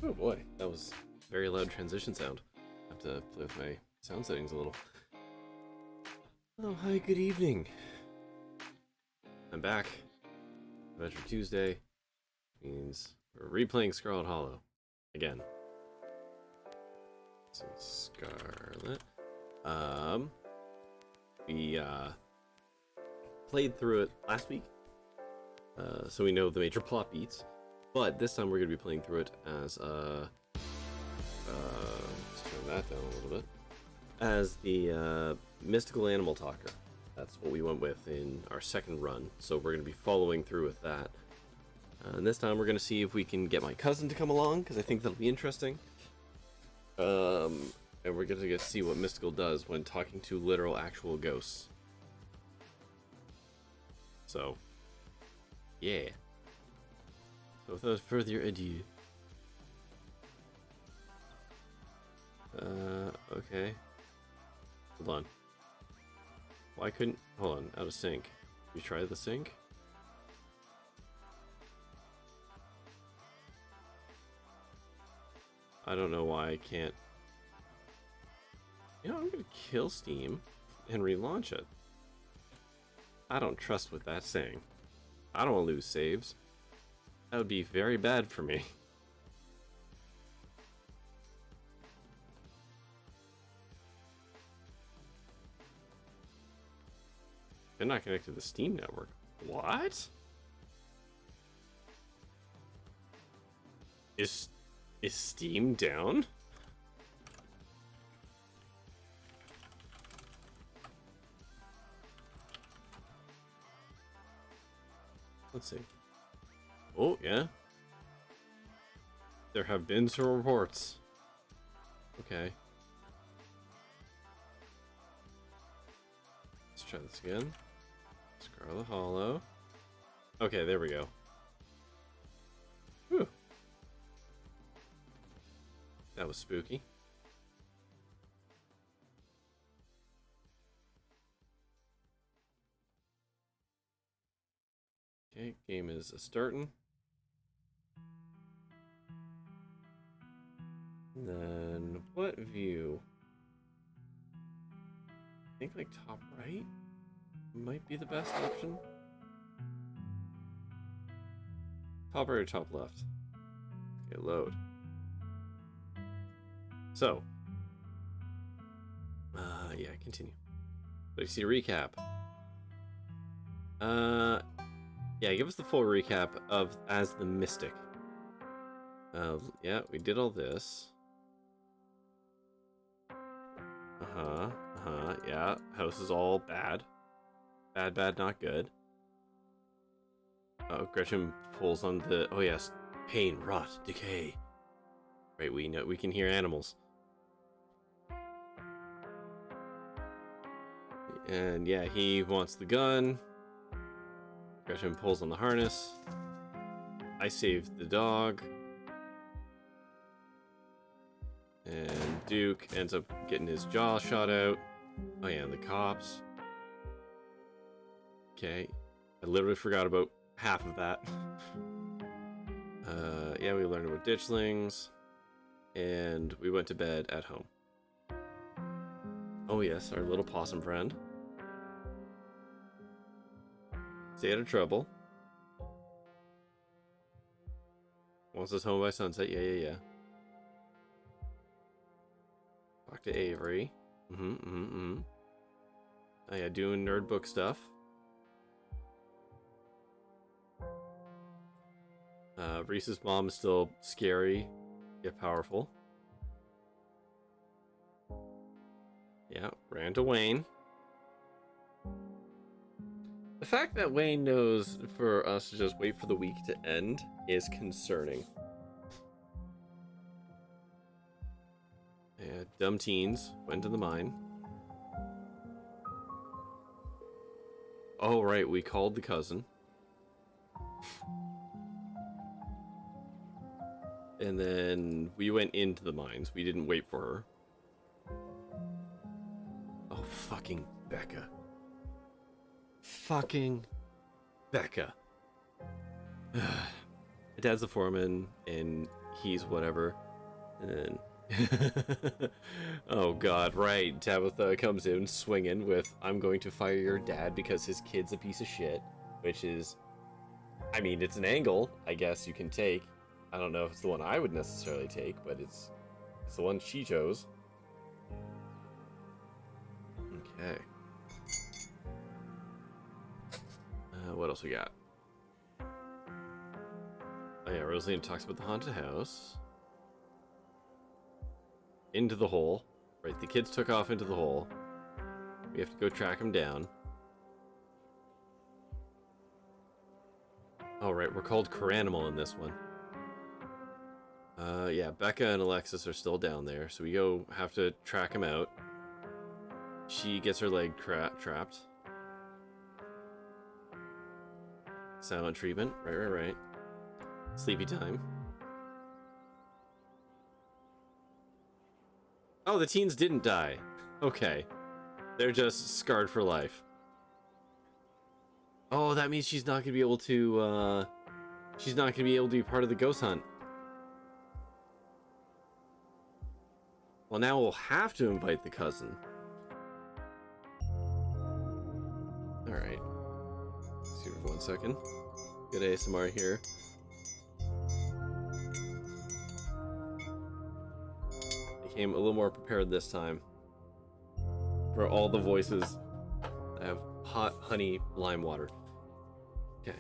Oh boy, that was a very loud transition sound. I have to play with my sound settings a little. Oh, hi, good evening. I'm back. Adventure Tuesday means we're replaying Scarlet Hollow again. So Scarlet. We played through it last week, so we know the major plot beats. But this time we're going to be playing through it as let's turn that down a little bit. As the mystical animal talker. That's what we went with in our second run. So we're going to be following through with that. And this time we're going to see if we can get my cousin to come along, because I think that'll be interesting. And we're going to get to see what mystical does when talking to literal actual ghosts. So, yeah. So without further ado. Okay. Hold on. Why couldn't... Hold on, out of sync. You try the sync? I don't know why I can't... You know, I'm gonna kill Steam and relaunch it. I don't trust what that's saying. I don't want to lose saves. That would be very bad for me. They're not connected to the Steam network. What? Is Steam down? Let's see. Oh, yeah. There have been some reports. Okay. Let's try this again. Scarlet Hollow. Okay, there we go. Whew. That was spooky. Okay, game is starting. And then what view? I think like top right might be the best option. Top right or top left? Okay, load. So, yeah, continue. So you see a recap. Yeah, give us the full recap of as the mystic. Yeah, we did all this. Yeah, house is all bad. Bad, not good. Oh, Gretchen pulls on the... Oh, yes. Pain, rot, decay. Right, we know we can hear animals. And yeah, he wants the gun. Gretchen pulls on the harness. I saved the dog. And Duke ends up getting his jaw shot out. Oh yeah, and the cops. Okay. I literally forgot about half of that. Yeah, we learned about ditchlings. And we went to bed at home. Oh yes, our little possum friend. Stay out of trouble. Wants us home by sunset. Yeah. Talk to Avery. Oh yeah, doing nerd book stuff. Reese's mom is still scary, yet powerful. Yeah, ran to Wayne. The fact that Wayne knows for us to just wait for the week to end is concerning. Yeah, dumb teens went to the mine. Oh, right, we called the cousin. And then we went into the mines. We didn't wait for her. Oh, fucking Becca. Fucking Becca. My dad's the foreman, and keys, whatever. And then, oh god, right. Tabitha comes in swinging with, I'm going to fire your dad because his kid's a piece of shit. Which is, I mean, it's an angle, I guess you can take. I don't know if it's the one I would necessarily take, but it's the one she chose. Okay. What else we got? Oh yeah, Rosalina talks about the haunted house. Into the hole. Right, the kids took off into the hole. We have to go track them down. Oh right, we're called Caranimal in this one. Yeah, Becca and Alexis are still down there, so we have to track them out. She gets her leg trapped. Silent treatment, right. Sleepy time. Oh, the teens didn't die. Okay. They're just scarred for life. Oh, that means she's not gonna be able to, she's not gonna be able to be part of the ghost hunt. Well, now we'll have to invite the cousin. Alright. See for 1 second. Good ASMR here. I came a little more prepared this time. For all the voices. I have hot honey lime water. Okay.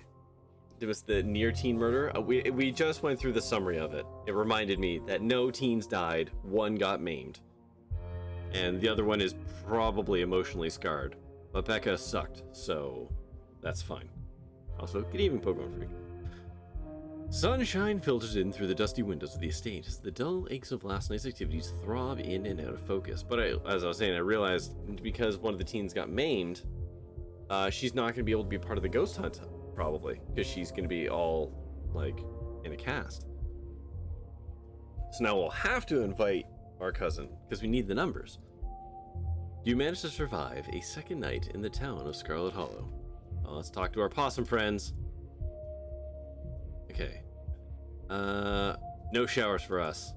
It was the near teen murder. We just went through the summary of it. It reminded me that no teens died, one got maimed. And the other one is probably emotionally scarred. But Becca sucked, so that's fine. Also, good evening, Pokemon Freak. Sunshine filters in through the dusty windows of the estate as the dull aches of last night's activities throb in and out of focus. But as I was saying, I realized because one of the teens got maimed, she's not going to be able to be part of the ghost hunt, probably, because she's going to be all, like, in a cast. So now we'll have to invite our cousin, because we need the numbers. You managed to survive a second night in the town of Scarlet Hollow. Well, let's talk to our possum friends. Okay. No showers for us.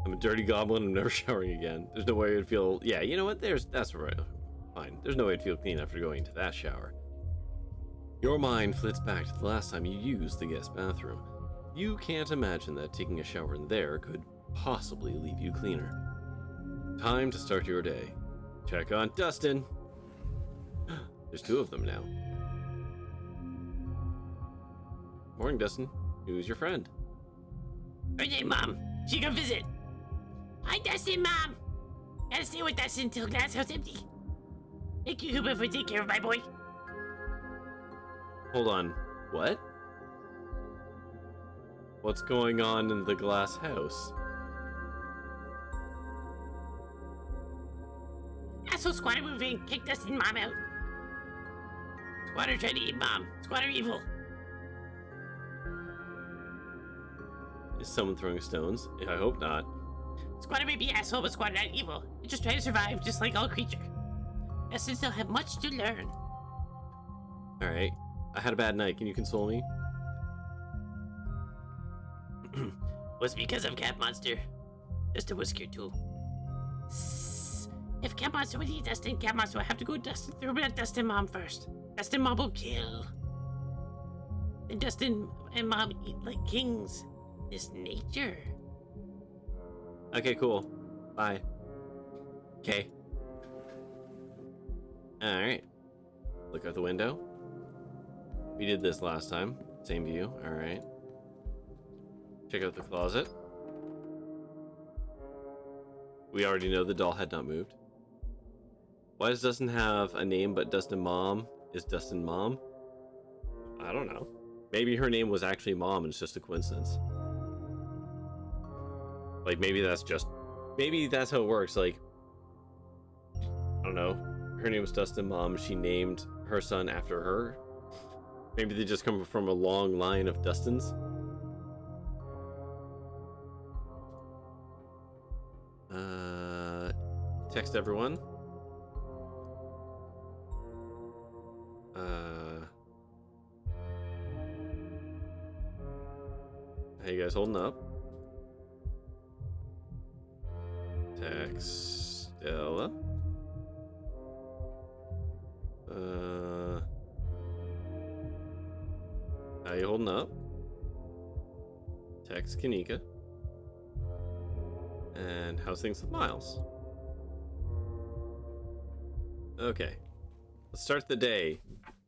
I'm a dirty goblin. I'm never showering again. There's no way I'd feel... Yeah, you know what? That's right. Fine. There's no way I'd feel clean after going into that shower. Your mind flits back to the last time you used the guest bathroom. You can't imagine that taking a shower in there could possibly leave you cleaner. Time to start your day. Check on Dustin. There's two of them now. Morning, Dustin. Who's your friend? Birthday, Mom. She come visit. Hi, Dustin, Mom. Gotta stay with Dustin until glass house empty. Thank you, Hoopa, for taking care of my boy. Hold on. What? What's going on in the glass house? Asshole squatter moved in, kicked Dustin Mom out. Squatter tried to eat Mom. Squatter evil. Is someone throwing stones? I hope not. Squatter may be asshole, but squatter not evil. They just try to survive, just like all creature. Dustin still have much to learn. Alright. I had a bad night. Can you console me? Was because of Cat Monster. Dustin was scared too. If Cat Monster would eat Dustin, Cat Monster would have to go Dustin through at Dustin Mom first. Dustin Mom will kill. Then Dustin and Mom eat like kings. It's nature. Okay, cool. Bye. Okay. Alright. Look out the window. We did this last time. Same view. Alright. Check out the closet. We already know the doll had not moved. Why does Dustin have a name but Dustin Mom is Dustin Mom? I don't know. Maybe her name was actually Mom and it's just a coincidence. Like, maybe that's how it works. Like, I don't know. Her name was Dustin Mom. She named her son after her. Maybe they just come from a long line of Dustins. Text everyone. How you guys holding up? Textella. How you holding up? Text Kanika. And how's things with Miles? Okay. Let's start the day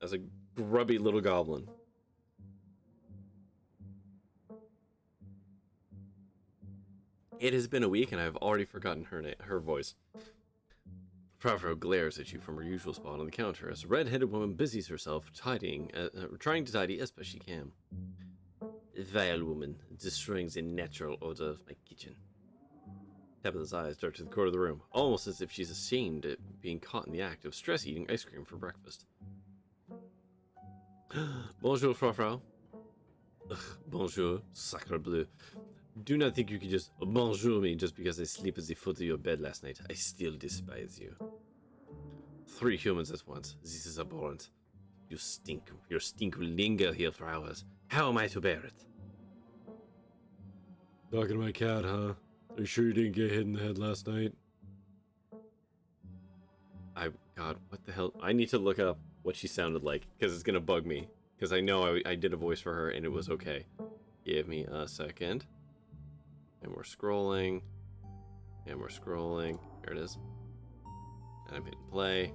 as a grubby little goblin. It has been a week and I've already forgotten her voice. Favreau glares at you from her usual spot on the counter as a red-headed woman busies herself trying to tidy as best she can. Vile woman, destroying the natural order of my kitchen. Tabitha's eyes dart to the corner of the room, almost as if she's ashamed at being caught in the act of stress eating ice cream for breakfast. Bonjour, Frau. Bonjour, sacre bleu. Do not think you can just bonjour me just because I sleep at the foot of your bed last night. I still despise you. 3 humans at once. This is abhorrent. You stink. Your stink will linger here for hours. How am I to bear it? Talking to my cat, huh? Are you sure you didn't get hit in the head last night? God, what the hell? I need to look up what she sounded like, because it's gonna bug me. Because I know I did a voice for her, and it was okay. Give me a second. And we're scrolling. And we're scrolling. Here it is. And I'm hitting play.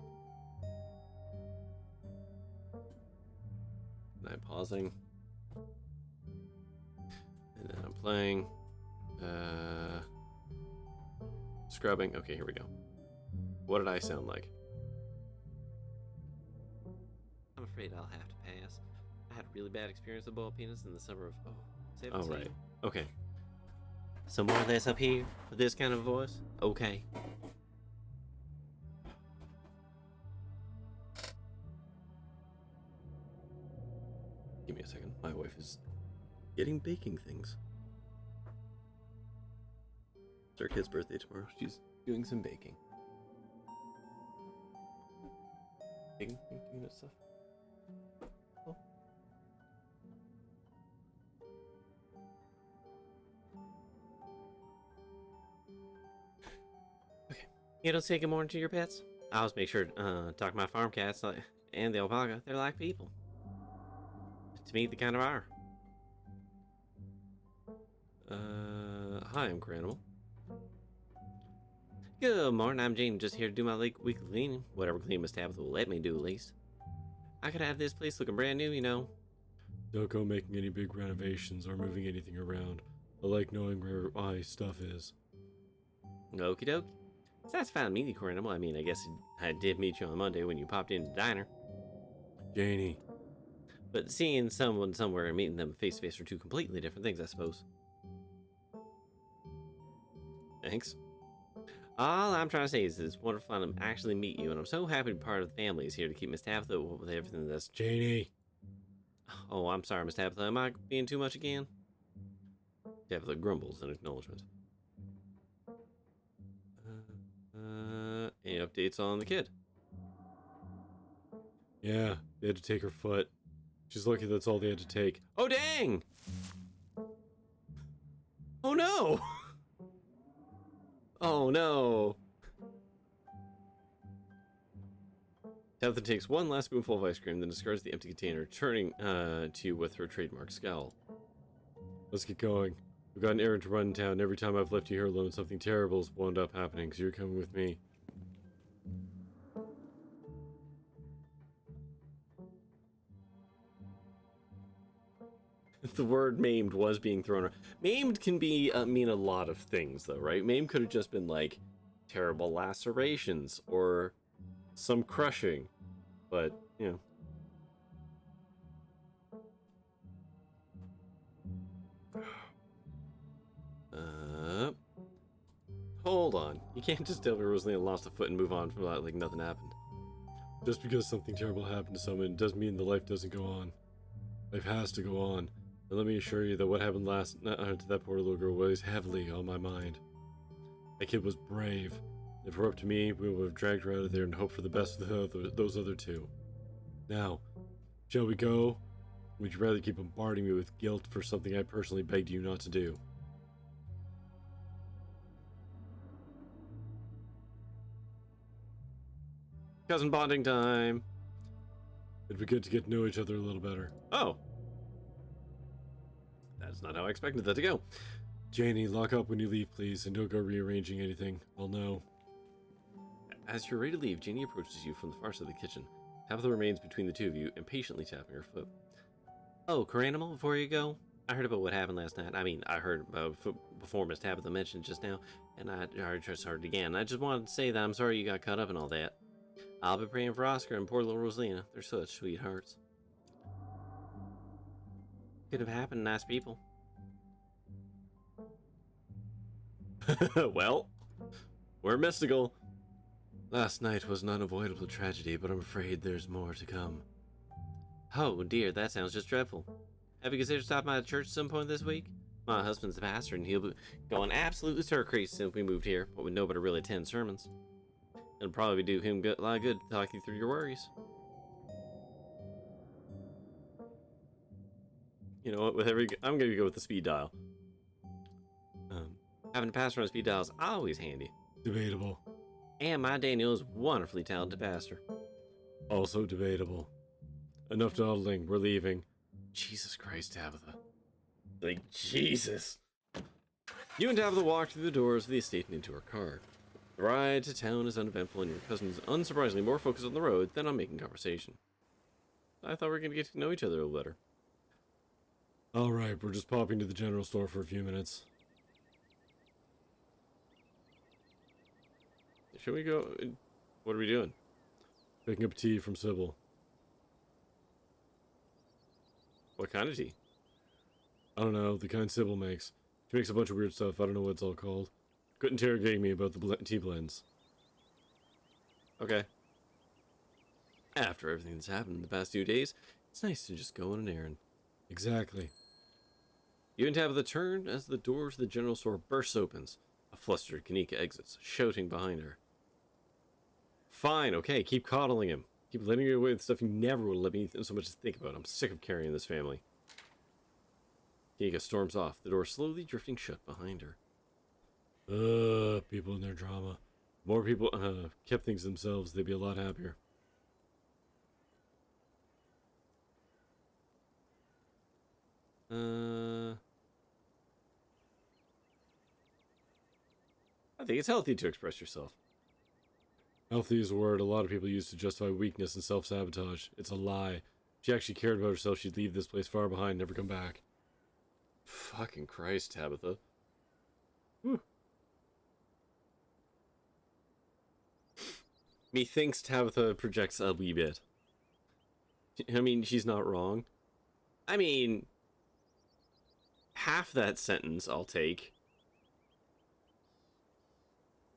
And I'm pausing. And then I'm playing. Scrubbing. Okay, here we go. What did I sound like? I'm afraid I'll have to pass. I had a really bad experience with ball penis in the summer of 17. Oh, right. Okay. So more or less up here with this kind of voice? Okay. Give me a second. My wife is getting baking things. It's our kid's birthday tomorrow. She's doing some baking. Baking that stuff. Oh. Okay. You don't say good morning to your pets? I always make sure to talk to my farm cats and the alpaca. They're like people. To me, they kind of are. Hi, I'm Cranimal. Good morning, I'm Jane, just here to do my weekly cleaning. Whatever cleaning Miss Tabitha will let me do, at least. I could have this place looking brand new, you know. Don't go making any big renovations or moving anything around. I like knowing where my stuff is. Okie dokie. So that's fine, meeting you, Cranimal. I mean, I guess I did meet you on Monday when you popped into the diner. Janie. But seeing someone somewhere and meeting them face to face are two completely different things, I suppose. Thanks. All I'm trying to say is that it's wonderful to actually meet you, and I'm so happy to be part of the family is here to keep Miss Tabitha with everything that's... Janie! Oh, I'm sorry, Miss Tabitha. Am I being too much again? Tabitha grumbles in acknowledgement. Any updates on the kid? Yeah, they had to take her foot. She's lucky that's all they had to take. Oh, dang! Oh, no! Oh, no! Tabitha takes one last spoonful of ice cream, then discards the empty container, turning to you with her trademark scowl. Let's get going. We've got an errand to run in town. Every time I've left you here alone, something terrible has wound up happening, so you're coming with me. The word maimed was being thrown around. Maimed can be mean a lot of things, though, right? Maimed could have just been like terrible lacerations or some crushing, but you know. Hold on. You can't just tell me Rosalina lost a foot and move on from that like nothing happened. Just because something terrible happened to someone doesn't mean the life doesn't go on. Life has to go on. And let me assure you that what happened last to that poor little girl weighs heavily on my mind. That kid was brave. If it were up to me, we would have dragged her out of there and hoped for the best for those other two. Now, shall we go? Would you rather keep bombarding me with guilt for something I personally begged you not to do? Cousin bonding time. It'd be good to get to know each other a little better. Oh. That's not how I expected that to go. Janie, lock up when you leave, please, and don't go rearranging anything. I'll know. As you're ready to leave, Janie approaches you from the far side of the kitchen. Tabitha remains between the two of you, impatiently tapping her foot. Oh, Caranimal, before you go, I heard about what happened last night. I mean, I heard about before Miss Tabitha mentioned just now, and I just heard it again. I just wanted to say that I'm sorry you got caught up in all that. I'll be praying for Oscar and poor little Rosalina. They're such sweethearts. Could have happened, nice people. Well, we're mystical. Last night was an unavoidable tragedy, but I'm afraid there's more to come. Oh dear, that sounds just dreadful. Have you considered stopping by the church at some point this week? My husband's the pastor, and he'll be going absolutely stir-crazy since we moved here, but with nobody to really attend sermons. It'll probably do him a lot of good to talk you through your worries. You know what, I'm going to go with the speed dial. Having a pastor on a speed dial is always handy. Debatable. And my Daniel is a wonderfully talented pastor. Also debatable. Enough dawdling, we're leaving. Jesus Christ, Tabitha. Like, Jesus. You and Tabitha walk through the doors of the estate and into her car. The ride to town is uneventful, and your cousin is unsurprisingly more focused on the road than on making conversation. I thought we were going to get to know each other a little better. Alright, we're just popping to the general store for a few minutes. Should we go? What are we doing? Picking up tea from Sybil. What kind of tea? I don't know, the kind Sybil makes. She makes a bunch of weird stuff, I don't know what it's all called. Quit interrogating me about the tea blends. Okay. After everything that's happened in the past 2 days, it's nice to just go on an errand. Exactly. You and Tabitha turn as the door to the general store bursts open. A flustered Kanika exits, shouting behind her. Fine, okay, keep coddling him. Keep letting me away with stuff you never would let me so much as think about. I'm sick of carrying this family. Kanika storms off, the door slowly drifting shut behind her. People and their drama. More people kept things to themselves, they'd be a lot happier. I think it's healthy to express yourself. Healthy is a word a lot of people use to justify weakness and self-sabotage. It's a lie. If she actually cared about herself, she'd leave this place far behind and never come back. Fucking Christ, Tabitha. Whew. Methinks Tabitha projects a wee bit. I mean, she's not wrong. I mean, half that sentence I'll take.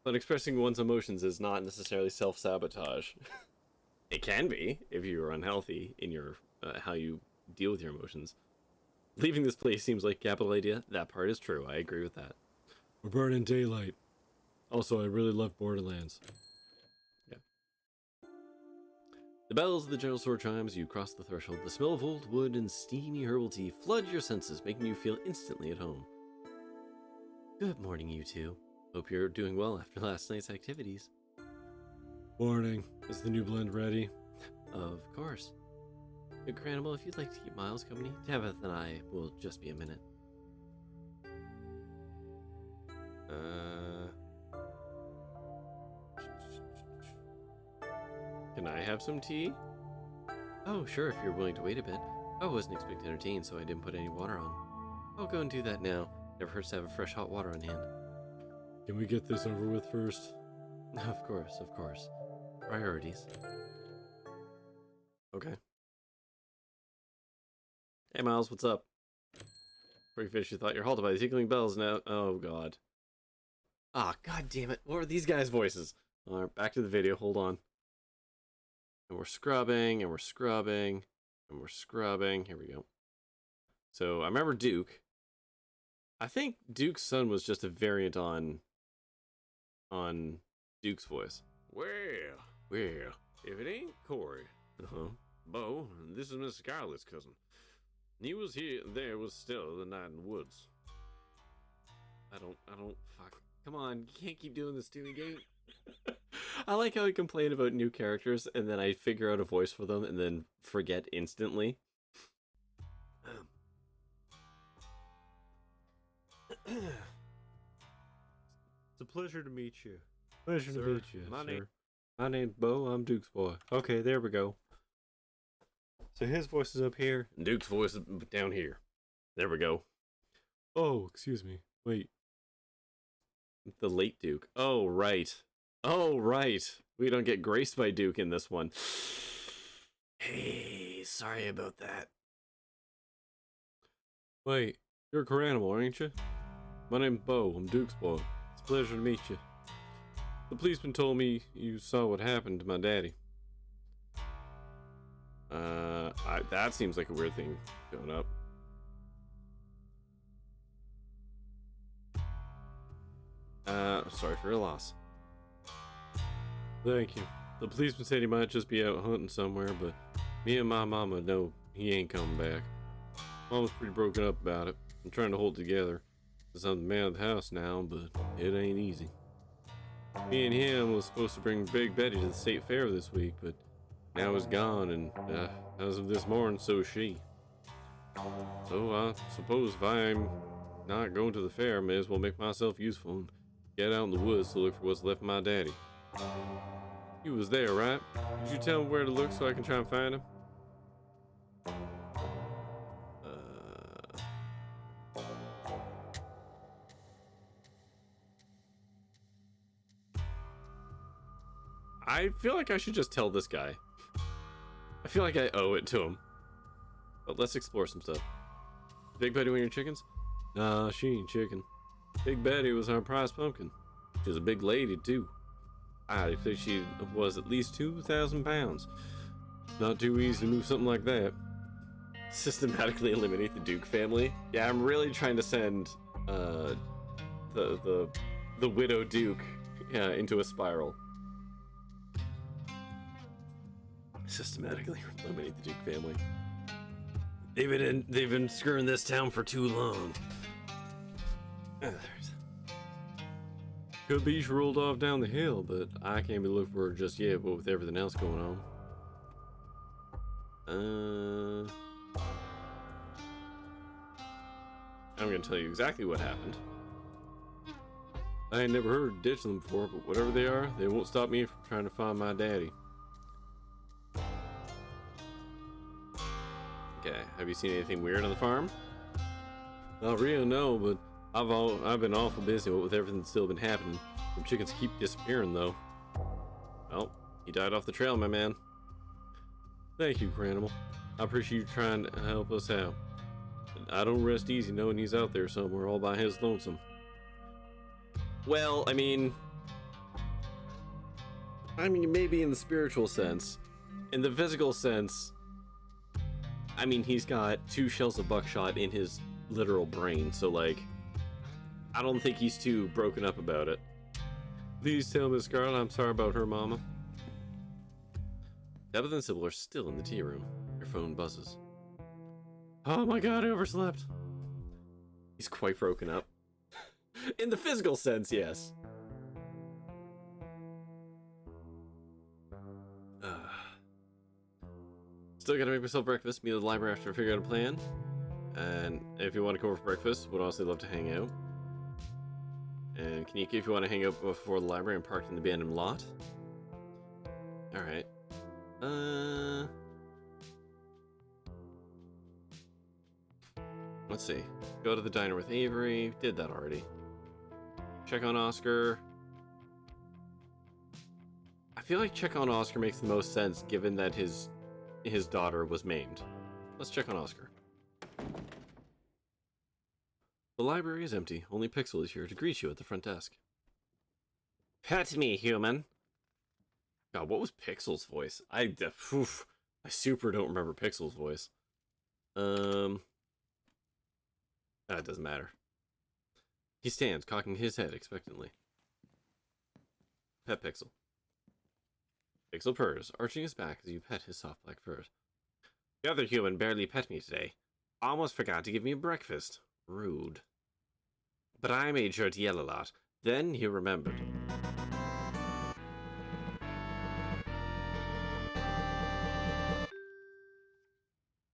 But expressing one's emotions is not necessarily self-sabotage. It can be, if you're unhealthy in your how you deal with your emotions. Leaving this place seems like a capital idea. That part is true. I agree with that. We're burning daylight. Also, I really love Borderlands. Yeah. The bells of the general store chime as you cross the threshold. The smell of old wood and steamy herbal tea flood your senses, making you feel instantly at home. Good morning, you two. Hope you're doing well after last night's activities. Morning. Is the new blend ready? Of course. Incredible, if you'd like to keep Miles company, Tabitha and I will just be a minute. Can I have some tea? Oh, sure, if you're willing to wait a bit. I wasn't expecting to entertain, so I didn't put any water on. I'll go and do that now. Never hurts to have a fresh hot water on hand. Can we get this over with first? Of course, of course. Priorities. Okay. Hey, Miles, what's up? Before you finish your thought, you're halted by the tinkling bells now. Oh, God. Ah, God damn it. What were these guys' voices? All right, back to the video. Hold on. And we're scrubbing, and we're scrubbing, and we're scrubbing. Here we go. So, I remember Duke. I think Duke's son was just a variant on Duke's voice. Well, if it ain't Corey, Uh-huh. Bo, this is Miss Scarlet's cousin. He was here, there was still the night in the woods. I don't, fuck. Come on, you can't keep doing this to me, game. I like how I complain about new characters and then I figure out a voice for them and then forget instantly. It's a pleasure to meet you. Pleasure Sir, to meet you, my sir. name- My name's Bo, I'm Duke's boy. Okay, there we go. So his voice is up here, and Duke's voice is down here. There we go. Oh, excuse me. Wait. The late Duke. Oh, right. Oh, right. We don't get graced by Duke in this one. Hey, sorry about that. Wait, you're a Caranimal, aren't you? My name's Bo, I'm Duke's boy. It's a pleasure to meet you. The policeman told me you saw what happened to my daddy. That seems like a weird thing going up. Sorry for your loss. Thank you. The policeman said he might just be out hunting somewhere, but me and my mama know he ain't coming back. Mama's pretty broken up about it. I'm trying to hold it together, because I'm the man of the house now, but it ain't easy. Me and him was supposed to bring Big Betty to the state fair this week, but now he's gone, and as of this morning, so is she. So I suppose if I'm not going to the fair, I may as well make myself useful and get out in the woods to look for what's left of my daddy. He was there, right? Could you tell me where to look so I can try and find him? I feel like I should just tell this guy. I feel like I owe it to him. But let's explore some stuff. Big Betty one of your chickens? Nah, she ain't chicken. Big Betty was our prize pumpkin. She's a big lady, too. I think she was at least 2,000 pounds. Not too easy to move something like that. Systematically eliminate the Duke family. Yeah, I'm really trying to send the widow Duke into a spiral. Systematically eliminate the Duke family. They've been screwing this town for too long. Could be she rolled off down the hill, but I can't be looking for her just yet, but with everything else going on. I'm gonna tell you exactly what happened. I ain't never heard of ditching them before, but whatever they are, they won't stop me from trying to find my daddy. Okay, have you seen anything weird on the farm? Not really, no, but I've been awful busy with everything that's still been happening. Them chickens keep disappearing, though. Well, he died off the trail, my man. Thank you, Cranimal. I appreciate you trying to help us out. I don't rest easy knowing he's out there somewhere all by his lonesome. Well, I mean, maybe in the spiritual sense. In the physical sense, I mean, he's got 2 shells of buckshot in his literal brain, so, like, I don't think he's too broken up about it. Please tell Miss Scarlet I'm sorry about her mama. Tabitha and Sybil are still in the tea room. Your phone buzzes. Oh my god, I overslept. He's quite broken up. In the physical sense, yes. Still gotta make myself breakfast, meet at the library after I figure out a plan. And if you want to come over for breakfast, would honestly love to hang out. And can you, if you want to hang out before the library and parked in the abandoned lot? Alright. Let's see. Go to the diner with Avery. Did that already. Check on Oscar. I feel like check on Oscar makes the most sense given that his daughter was maimed. Let's check on Oscar. The library is empty. Only Pixel is here to greet you at the front desk. Pet me, human. God, what was Pixel's voice? I super don't remember Pixel's voice. That doesn't matter. He stands, cocking his head expectantly. Pet Pixel. Pixel purrs, arching his back as you pet his soft black fur. The other human barely pet me today. Almost forgot to give me breakfast. Rude. But I made sure to yell a lot. Then he remembered.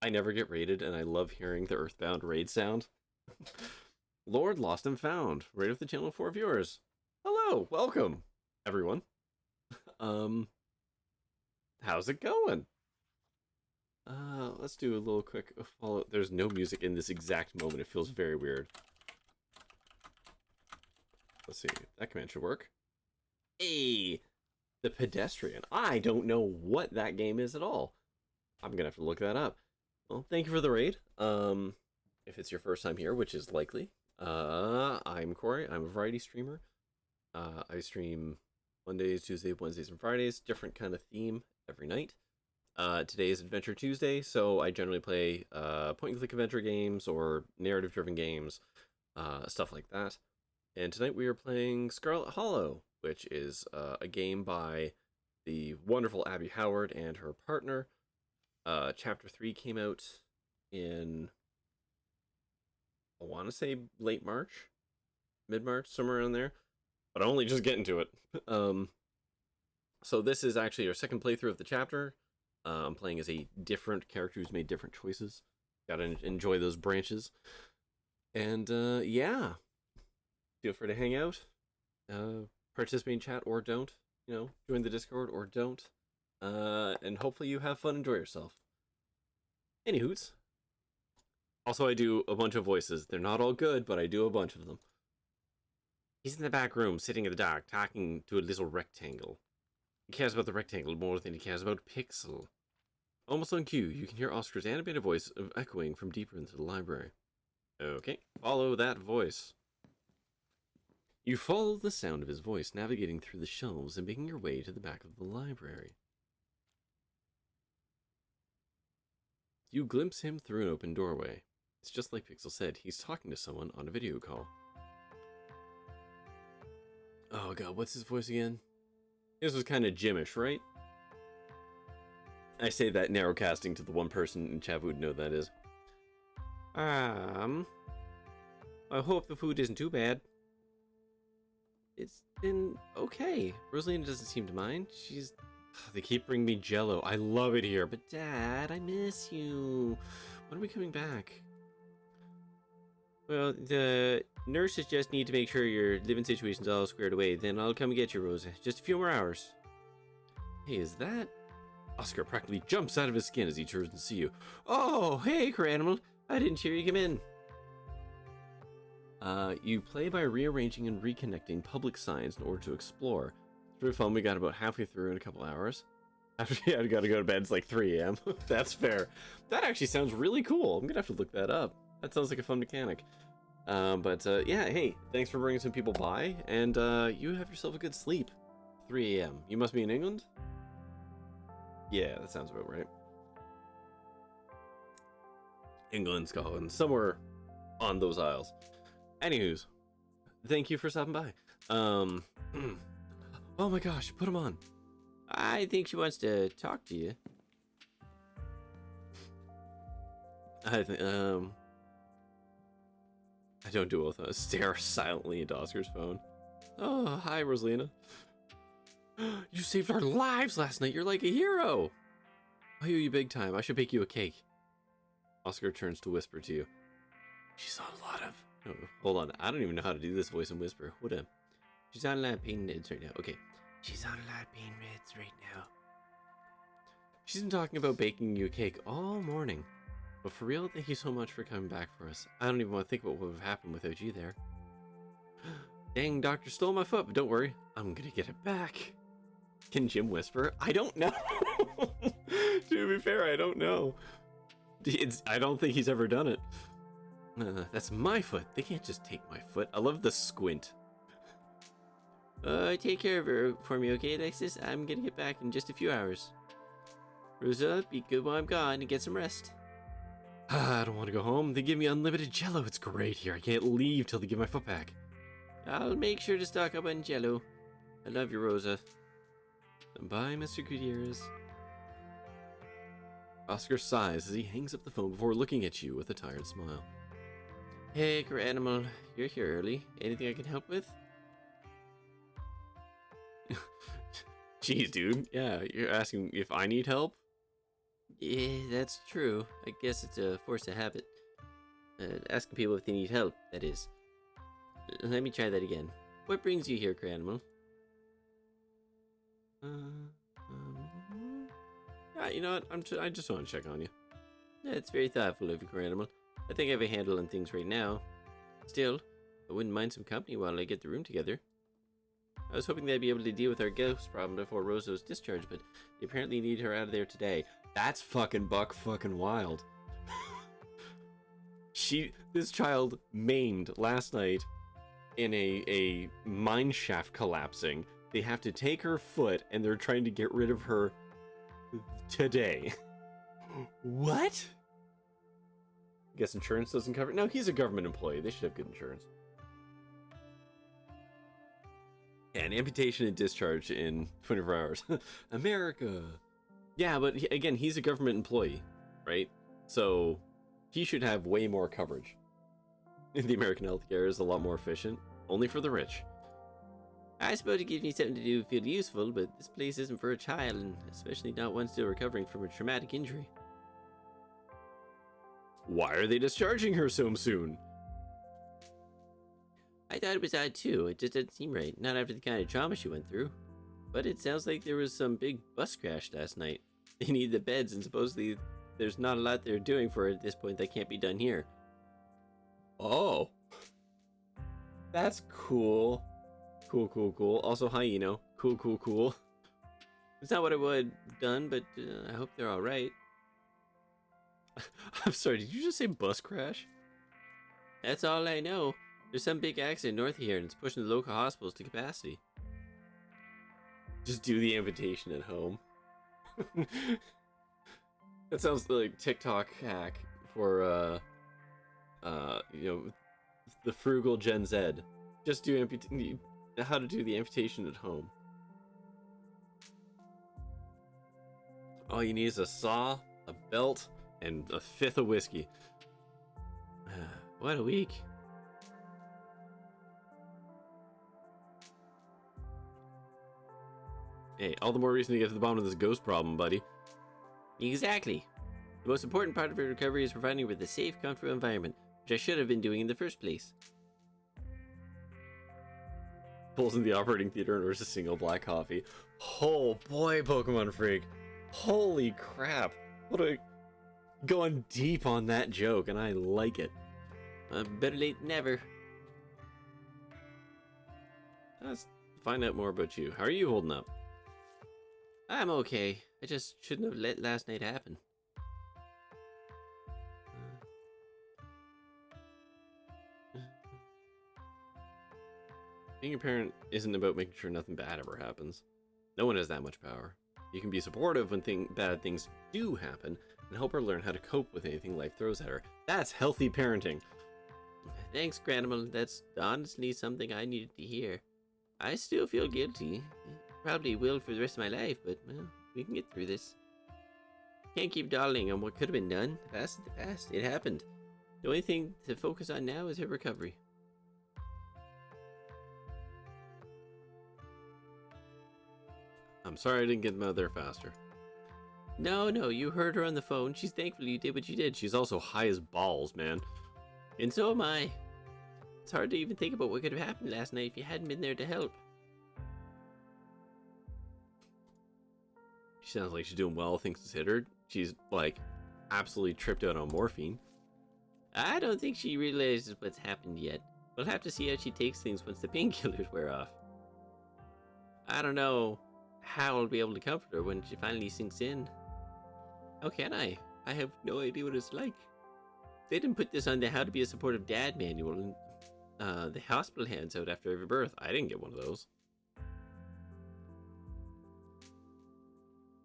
I never get raided, and I love hearing the Earthbound raid sound. Lord Lost and Found, raid of the channel for viewers. Hello, welcome, everyone. How's it going? Let's do a little quick follow. There's no music in this exact moment. It feels very weird. Let's see. That command should work. Hey, the pedestrian. I don't know what that game is at all. I'm gonna have to look that up. Well, thank you for the raid. If it's your first time here, which is likely, I'm Corey. I'm a variety streamer. I stream Mondays, Tuesdays, Wednesdays, and Fridays. Different kind of theme every night. Today is Adventure Tuesday, so I generally play point-and-click adventure games or narrative-driven games, stuff like that. And tonight we are playing Scarlet Hollow, which is a game by the wonderful Abby Howard and her partner. Chapter 3 came out in, I want to say late March, mid-March, somewhere around there, but I'm only just getting to it. So this is actually our second playthrough of the chapter. I'm playing as a different character who's made different choices. Gotta enjoy those branches. And yeah, feel free to hang out, participate in chat or don't. You know, join the Discord or don't. And hopefully you have fun, enjoy yourself. Anywhoots. Also, I do a bunch of voices. They're not all good, but I do a bunch of them. He's in the back room, sitting in the dark, talking to a little rectangle. He cares about the rectangle more than he cares about Pixel. Almost on cue, you can hear Oscar's animated voice echoing from deeper into the library. Okay, follow that voice. You follow the sound of his voice, navigating through the shelves and making your way to the back of the library. You glimpse him through an open doorway. It's just like Pixel said, he's talking to someone on a video call. Oh god, what's his voice again? This was kind of Jimish, right? I say that narrowcasting to the one person in chat who would know that is. I hope the food isn't too bad. It's been okay. Rosalina doesn't seem to mind. They keep bringing me Jello. I love it here. But Dad, I miss you. When are we coming back? Well, the nurses just need to make sure your living situation's all squared away. Then I'll come and get you, Rosa. Just a few more hours. Hey, is that... Oscar practically jumps out of his skin as he turns to see you. Oh, hey, Cranimal. I didn't hear you come in. You play by rearranging and reconnecting public signs in order to explore. It's really fun. We got about halfway through in a couple hours. After I gotta go to bed, it's like 3 a.m. That's fair. That actually sounds really cool. I'm gonna have to look that up. That sounds like a fun mechanic. Yeah, hey, thanks for bringing some people by, and you have yourself a good sleep. 3 a.m. You must be in England? Yeah, that sounds about right. England, Scotland, somewhere on those isles. Anywho's, thank you for stopping by. Oh my gosh, put him on. I think she wants to talk to you. I don't do both. Stare silently into Oscar's phone. Oh, hi, Rosalina. You saved our lives last night. You're like a hero. I owe you big time. I should bake you a cake. Oscar turns to whisper to you. She's on a lot of... Oh, hold on. I don't even know how to do this voice and whisper. Hold on. She's on a lot of pain meds right now. Okay. She's on a lot of pain meds right now. She's been talking about baking you a cake all morning. But for real, thank you so much for coming back for us. I don't even want to think about what would have happened without you there. Dang, doctor stole my foot, but don't worry. I'm gonna get it back. Can Jim whisper? I don't know. To be fair, I don't know. I don't think he's ever done it. That's my foot. They can't just take my foot. I love the squint. Take care of her for me, okay, Alexis? I'm gonna get back in just a few hours. Rosa, be good while I'm gone and get some rest. I don't want to go home. They give me unlimited Jello. It's great here. I can't leave till they give my foot back. I'll make sure to stock up on Jello. I love you, Rosa. Bye, Mr. Gutierrez. Oscar sighs as he hangs up the phone before looking at you with a tired smile. Hey, Animal, you're here early. Anything I can help with? Jeez, dude. Yeah, you're asking if I need help? Yeah, that's true. I guess it's a force of habit. Asking people if they need help, that is. Let me try that again. What brings you here, Animal? You know what? I just want to check on you. That's very thoughtful of you, Animal. I think I have a handle on things right now. Still, I wouldn't mind some company while I get the room together. I was hoping they'd be able to deal with our ghost problem before Roso's discharge, but they apparently need her out of there today. That's fucking buck fucking wild. This child maimed last night in a mine shaft collapsing. They have to take her foot and they're trying to get rid of her today. What? Guess insurance doesn't cover it. No, he's a government employee. They should have good insurance. And amputation and discharge in 24 hours. America. Yeah, but again, he's a government employee, right? So he should have way more coverage. The American healthcare is a lot more efficient, only for the rich. I suppose it gives me something to do to feel useful, but this place isn't for a child, and especially not one still recovering from a traumatic injury. Why are they discharging her so soon? I thought it was odd too. It just doesn't seem right. Not after the kind of trauma she went through. But it sounds like there was some big bus crash last night. They need the beds, and supposedly there's not a lot they're doing for it at this point that can't be done here. Oh. That's cool. Cool. Also, hi, Cool. It's not what I would have done, but I hope they're alright. I'm sorry, did you just say bus crash? That's all I know. There's some big accident north of here, and it's pushing the local hospitals to capacity. Just do the amputation at home. That sounds like TikTok hack for the frugal Gen Z. Just do how to do the amputation at home. All you need is a saw, a belt, and a fifth of whiskey. What a week. Hey, all the more reason to get to the bottom of this ghost problem, buddy. Exactly. The most important part of her recovery is providing her with a safe, comfortable environment, which I should have been doing in the first place. Pulls in the operating theater and orders a single black coffee. Oh boy, Pokemon Freak. Holy crap. What a... Going deep on that joke, and I like it. Better late than never. Let's find out more about you. How are you holding up? I'm okay. I just shouldn't have let last night happen. Being a parent isn't about making sure nothing bad ever happens. No one has that much power. You can be supportive when bad things do happen and help her learn how to cope with anything life throws at her. That's healthy parenting. Thanks, Granimal. That's honestly something I needed to hear. I still feel guilty. Probably will for the rest of my life, but well, we can get through this. Can't keep dawdling on what could have been done. The past is the past. It happened. The only thing to focus on now is her recovery. I'm sorry I didn't get them out there faster. No, you heard her on the phone. She's thankful you did what you did. She's also high as balls, man. And so am I. It's hard to even think about what could have happened last night if you hadn't been there to help. She sounds like she's doing well, things considered. She's, like, absolutely tripped out on morphine. I don't think she realizes what's happened yet. We'll have to see how she takes things once the painkillers wear off. I don't know how I'll be able to comfort her when she finally sinks in. How can I? I have no idea what it's like. They didn't put this on the How to Be a Supportive Dad manual and the hospital hands out after every birth. I didn't get one of those.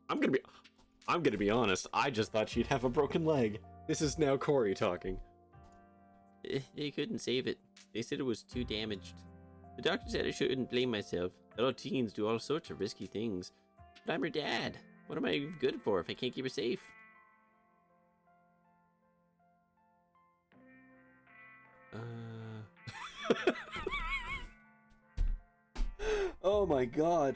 I'm gonna be honest. I just thought she'd have a broken leg. This is now Corey talking. They couldn't save it. They said it was too damaged. The doctor said I shouldn't blame myself. Adult teens do all sorts of risky things. But I'm her dad. What am I good for if I can't keep her safe? Oh my god.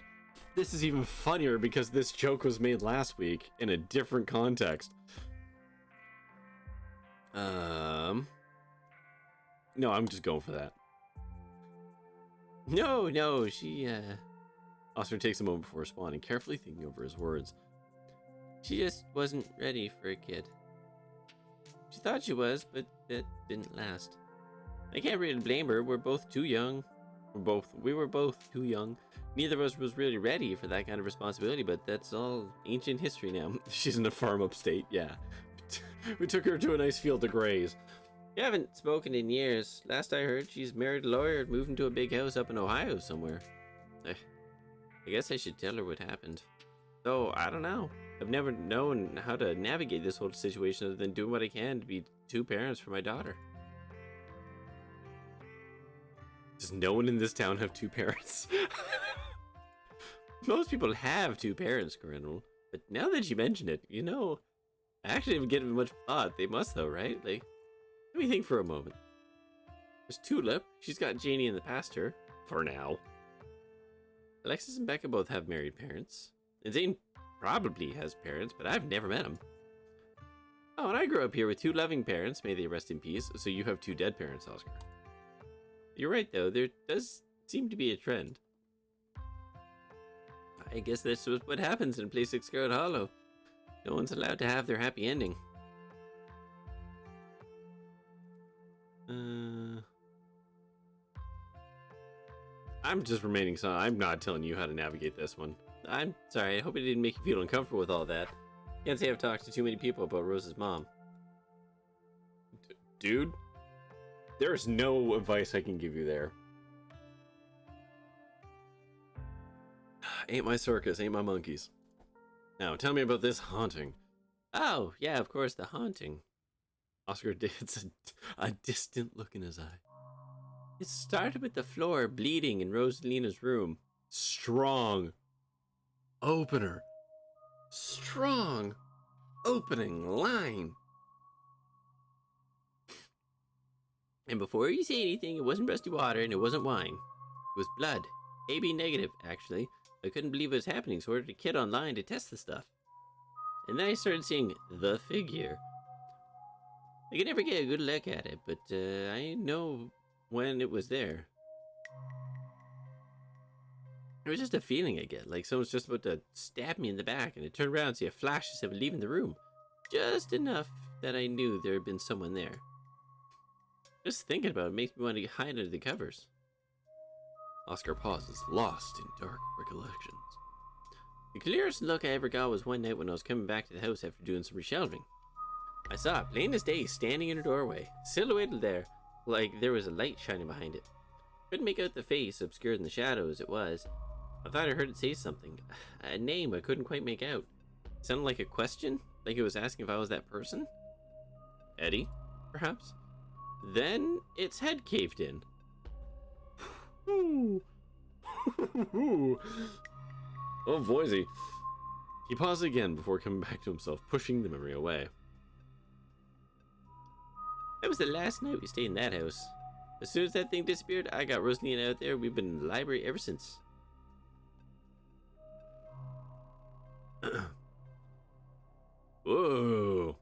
This is even funnier because this joke was made last week in a different context. No, I'm just going for that. No, she, Oscar takes a moment before responding, carefully thinking over his words. she just wasn't ready for a kid. She thought she was, but that didn't last. I can't really blame her. We're both too young. We were both too young. Neither of us was really ready for that kind of responsibility, but that's all ancient history now. She's in a farm upstate, yeah. We took her to a nice field to graze. We haven't spoken in years. Last I heard, she's married a lawyer and moving to a big house up in Ohio somewhere. I guess I should tell her what happened. Though, I don't know. I've never known how to navigate this whole situation other than doing what I can to be two parents for my daughter. Does no one in this town have two parents? Most people have two parents, Corinne. But now that you mention it, you know, I actually haven't given much thought. They must though, right? Like, let me think for a moment. There's Tulip. She's got Janie in the past her. For now. Alexis and Becca both have married parents. And Zane probably has parents, but I've never met him. Oh, and I grew up here with two loving parents, may they rest in peace. So you have two dead parents, Oscar. You're right, though. There does seem to be a trend. I guess that's what happens in a place like Scarlet Hollow. No one's allowed to have their happy ending. I'm just remaining silent. I'm not telling you how to navigate this one. I'm sorry. I hope it didn't make you feel uncomfortable with all that. Can't say I've talked to too many people about Rose's mom. Dude, there's no advice I can give you there. Ain't my circus, ain't my monkeys. Now, tell me about this haunting. Oh, yeah, of course, the haunting. Oscar gets a distant look in his eye. It started with the floor bleeding in Rosalina's room. Strong opener. Strong opening line. And before you say anything, it wasn't rusty water and it wasn't wine. It was blood. AB negative, actually. I couldn't believe it was happening, so I ordered a kit online to test the stuff. And then I started seeing the figure. I could never get a good look at it, but I know when it was there. It was just a feeling I get, like someone's just about to stab me in the back, and I turned around and see a flash as if leaving the room. Just enough that I knew there had been someone there. Just thinking about it makes me want to hide under the covers. Oscar pauses, lost in dark recollections. The clearest look I ever got was one night when I was coming back to the house after doing some reshelving. I saw it, plain as day, standing in a doorway, silhouetted there, like there was a light shining behind it. Couldn't make out the face, obscured in the shadows it was. I thought I heard it say something. A name I couldn't quite make out. It sounded like a question, like it was asking if I was that person. Eddie, perhaps? Then its head caved in. Oh, Voisey. He paused again before coming back to himself, pushing the memory away. That was the last night we stayed in that house. As soon as that thing disappeared, I got Rosalina out there. We've been in the library ever since. Whoa.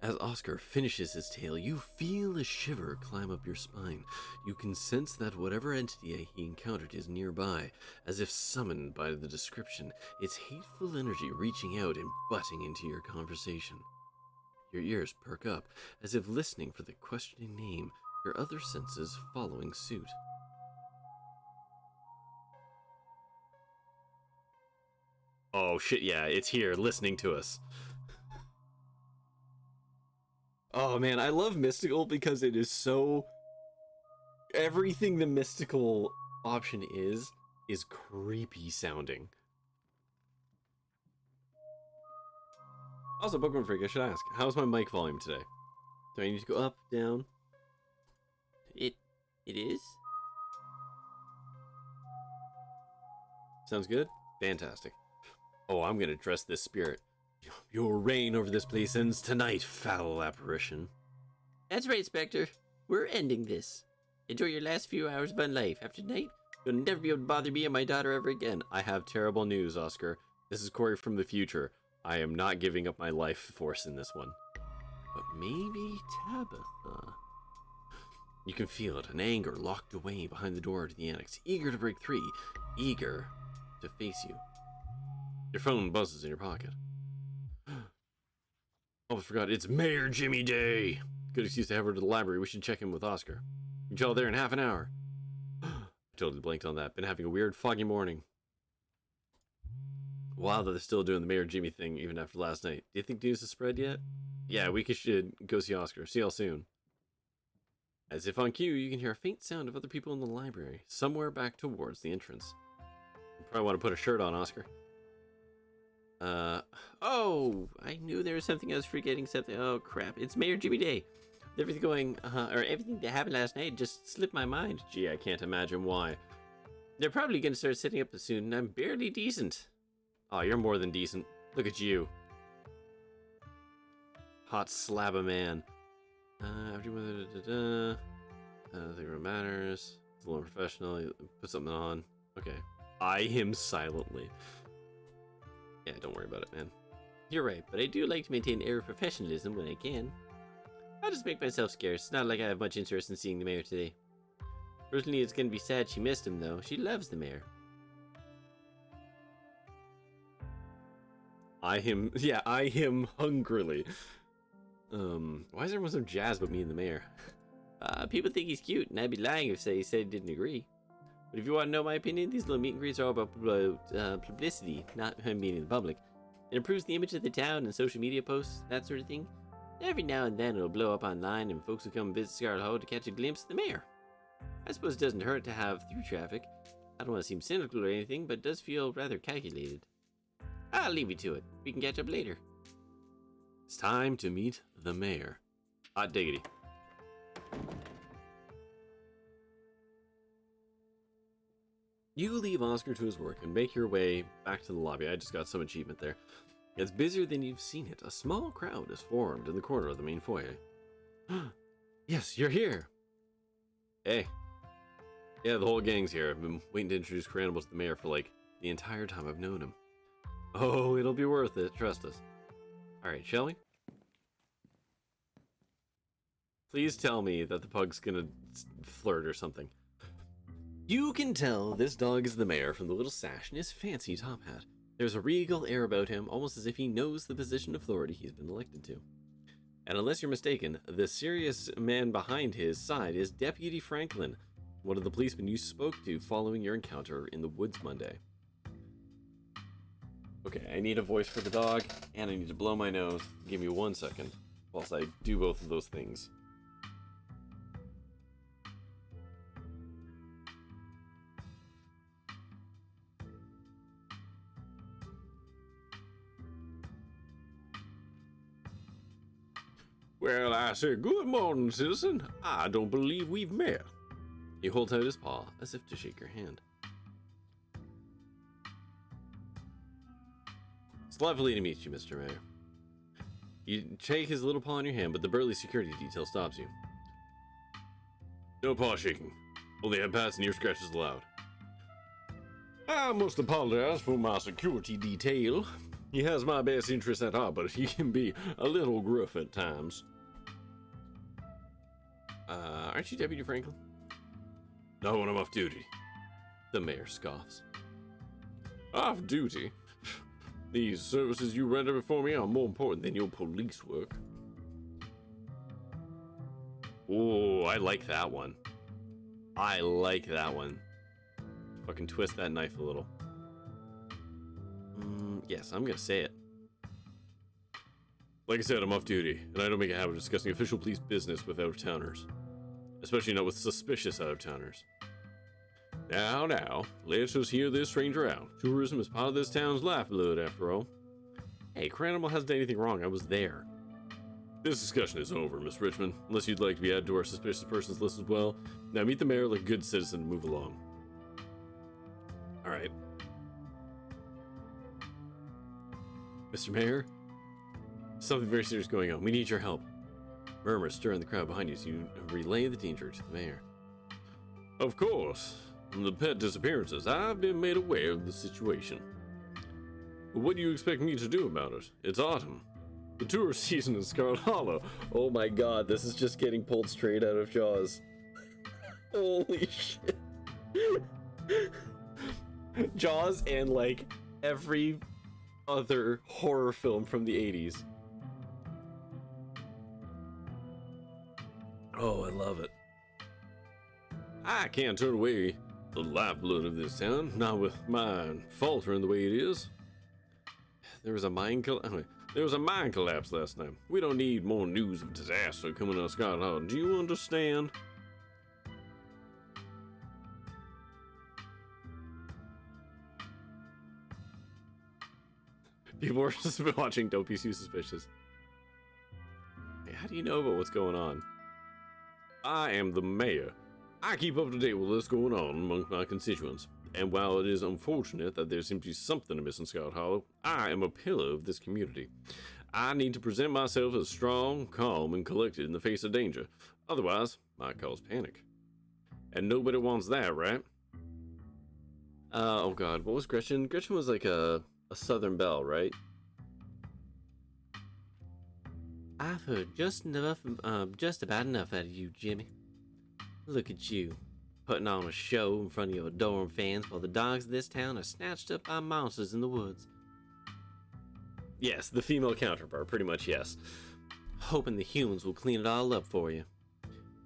As Oscar finishes his tale, you feel a shiver climb up your spine. You can sense that whatever entity he encountered is nearby, as if summoned by the description, its hateful energy reaching out and butting into your conversation. Your ears perk up, as if listening for the questioning name, your other senses following suit. Oh shit, yeah, it's here, listening to us. Oh man, I love mystical because it is so... Everything the mystical option is creepy sounding. Also, Pokemon Freak, I should ask, how's my mic volume today? Do I need to go up, down? It is? Sounds good? Fantastic. Oh, I'm gonna dress this spirit. Your reign over this place ends tonight, foul apparition. That's right, Spectre. We're ending this. Enjoy your last few hours of fun life. After tonight, you'll never be able to bother me and my daughter ever again. I have terrible news, Oscar. This is Corey from the future. I am not giving up my life force in this one. But maybe Tabitha. You can feel it, an anger locked away behind the door to the annex, eager to break free, eager to face you. Your phone buzzes in your pocket. Almost forgot, it's Mayor Jimmy Day! Good excuse to have her to the library. We should check in with Oscar. You can all there in half an hour. I totally blanked on that. Been having a weird, foggy morning. Wow, they're still doing the Mayor Jimmy thing even after last night. Do you think news has spread yet? Yeah, we should go see Oscar. See y'all soon. As if on cue, you can hear a faint sound of other people in the library, somewhere back towards the entrance. You probably want to put a shirt on, Oscar. Oh, I knew there was something I was forgetting something. Oh, crap. It's Mayor Jimmy Day. Everything going, or everything that happened last night just slipped my mind. Gee, I can't imagine why. They're probably going to start setting up soon, and I'm barely decent. Oh, you're more than decent. Look at you. Hot slab of man. I don't think it matters. It's a little professional. Put something on. Okay. Eye him silently. Yeah, don't worry about it, man. You're right, but I do like to maintain air of professionalism when I can. I'll just make myself scarce. It's not like I have much interest in seeing the mayor today. Personally, it's going to be sad she missed him, though. She loves the mayor. Eye him hungrily. Why is everyone so jazzed about me and the mayor? People think he's cute, and I'd be lying if he said he didn't agree. But if you want to know my opinion, these little meet and greets are all about publicity, not him meeting the public. It improves the image of the town and social media posts, that sort of thing. Every now and then it'll blow up online and folks will come visit Scarlet Hollow to catch a glimpse of the mayor. I suppose it doesn't hurt to have through traffic. I don't want to seem cynical or anything, but it does feel rather calculated. I'll leave you to it. We can catch up later. It's time to meet the mayor. Hot diggity. You leave Oscar to his work and make your way back to the lobby. I just got some achievement there. It's busier than you've seen it. A small crowd has formed in the corner of the main foyer. Yes, you're here. Hey. Yeah, the whole gang's here. I've been waiting to introduce Cranimal to the mayor for like the entire time I've known him. Oh, it'll be worth it. Trust us. Alright, shall we? Please tell me that the pug's gonna flirt or something. You can tell this dog is the mayor from the little sash in his fancy top hat. There's a regal air about him, almost as if he knows the position of authority he's been elected to. And unless you're mistaken, the serious man behind his side is Deputy Franklin, one of the policemen you spoke to following your encounter in the woods Monday. Okay, I need a voice for the dog, and I need to blow my nose. Give me 1 second whilst I do both of those things. Well, I say good morning, citizen. I don't believe we've met. He holds out his paw as if to shake your hand. It's lovely to meet you, Mr. Mayor. You take his little paw in your hand, but the burly security detail stops you. No paw shaking. Only head pats and ear scratches allowed. I must apologize for my security detail. He has my best interests at heart, but he can be a little gruff at times. Aren't you Deputy Franklin? Not when I'm off duty. The mayor scoffs. Off duty? These services you render before me are more important than your police work. Oh, I like that one. I like that one. Fucking twist that knife a little. Yes, I'm gonna say it. Like I said, I'm off duty, and I don't make a habit of discussing official police business with out-of-towners. Especially not with suspicious out-of-towners. Now, let's just hear this stranger out. Tourism is part of this town's lifeblood, after all. Hey, Cranimal hasn't done anything wrong. I was there. This discussion is over, Miss Richmond. Unless you'd like to be added to our suspicious persons list as well. Now meet the mayor like a good citizen and move along. Alright. Mr. Mayor? Something very serious going on. We need your help. Murmurs stir in the crowd behind you as you relay the danger to the mayor. Of course. From the pet disappearances, I've been made aware of the situation. But what do you expect me to do about it? It's autumn. The tourist season in Scarlet Hollow. Oh my god, this is just getting pulled straight out of Jaws. Holy shit. Jaws and like every other horror film from the 80s. Oh, I love it. I can't turn away the lifeblood of this town, not with mine faltering the way it is. There was a mine There was a mine collapse last night. We don't need more news of disaster coming out of Scarlet Hollow. Do you understand? People were just watching Don't Be So Suspicious. Hey, how do you know about what's going on? I am the mayor. I keep up to date with what's going on among my constituents. And while it is unfortunate that there seems to be something amiss in Scarlet Hollow, I am a pillar of this community. I need to present myself as strong, calm, and collected in the face of danger. Otherwise, might cause panic. And nobody wants that, right? Oh god, what was Gretchen? Gretchen was like a Southern belle, right? I've heard just about enough out of you, Jimmy. Look at you, putting on a show in front of your adoring fans while the dogs of this town are snatched up by monsters in the woods. Yes, the female counterpart, pretty much yes. Hoping the humans will clean it all up for you.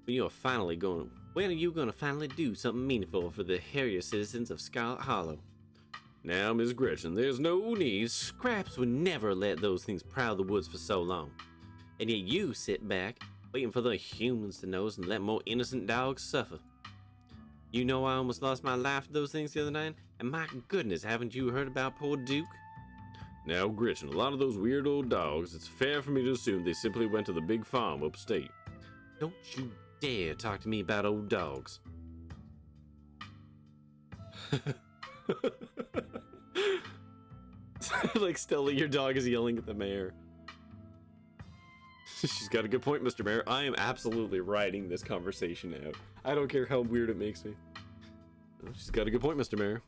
When are you gonna finally do something meaningful for the hairier citizens of Scarlet Hollow? Now, Miss Gretchen, there's no need. Scraps would never let those things prowl the woods for so long. And yet you sit back, waiting for the humans to notice and let more innocent dogs suffer. You know I almost lost my life to those things the other night, and my goodness, haven't you heard about poor Duke? Now, Gretchen, a lot of those weird old dogs, it's fair for me to assume they simply went to the big farm upstate. Don't you dare talk to me about old dogs. Like Stella, your dog is yelling at the mayor. She's got a good point, Mr. Mayor. I am absolutely riding this conversation out. I don't care how weird it makes me. She's got a good point, Mr. Mayor.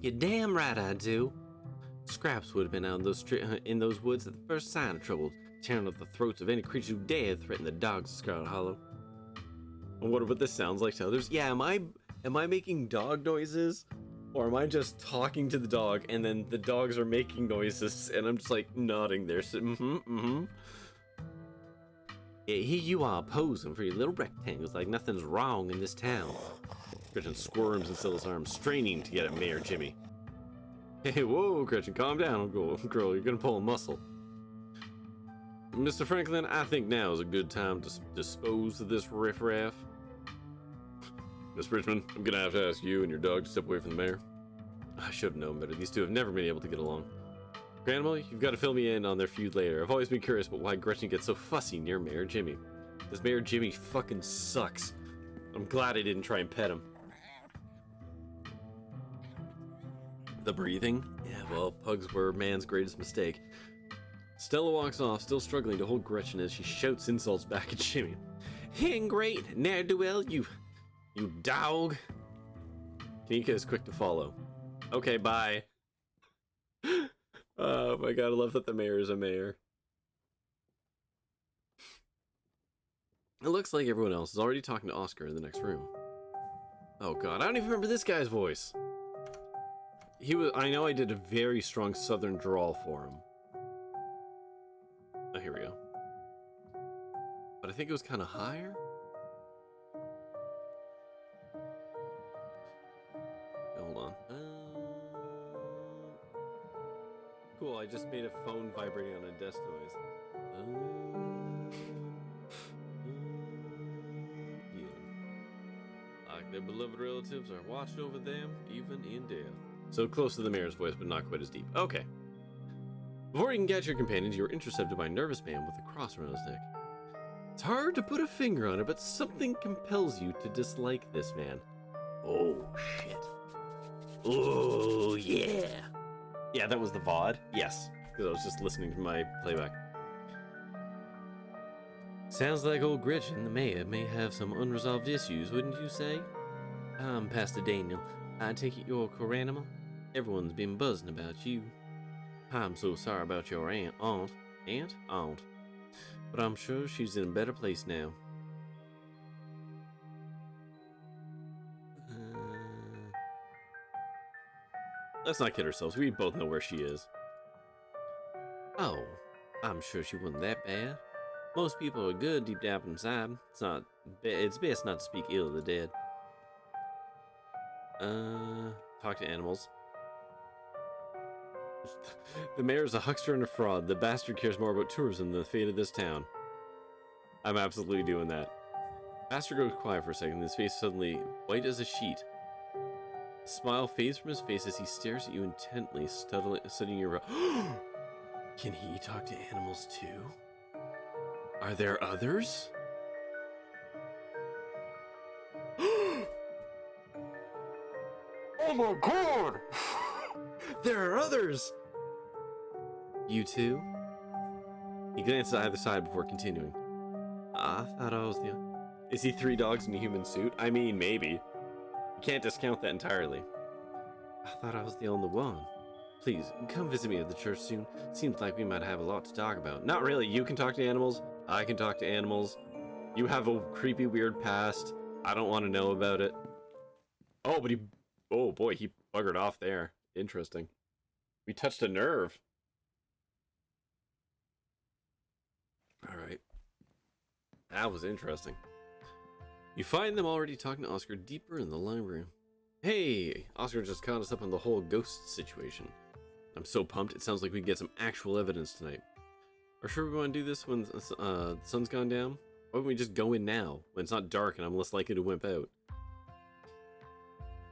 You're damn right I do. Scraps would have been out in those woods at the first sign of trouble, tearing up the throats of any creature who dared threaten the dogs of Scarlet Hollow. I wonder what this sounds like to others. Yeah, am I making dog noises? Or am I just talking to the dog and then the dogs are making noises and I'm just like nodding there. So, Yeah, here you are posing for your little rectangles like nothing's wrong in this town. Gretchen squirms in Stella's arms, straining to get at Mayor Jimmy. Hey, whoa, Gretchen, calm down, girl. You're gonna pull a muscle. Mr. Franklin, I think now is a good time to dispose of this riffraff. Miss Richmond, I'm gonna have to ask you and your dog to step away from the mayor. I should have known better. These two have never been able to get along. Grandma, you've got to fill me in on their feud later. I've always been curious about why Gretchen gets so fussy near Mayor Jimmy. This Mayor Jimmy fucking sucks. I'm glad I didn't try and pet him. The breathing? Yeah, well, pugs were man's greatest mistake. Stella walks off, still struggling to hold Gretchen as she shouts insults back at Jimmy. Ain't great, ne'er-do-well, you dog. Kanika is quick to follow. Okay, bye. Oh my god, I love that the mayor is a mayor. It looks like everyone else is already talking to Oscar in the next room. Oh god, I don't even remember this guy's voice. I know I did a very strong southern drawl for him. Oh, here we go. But I think it was kind of higher? Hold on. Cool, I just made a phone vibrating on a desk noise. Yeah. Like their beloved relatives are watched over them, even in death. So close to the mayor's voice, but not quite as deep. Okay. Before you can catch your companions, you are intercepted by a nervous man with a cross around his neck. It's hard to put a finger on it, but something compels you to dislike this man. Oh, shit. Oh, yeah. Yeah, that was the VOD. Yes, because I was just listening to my playback. Sounds like old Gretchen, the mayor, may have some unresolved issues, wouldn't you say? Pastor Daniel, I take it you're a core animal? Everyone's been buzzing about you. I'm so sorry about your aunt. Aunt? But I'm sure she's in a better place now. Let's not kid ourselves. We both know where she is. Oh, I'm sure she wasn't that bad. Most people are good deep down inside. It's best not to speak ill of the dead. Talk to animals. The mayor is a huckster and a fraud. The bastard cares more about tourism than the fate of this town. I'm absolutely doing that. Bastard goes quiet for a second, his face suddenly white as a sheet. A smile fades from his face as he stares at you intently, studying your... Can he talk to animals too? Are there others? Oh my god! There are others! You too? He glances at either side before continuing. I thought I was the... Is he 3 dogs in a human suit? I mean, maybe. You can't discount that entirely. I thought I was the only one. Please, come visit me at the church soon. Seems like we might have a lot to talk about. Not really. You can talk to animals. I can talk to animals. You have a creepy, weird past. I don't want to know about it. Oh, but he... Oh boy, he buggered off there. Interesting. We touched a nerve. Alright. That was interesting. You find them already talking to Oscar deeper in the library. Hey! Oscar just caught us up on the whole ghost situation. I'm so pumped, it sounds like we get some actual evidence tonight. Are sure we want to do this when the sun's gone down? Why don't we just go in now, when it's not dark and I'm less likely to wimp out?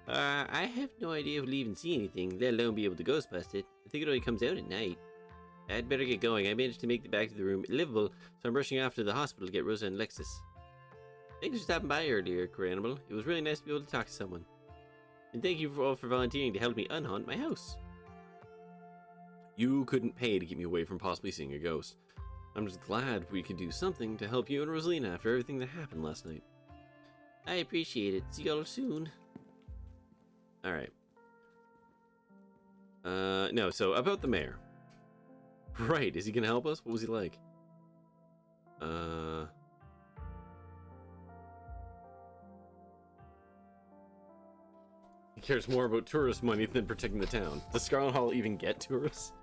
I have no idea if we'll even see anything, let alone be able to ghostbust it. I think it only comes out at night. I'd better get going. I managed to make it back to the room livable, so I'm rushing off to the hospital to get Rosa and Lexus. Thanks for stopping by earlier, Cranimal. It was really nice to be able to talk to someone. And thank you all for volunteering to help me unhaunt my house. You couldn't pay to keep me away from possibly seeing a ghost. I'm just glad we could do something to help you and Rosalina after everything that happened last night. I appreciate it. See y'all soon. Alright. No, so about the mayor. Right, is he gonna help us? What was he like? He cares more about tourist money than protecting the town. Does Scarlet Hollow even get tourists?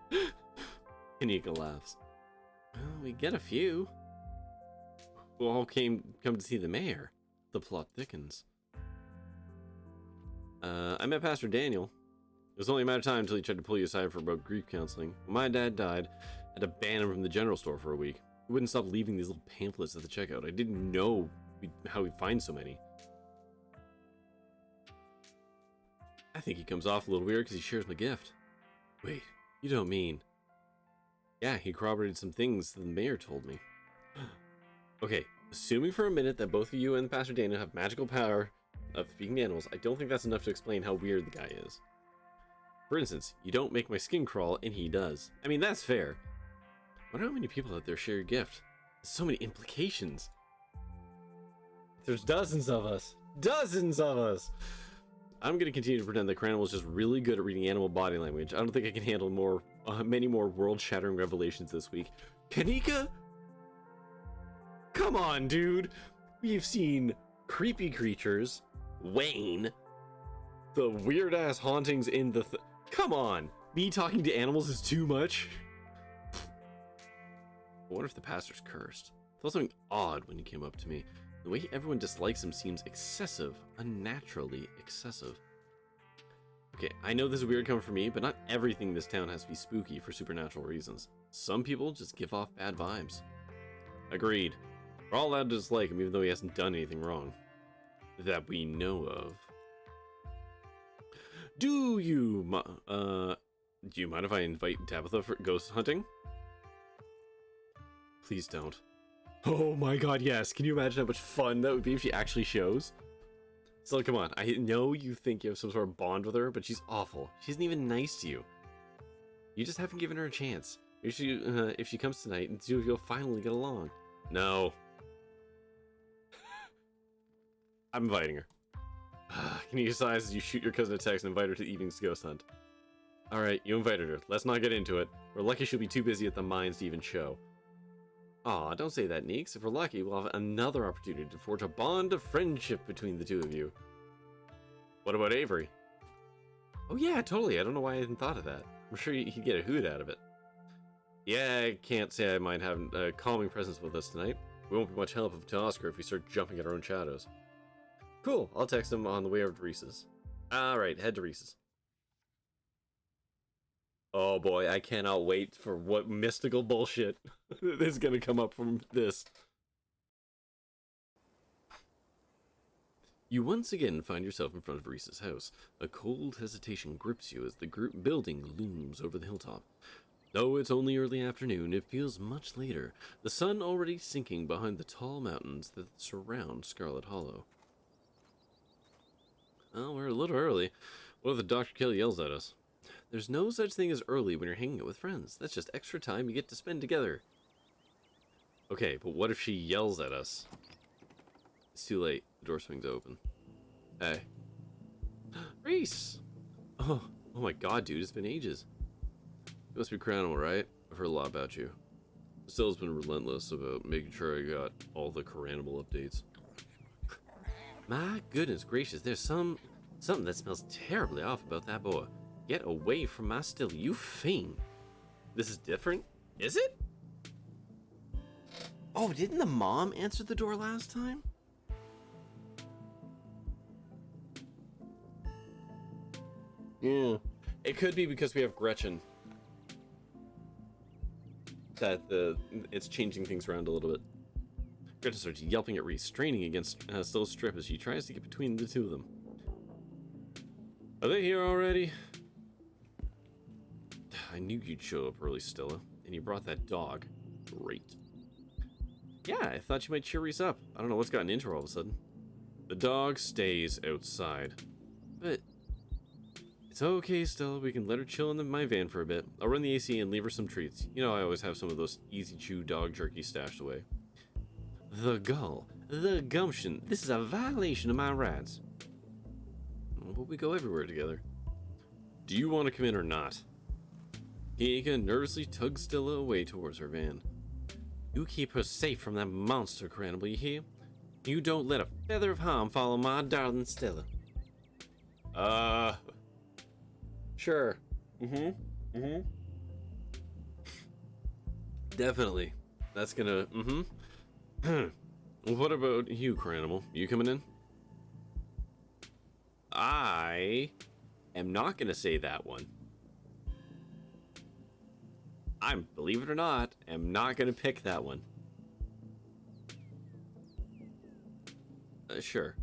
Kanika laughs. Well, we get a few. Who all come to see the mayor. The plot thickens. I met Pastor Daniel. It was only a matter of time until he tried to pull you aside for about grief counseling. When my dad died, I had to ban him from the general store for a week. He wouldn't stop leaving these little pamphlets at the checkout. I didn't know how we'd find so many. I think he comes off a little weird because he shares my gift. Wait, you don't mean... Yeah, he corroborated some things that the mayor told me. Okay, assuming for a minute that both of you and Pastor Daniel have magical power of speaking to animals, I don't think that's enough to explain how weird the guy is. For instance, you don't make my skin crawl, and he does. I mean, that's fair. I wonder how many people out there share your gift. There's so many implications. There's dozens of us. Dozens of us! I'm going to continue to pretend that Cranimal is just really good at reading animal body language. I don't think I can handle many more world-shattering revelations this week. Kanika? Come on, dude! We've seen creepy creatures, Wayne, the weird-ass hauntings in the... Come on! Me talking to animals is too much? I wonder if the pastor's cursed. I felt something odd when he came up to me. The way everyone dislikes him seems excessive, unnaturally excessive. Okay, I know this is weird coming from me, but not everything in this town has to be spooky for supernatural reasons. Some people just give off bad vibes. Agreed. We're all allowed to dislike him even though he hasn't done anything wrong. That we know of. Do you mind if I invite Tabitha for ghost hunting? Please don't. Oh my god, yes. Can you imagine how much fun that would be if she actually shows? So come on, I know you think you have some sort of bond with her, but she's awful. She isn't even nice to you. You just haven't given her a chance. Maybe if she comes tonight, you'll finally get along. No. I'm inviting her. Kanika sighs as you shoot your cousin a text and invite her to the evening's ghost hunt. Alright, you invited her. Let's not get into it. We're lucky she'll be too busy at the mines to even show. Aw, don't say that, Neeks. If we're lucky, we'll have another opportunity to forge a bond of friendship between the two of you. What about Avery? Oh yeah, totally. I don't know why I hadn't thought of that. I'm sure he'd get a hoot out of it. Yeah, I can't say I mind having a calming presence with us tonight. We won't be much help to Oscar if we start jumping at our own shadows. Cool, I'll text him on the way over to Reese's. Alright, head to Reese's. Oh boy, I cannot wait for what mystical bullshit is gonna come up from this. You once again find yourself in front of Reese's house. A cold hesitation grips you as the group building looms over the hilltop. Though it's only early afternoon, it feels much later, the sun already sinking behind the tall mountains that surround Scarlet Hollow. Well, we're a little early. What if the Dr. Kelly yells at us? There's no such thing as early when you're hanging out with friends. That's just extra time you get to spend together. Okay, but what if she yells at us? It's too late. The door swings open. Hey. Reese! Oh my god, dude, it's been ages. You must be Cranimal, right? I've heard a lot about you. Stella's been relentless about making sure I got all the Cranimal updates. My goodness gracious, there's something that smells terribly off about that boy. Get away from my Stella, you fiend. This is different? Is it? Oh, didn't the mom answer the door last time? Yeah. It could be because we have Gretchen. That it's changing things around a little bit. Gretchen starts yelping at Reese, straining against Stella's strip as she tries to get between the two of them. Are they here already? I knew you'd show up early, Stella, and you brought that dog. Great. Yeah, I thought you might cheer Reese up. I don't know what's gotten into her all of a sudden. The dog stays outside. But it's okay, Stella. We can let her chill in my van for a bit. I'll run the AC and leave her some treats. You know I always have some of those easy chew dog jerky stashed away. The gall. The gumption. This is a violation of my rights. But we go everywhere together. Do you want to come in or not? Kanika nervously tugs Stella away towards her van. You keep her safe from that monster, Cranimal, you hear? You don't let a feather of harm fall on my darling Stella. Sure. Definitely. That's gonna, What about you, Cranimal? You coming in? I am not gonna say that one. Believe it or not, am not gonna pick that one. Sure.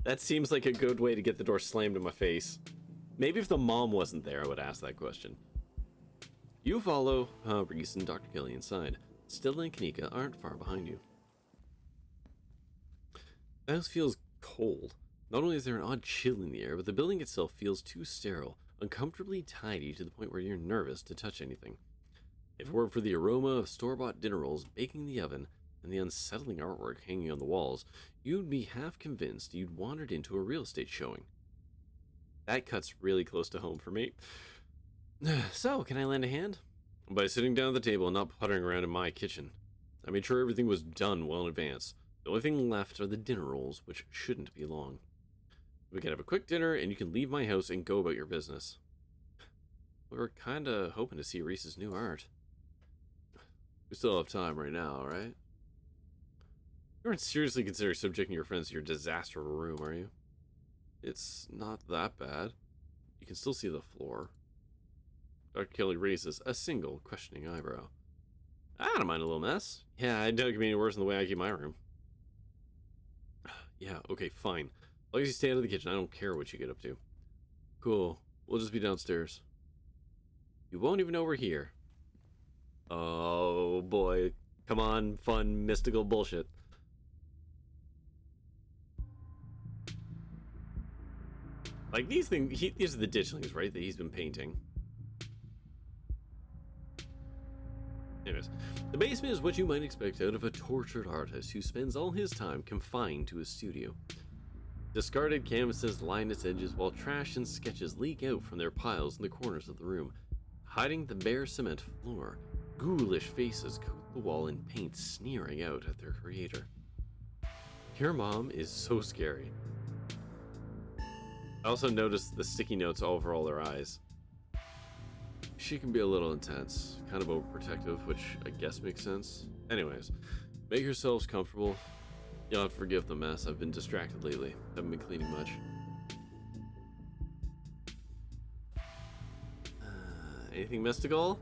That seems like a good way to get the door slammed in my face. Maybe if the mom wasn't there, I would ask that question. You follow Reese and Dr. Kelly inside. Stella and Kanika aren't far behind you. The house feels cold. Not only is there an odd chill in the air, but the building itself feels too sterile, uncomfortably tidy to the point where you're nervous to touch anything. If it weren't for the aroma of store-bought dinner rolls baking in the oven and the unsettling artwork hanging on the walls, you'd be half convinced you'd wandered into a real estate showing. That cuts really close to home for me. So, can I lend a hand? By sitting down at the table and not puttering around in my kitchen. I made sure everything was done well in advance. The only thing left are the dinner rolls, which shouldn't be long. We can have a quick dinner, and you can leave my house and go about your business. We were kinda hoping to see Reese's new art. We still have time right now, right? You aren't seriously considering subjecting your friends to your disaster of a room, are you? It's not that bad. You can still see the floor. Dr. Kelly raises a single questioning eyebrow. I don't mind a little mess. Yeah, I don't get any worse than the way I keep my room. Yeah, okay, fine. As long as you stay out of the kitchen, I don't care what you get up to. Cool. We'll just be downstairs. You won't even know we're here. Oh boy. Come on, fun, mystical bullshit. Like these things, these are the ditchlings, right? That he's been painting. Anyways, the basement is what you might expect out of a tortured artist who spends all his time confined to his studio. Discarded canvases line its edges while trash and sketches leak out from their piles in the corners of the room, hiding the bare cement floor. Ghoulish faces coat the wall in paint, sneering out at their creator. Your mom is so scary. I also noticed the sticky notes all over all her eyes. She can be a little intense, kind of overprotective, which I guess makes sense. Anyways, make yourselves comfortable. You'll have to forgive the mess. I've been distracted lately. Haven't been cleaning much. Anything mystical?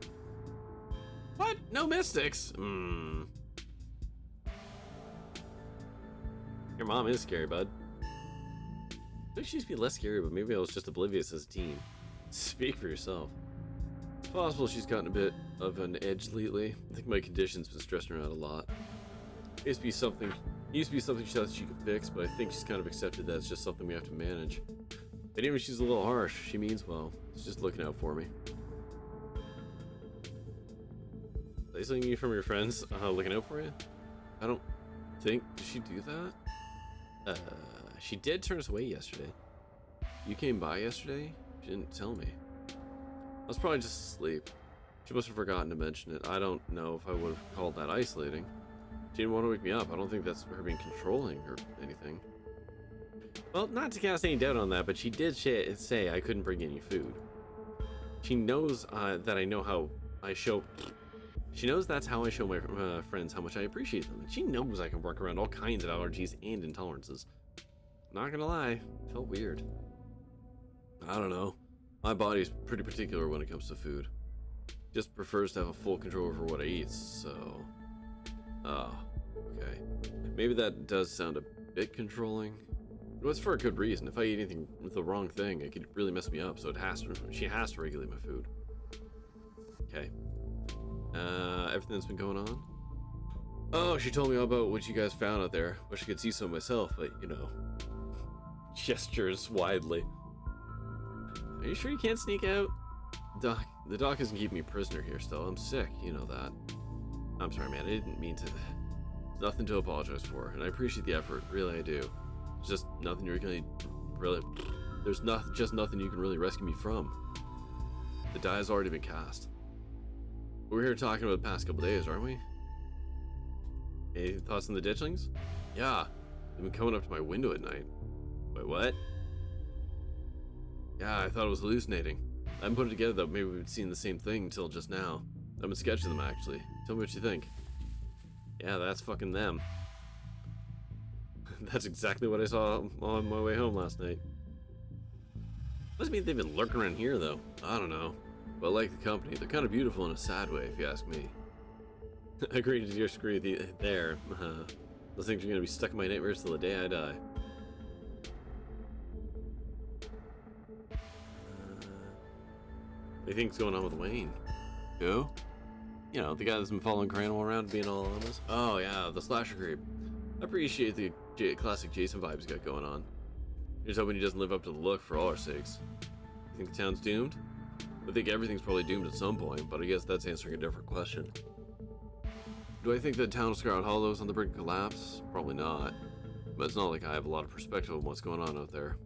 What? No mystics? Your mom is scary, bud. I think she used to be less scary, but maybe I was just oblivious as a teen. Speak for yourself. It's possible she's gotten a bit of an edge lately. I think my condition's been stressing her out a lot. It used to be something she thought she could fix, but I think she's kind of accepted that it's just something we have to manage. And even if she's a little harsh, she means well. She's just looking out for me. Say something you from your friends looking out for you? I don't think. Did she do that? She did turn us away yesterday. You came by yesterday? She didn't tell me. I was probably just asleep. She must have forgotten to mention it. I don't know if I would have called that isolating. She didn't want to wake me up. I don't think that's her being controlling or anything. Well, not to cast any doubt on that, but she did say I couldn't bring any food. She knows that I know how I show... She knows that's how I show my friends how much I appreciate them. And she knows I can work around all kinds of allergies and intolerances. Not gonna lie, it felt weird. I don't know. My body's pretty particular when it comes to food. Just prefers to have a full control over what I eat, so... Oh, okay. Maybe that does sound a bit controlling. But it's for a good reason. If I eat anything with the wrong thing, it could really mess me up, so she has to regulate my food. Okay. Everything that's been going on? Oh, she told me all about what you guys found out there. Wish I could see some myself, but, you know. Gestures widely. Are you sure you can't sneak out? Doc, the doc isn't keeping me a prisoner here still. I'm sick, you know that. I'm sorry, man. I didn't mean to. There's nothing to apologize for, and I appreciate the effort. Really, I do. There's just nothing you're gonna really. There's just nothing you can really rescue me from. The die has already been cast. We're here talking about the past couple days, aren't we? Any thoughts on the ditchlings? Yeah, they've been coming up to my window at night. Wait, what? Yeah, I thought it was hallucinating. I haven't put it together though. Maybe we've seen the same thing until just now. I've been sketching them actually. Tell me what you think. Yeah, that's fucking them. That's exactly what I saw on my way home last night. Must mean they've been lurking around here though. I don't know. But I like the company. They're kind of beautiful in a sad way, if you ask me. I agree to disagree with you there. Those things are going to be stuck in my nightmares till the day I die. What do you think's going on with Wayne? Who? You know, the guy that's been following Cranimal around being all on us. Oh yeah, the slasher creep. I appreciate the classic Jason vibes he got going on. Here's hoping he doesn't live up to the look for all our sakes. You think the town's doomed? I think everything's probably doomed at some point, but I guess that's answering a different question. Do I think the town of Scarlet Hollow is on the brink of collapse? Probably not. But it's not like I have a lot of perspective on what's going on out there.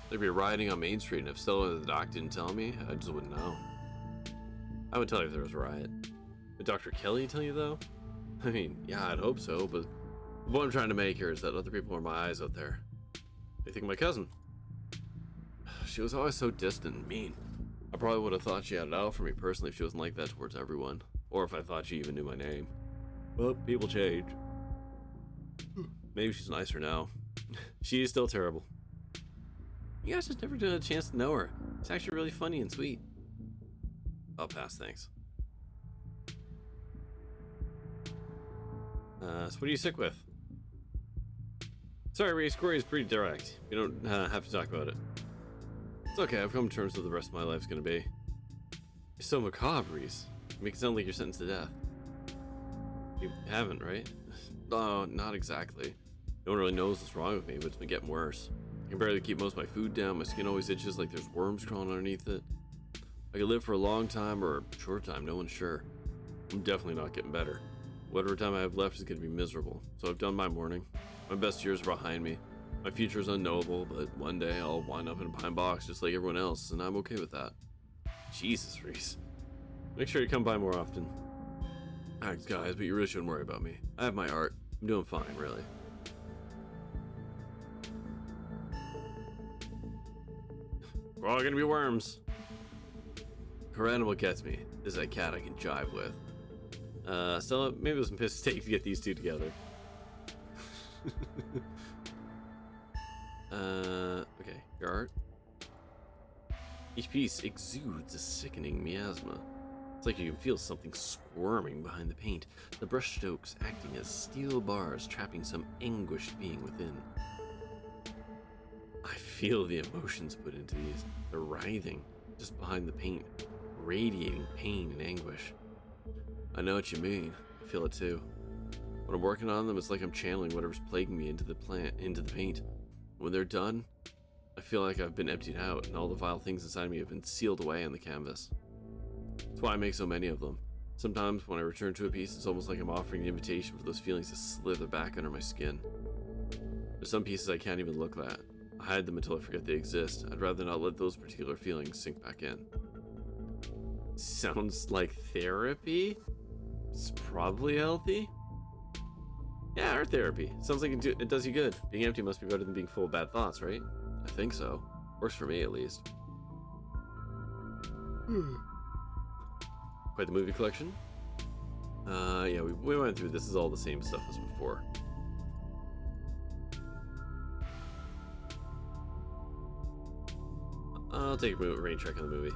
There'd be rioting on Main Street, and if Stella the doc didn't tell me, I just wouldn't know. I would tell you if there was a riot. Did Dr. Kelly tell you, though? I mean, yeah, I'd hope so, but the point I'm trying to make here is that other people are my eyes out there. What do you think of my cousin? She was always so distant and mean. I probably would have thought she had it out for me personally if she wasn't like that towards everyone. Or if I thought she even knew my name. But people change. Maybe she's nicer now. She is still terrible. You guys just never had a chance to know her. It's actually really funny and sweet. I'll pass, thanks. So what are you sick with? Sorry, Reese, Corey's pretty direct. You don't have to talk about it. It's okay, I've come to terms with the rest of my life's gonna be. You're so macabre, Reese. You make it sound like you're sentenced to death. You haven't, right? No, not exactly. No one really knows what's wrong with me, but it's been getting worse. I can barely keep most of my food down, my skin always itches like there's worms crawling underneath it. I could live for a long time or a short time, no one's sure. I'm definitely not getting better. Whatever time I have left is going to be miserable. So I've done my morning. My best years are behind me. My future is unknowable, but one day I'll wind up in a pine box just like everyone else, and I'm okay with that. Jesus, Reese. Make sure you come by more often. Alright, guys, but you really shouldn't worry about me. I have my art. I'm doing fine, really. We're all gonna be worms. Corinne, what gets me is that cat I can jive with. Stella, maybe it was a mistake to get these two together. Okay, your art. Each piece exudes a sickening miasma. It's like you can feel something squirming behind the paint, the brushstrokes acting as steel bars trapping some anguished being within. I feel the emotions put into these. They're writhing just behind the paint, radiating pain and anguish. I know what you mean. I feel it too. When I'm working on them, it's like I'm channeling whatever's plaguing me into the paint. When they're done, I feel like I've been emptied out and all the vile things inside me have been sealed away on the canvas. That's why I make so many of them. Sometimes when I return to a piece, it's almost like I'm offering an invitation for those feelings to slither back under my skin. There's some pieces I can't even look at. I hide them until I forget they exist. I'd rather not let those particular feelings sink back in. Sounds like therapy? It's probably healthy. Yeah, art therapy. Sounds like it does you good. Being empty must be better than being full of bad thoughts, right? I think so. Works for me, at least. Quite the movie collection. Yeah, we went through this. Is all the same stuff as before. I'll take a rain check on the movie.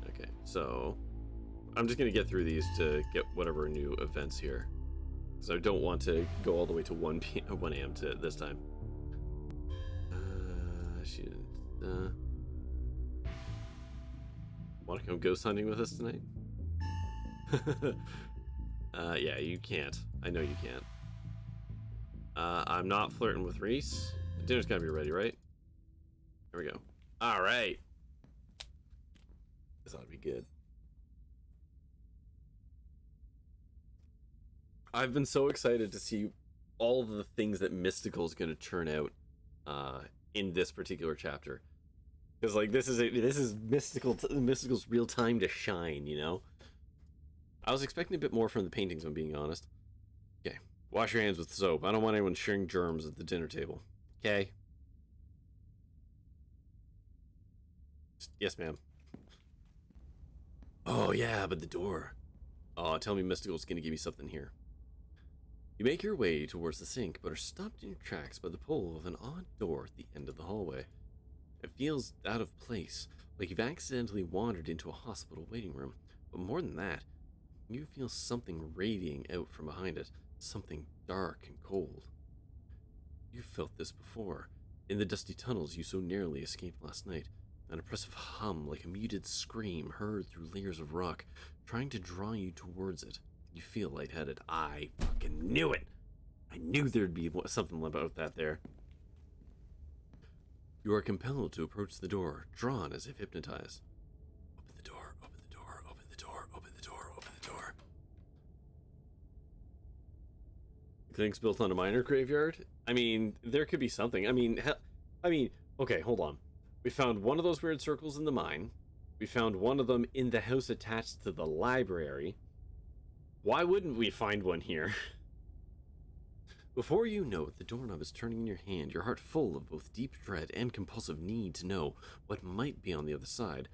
Okay, so I'm just gonna get through these to get whatever new events here, because I don't want to go all the way to 1 a.m. to this time. Want to come ghost hunting with us tonight? Yeah, you can't. I know you can't. I'm not flirting with Reese. Dinner's gotta be ready, right? There we go. All right. This ought to be good. I've been so excited to see all of the things that Mystical's going to turn out in this particular chapter, because like this is Mystical's real time to shine. You know, I was expecting a bit more from the paintings, if I'm being honest. Okay, wash your hands with soap. I don't want anyone sharing germs at the dinner table. Okay. Yes, ma'am. Oh yeah, but the door. Oh, tell me Mystical's going to give me something here. You make your way towards the sink, but are stopped in your tracks by the pull of an odd door at the end of the hallway. It feels out of place, like you've accidentally wandered into a hospital waiting room. But more than that, you feel something radiating out from behind it, something dark and cold. You've felt this before, in the dusty tunnels you so narrowly escaped last night. An oppressive hum like a muted scream heard through layers of rock, trying to draw you towards it. You feel lightheaded. I fucking knew it! I knew there'd be something about that there. You are compelled to approach the door, drawn as if hypnotized. Open the door, open the door, open the door, open the door, open the door. The clinic's built on a minor graveyard? I mean, there could be something. I mean, okay, hold on. We found one of those weird circles in the mine. We found one of them in the house attached to the library. Why wouldn't we find one here? Before you know it, the doorknob is turning in your hand, your heart full of both deep dread and compulsive need to know what might be on the other side.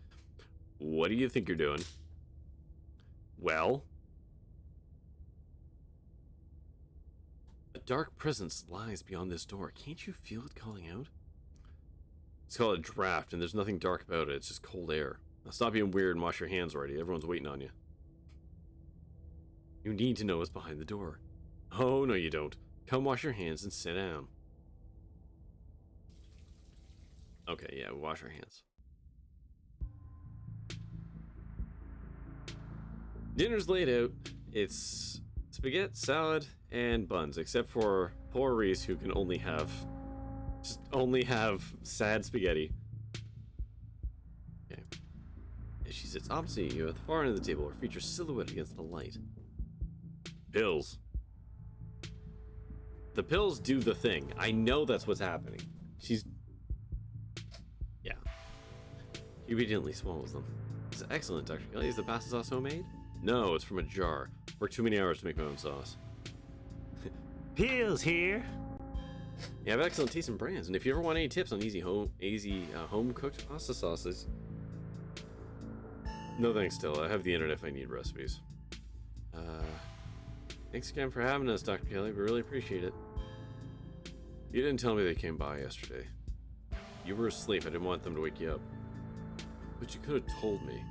What do you think you're doing? Well? A dark presence lies beyond this door. Can't you feel it calling out? It's called a draft, and there's nothing dark about it. It's just cold air. Now stop being weird and wash your hands already. Everyone's waiting on you. You need to know what's behind the door. Oh, no you don't. Come wash your hands and sit down. Okay, yeah, wash our hands. Dinner's laid out. It's spaghetti, salad, and buns, except for poor Reese, who can only have sad spaghetti. Okay. Yeah, she's sits opposite you at the far end of the table, her features silhouetted against the light. Pills. The pills do the thing. I know that's what's happening. Yeah. He obediently swallows them. It's excellent, Dr. Kelly. Is the pasta sauce homemade? No, it's from a jar. Worked too many hours to make my own sauce. Pills here. You have excellent taste in brands, and if you ever want any tips on easy home cooked pasta sauces, no thanks. Still, I have the internet if I need recipes. Thanks again for having us, Dr. Kelly. We really appreciate it. You didn't tell me they came by yesterday. You were asleep. I didn't want them to wake you up. But you could have told me.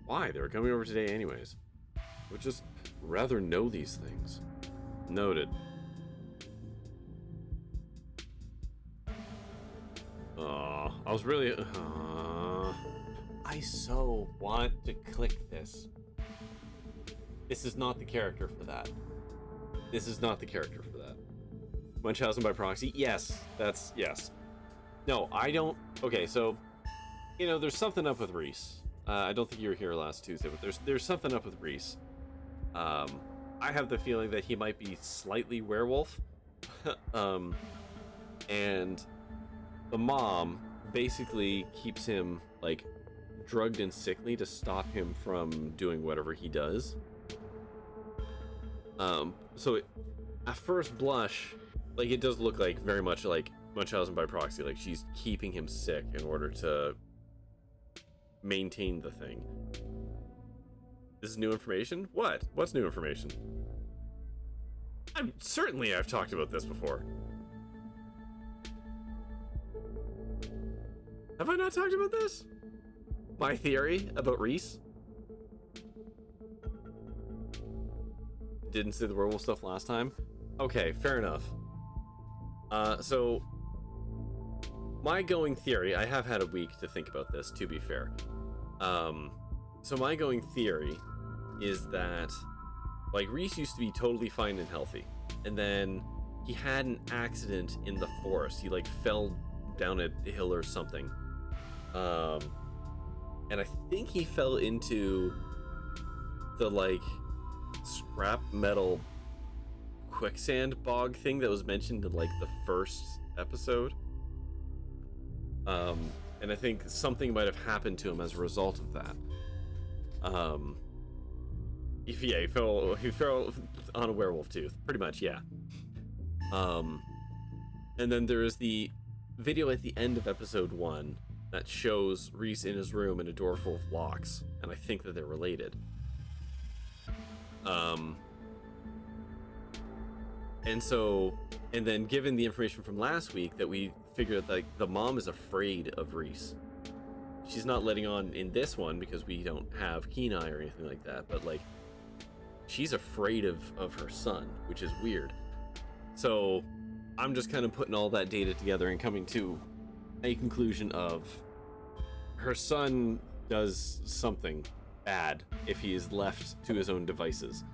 Why? They were coming over today anyways. I would just rather know these things. Noted. I was really... I so want to click this. This is not the character for that. This is not the character for that. Munchausen by proxy? Yes. That's... Yes. No, I don't... Okay, so... You know, there's something up with Reese. I don't think you were here last Tuesday, but there's something up with Reese. I have the feeling that he might be slightly werewolf. And the mom basically keeps him, like, drugged and sickly to stop him from doing whatever he does. So at first blush, like, it does look like very much like Munchausen by proxy. Like, she's keeping him sick in order to maintain the thing. This is new information? What? What's new information? Certainly I've talked about this before. Have I not talked about this? My theory about Reese? Didn't say the werewolf stuff last time? Okay, fair enough. So my going theory, I have had a week to think about this, to be fair. So my going theory is that, like, Reese used to be totally fine and healthy, and then he had an accident in the forest. He, like, fell down a hill or something. And I think he fell into the, like, scrap metal quicksand bog thing that was mentioned in, like, the first episode. And I think something might have happened to him as a result of that. He fell on a werewolf tooth, pretty much, yeah. And then there is the video at the end of episode 1 that shows Reese in his room in a door full of locks, and I think that they're related. And then given the information from last week that we figured that, like, the mom is afraid of Reese. She's not letting on in this one because we don't have keen eye or anything like that, but, like, she's afraid of her son, which is weird. So I'm just kind of putting all that data together and coming to a conclusion of her son does something bad if he is left to his own devices.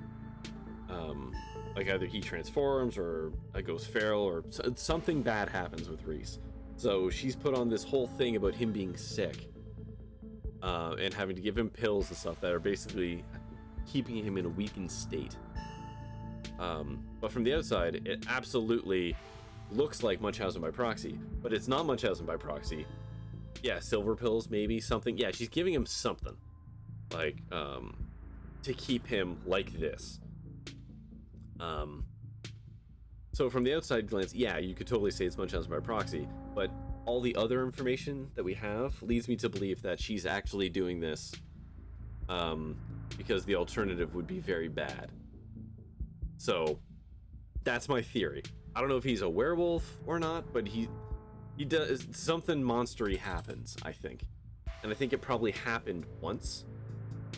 Like, either he transforms or goes feral or something bad happens with Reese. So she's put on this whole thing about him being sick, and having to give him pills and stuff that are basically keeping him in a weakened state. But from the outside, it absolutely looks like Munchausen by proxy, but it's not Munchausen by proxy. Yeah, silver pills, maybe, something. Yeah, she's giving him something, like, to keep him like this. So from the outside glance, yeah, you could totally say it's Munchausen by proxy, but all the other information that we have leads me to believe that she's actually doing this, because the alternative would be very bad. So that's my theory. I don't know if he's a werewolf or not, but he does something monstery happens, I think. And I think it probably happened once.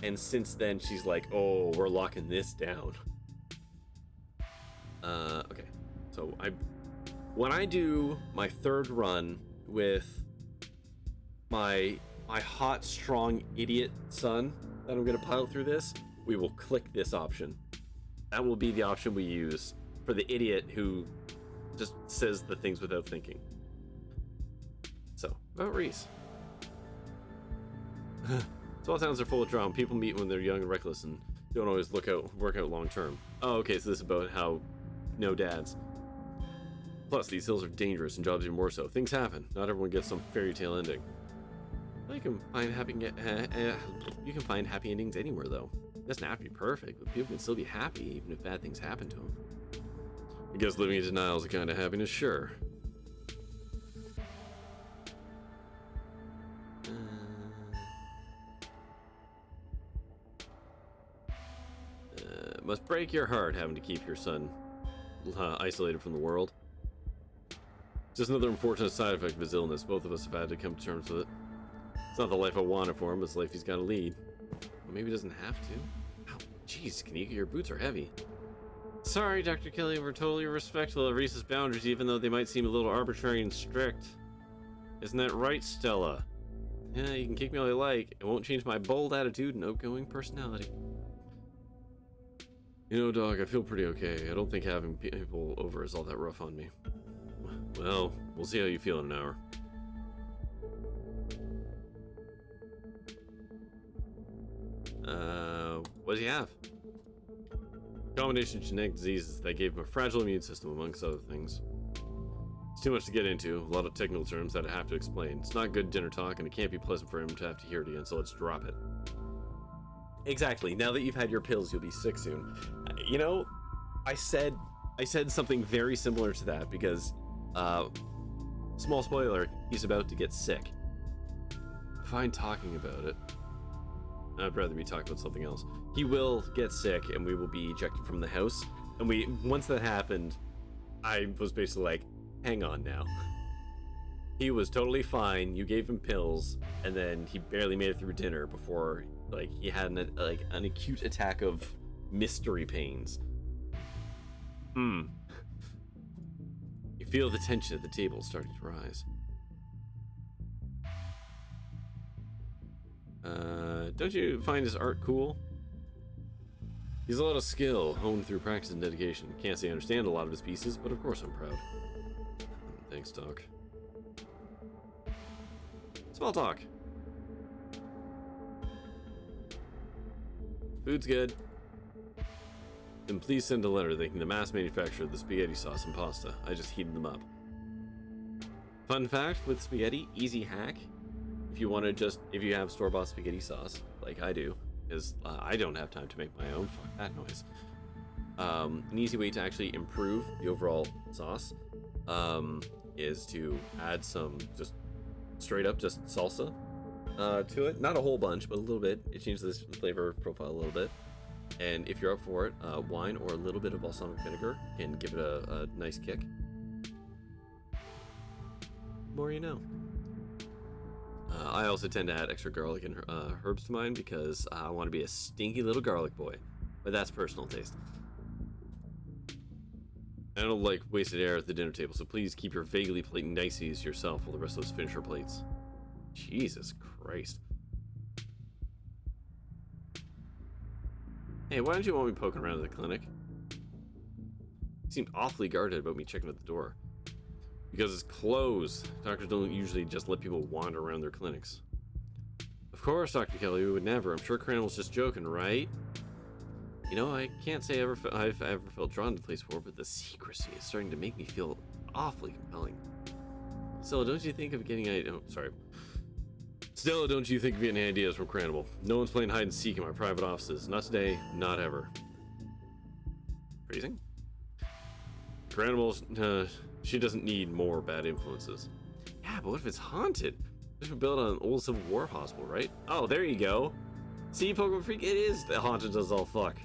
And since then she's like, oh, we're locking this down. Okay. So when I do my third run with my hot, strong idiot son that I'm gonna pile through this, we will click this option. That will be the option we use for the idiot who just says the things without thinking. So, about Reese. Small towns are full of drama. People meet when they're young and reckless and don't always work out long term. Oh, okay, so this is about how no dads. Plus, these hills are dangerous and jobs even more so. Things happen. Not everyone gets some fairy tale ending. Well, you can find happy endings anywhere, though. It doesn't have to be perfect, but people can still be happy even if bad things happen to them. I guess living in denial is a kind of happiness, sure. Must break your heart having to keep your son isolated from the world. Just another unfortunate side effect of his illness. Both of us have had to come to terms with it. It's not the life I wanted for him, it's the life he's got to lead. Well, maybe he doesn't have to. Ow, jeez, Kanika, your boots are heavy. Sorry, Dr. Kelly, we're totally respectful of Reese's boundaries, even though they might seem a little arbitrary and strict. Isn't that right, Stella? Yeah, you can kick me all you like. It won't change my bold attitude and outgoing personality. You know, dog, I feel pretty okay. I don't think having people over is all that rough on me. Well, we'll see how you feel in an hour. What does he have? Combination of genetic diseases that gave him a fragile immune system, amongst other things. It's too much to get into, a lot of technical terms that I have to explain. It's not good dinner talk, and it can't be pleasant for him to have to hear it again, so let's drop it. Exactly. Now that you've had your pills, you'll be sick soon. You know, I said something very similar to that because, small spoiler, he's about to get sick. Fine talking about it. I'd rather be talking about something else. He will get sick, and we will be ejected from the house. And once that happened, I was basically like, hang on now. He was totally fine. You gave him pills, and then he barely made it through dinner before, like, he had an acute attack of mystery pains. You feel the tension at the table starting to rise. Don't you find his art cool? He's a lot of skill, honed through practice and dedication. Can't say I understand a lot of his pieces, but of course I'm proud. Thanks, Doc. Small talk. Food's good. Then please send a letter thanking the mass manufacturer of the spaghetti sauce and pasta. I just heated them up. Fun fact with spaghetti, easy hack. If you have store-bought spaghetti sauce, like I do, because I don't have time to make my own. Fuck that noise. An easy way to actually improve the overall sauce is to add some just straight up just salsa to it. Not a whole bunch, but a little bit. It changes the flavor profile a little bit. And if you're up for it, wine or a little bit of balsamic vinegar can give it a nice kick. The more you know. I also tend to add extra garlic and herbs to mine because I want to be a stinky little garlic boy. But that's personal taste. I don't like wasted air at the dinner table, so please keep your vaguely plating niceties yourself while the rest of us finish our plates. Jesus Christ. Hey, why don't you want me poking around at the clinic? You seemed awfully guarded about me checking at the door. Because it's closed. Doctors don't usually just let people wander around their clinics. Of course, Dr. Kelly, we would never. I'm sure Crandall's just joking, right? You know, I can't say I've ever felt drawn to the place before, but the secrecy is starting to make me feel awfully compelling. Stella, don't you think of getting Stella, don't you think of getting ideas from Crandall? No one's playing hide and seek in my private offices. Not today, not ever. Phrasing? Crandall's, she doesn't need more bad influences. Yeah, but what if it's haunted? It's been built on an old Civil War hospital, right? Oh, there you go. See, Pokemon Freak, it is the haunted as all fuck.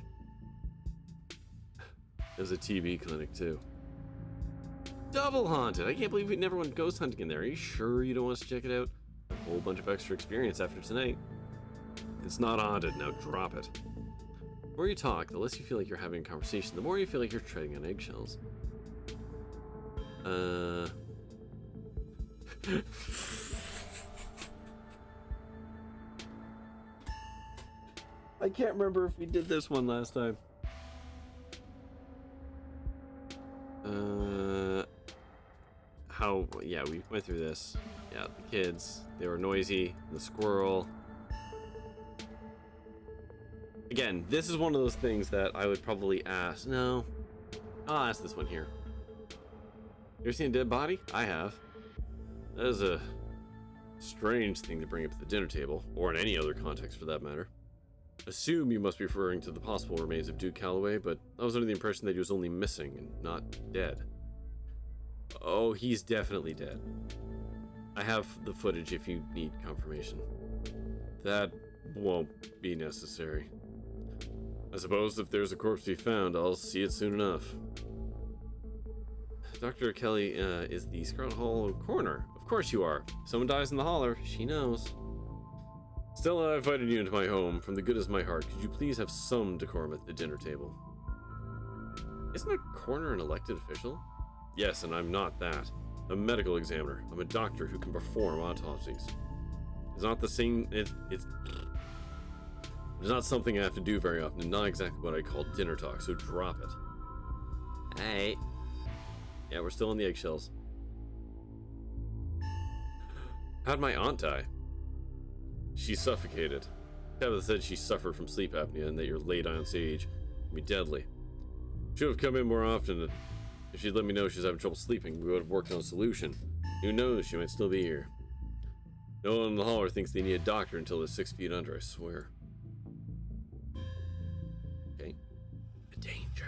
There's a TB clinic, too. Double haunted! I can't believe we never went ghost hunting in there. Are you sure you don't want us to check it out? A whole bunch of extra experience after tonight. It's not haunted, now drop it. The more you talk, the less you feel like you're having a conversation, the more you feel like you're treading on eggshells. I can't remember if we did this one last time. Yeah, we went through this. Yeah, the kids, they were noisy, the squirrel. Again, this is one of those things that I would probably ask. No, I'll ask this one here. You ever seen a dead body? I have. That is a strange thing to bring up to the dinner table, or in any other context for that matter. Assume you must be referring to the possible remains of Duke Calloway, but I was under the impression that he was only missing and not dead. Oh, he's definitely dead. I have the footage if you need confirmation. That won't be necessary. I suppose if there's a corpse to be found, I'll see it soon enough. Dr. Kelly is the Scarlet Hollow coroner. Of course you are. If someone dies in the holler, she knows. Stella, I invited you into my home. From the goodness of my heart, could you please have some decorum at the dinner table? Isn't a coroner an elected official? Yes, and I'm not that. I'm a medical examiner. I'm a doctor who can perform autopsies. It's not the same. It's not something I have to do very often, and not exactly what I call dinner talk, so drop it. Hey. Yeah, we're still on the eggshells. How'd my aunt die? She suffocated. Tabitha said she suffered from sleep apnea and that your late aunt's age can be deadly. Should have come in more often. If she'd let me know she's having trouble sleeping, we would have worked on a solution. Who knows, she might still be here. No one in the holler thinks they need a doctor until they're 6 feet under, I swear. Okay. A danger.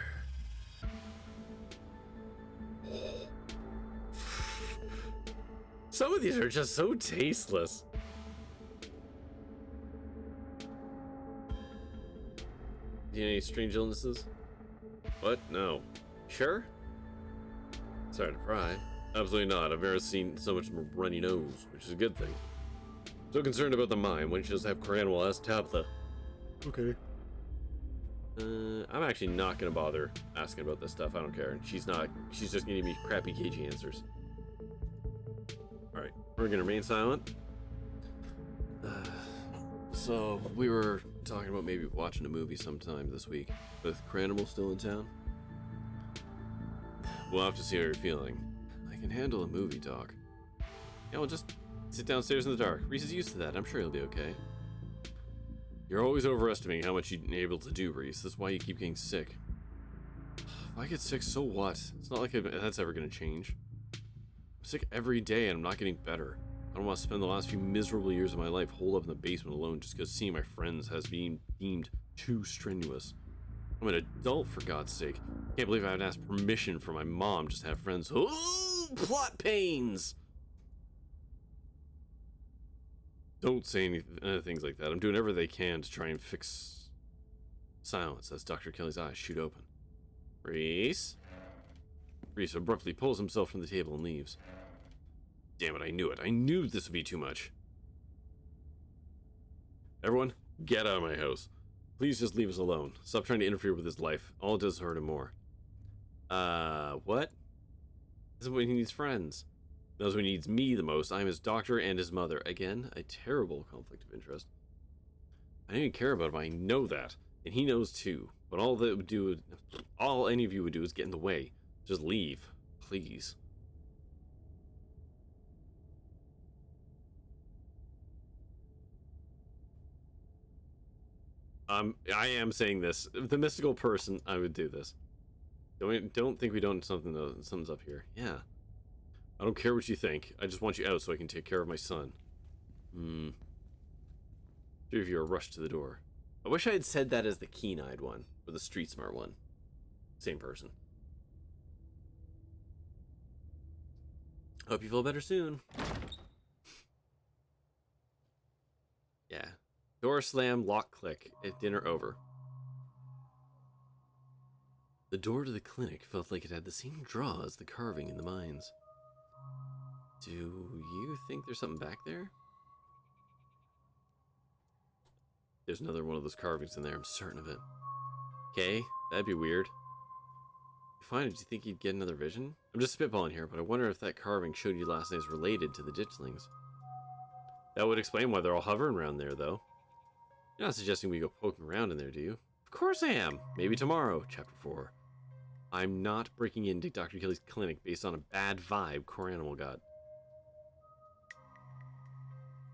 Some of these are just so tasteless. Any strange illnesses? What? No. Sure? Sorry to pry. Absolutely not. I've never seen so much runny nose, which is a good thing. So concerned about the mine. When she does have Cranwell, ask Tabitha. Okay. I'm actually not gonna bother asking about this stuff. I don't care. She's just gonna give me crappy, cagey answers. Alright, we're gonna remain silent. So, we were talking about maybe watching a movie sometime this week. With Cranimal still in town? We'll have to see how you're feeling. I can handle a movie, Doc. Yeah, we'll just sit downstairs in the dark. Reese is used to that. I'm sure he'll be okay. You're always overestimating how much you're able to do, Reese. That's why you keep getting sick. If I get sick, so what? It's not like that's ever going to change. I'm sick every day and I'm not getting better. I don't want to spend the last few miserable years of my life holed up in the basement alone just because seeing my friends has been deemed too strenuous. I'm an adult, for God's sake. Can't believe I had to ask permission from my mom just to have friends. Oh, plot pains! Don't say any things like that. I'm doing everything they can to try and fix silence as Dr. Kelly's eyes shoot open. Reese? Reese abruptly pulls himself from the table and leaves. Damn it, I knew it. I knew this would be too much. Everyone, get out of my house. Please just leave us alone. Stop trying to interfere with his life. All it does is hurt him more. What? This is when he needs friends. Knows when he needs me the most. I'm his doctor and his mother. Again, a terrible conflict of interest. I don't even care about him. I know that. And he knows too. But all any of you would do is get in the way. Just leave. Please. I am saying this. The mystical person, I would do this. Don't think we don't something's up here. Yeah. I don't care what you think. I just want you out so I can take care of my son. Three of you are rushed to the door. I wish I had said that as the keen-eyed one, or the street-smart one. Same person. Hope you feel better soon. Yeah. Door slam, lock click. At dinner over. The door to the clinic felt like it had the same draw as the carving in the mines. Do you think there's something back there? There's another one of those carvings in there, I'm certain of it. Okay, that'd be weird. You find it, do you think you'd get another vision? I'm just spitballing here, but I wonder if that carving showed you last night is related to the ditchlings. That would explain why they're all hovering around there, though. You're not suggesting we go poking around in there, do you? Of course I am! Maybe tomorrow, Chapter 4. I'm not breaking into Dr. Kelly's clinic based on a bad vibe core animal got.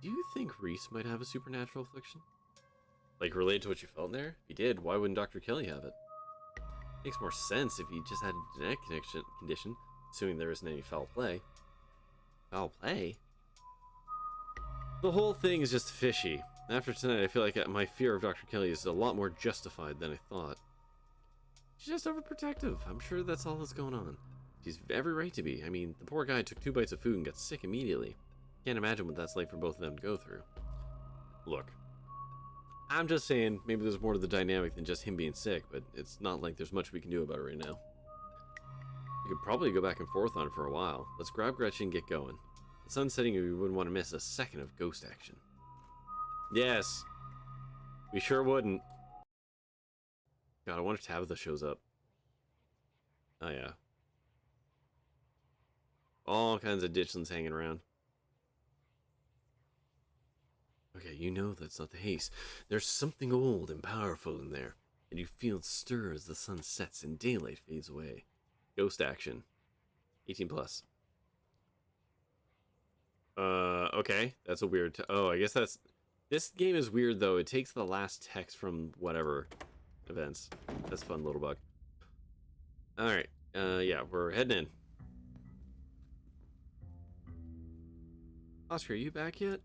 Do you think Reese might have a supernatural affliction? Like, relate to what you felt in there? If he did, why wouldn't Dr. Kelly have it? Makes more sense if he just had a genetic condition, assuming there isn't any foul play. Foul play? The whole thing is just fishy. After tonight, I feel like my fear of Dr. Kelly is a lot more justified than I thought. She's just overprotective. I'm sure that's all that's going on. She's every right to be. I mean, the poor guy took 2 bites of food and got sick immediately. Can't imagine what that's like for both of them to go through. Look, I'm just saying, maybe there's more to the dynamic than just him being sick, but it's not like there's much we can do about it right now. We could probably go back and forth on it for a while. Let's grab Gretchen and get going. The sun's setting and we wouldn't want to miss a second of ghost action. Yes, we sure wouldn't. God, I wonder if Tabitha shows up. Oh yeah. All kinds of ditchlings hanging around. Okay, you know that's not the case. There's something old and powerful in there, and you feel it stir as the sun sets and daylight fades away. Ghost action. 18 plus. Okay, that's a weird... oh, I guess that's... This game is weird, though. It takes the last text from whatever events. That's fun, little bug. Alright, yeah, we're heading in. Oscar, are you back yet?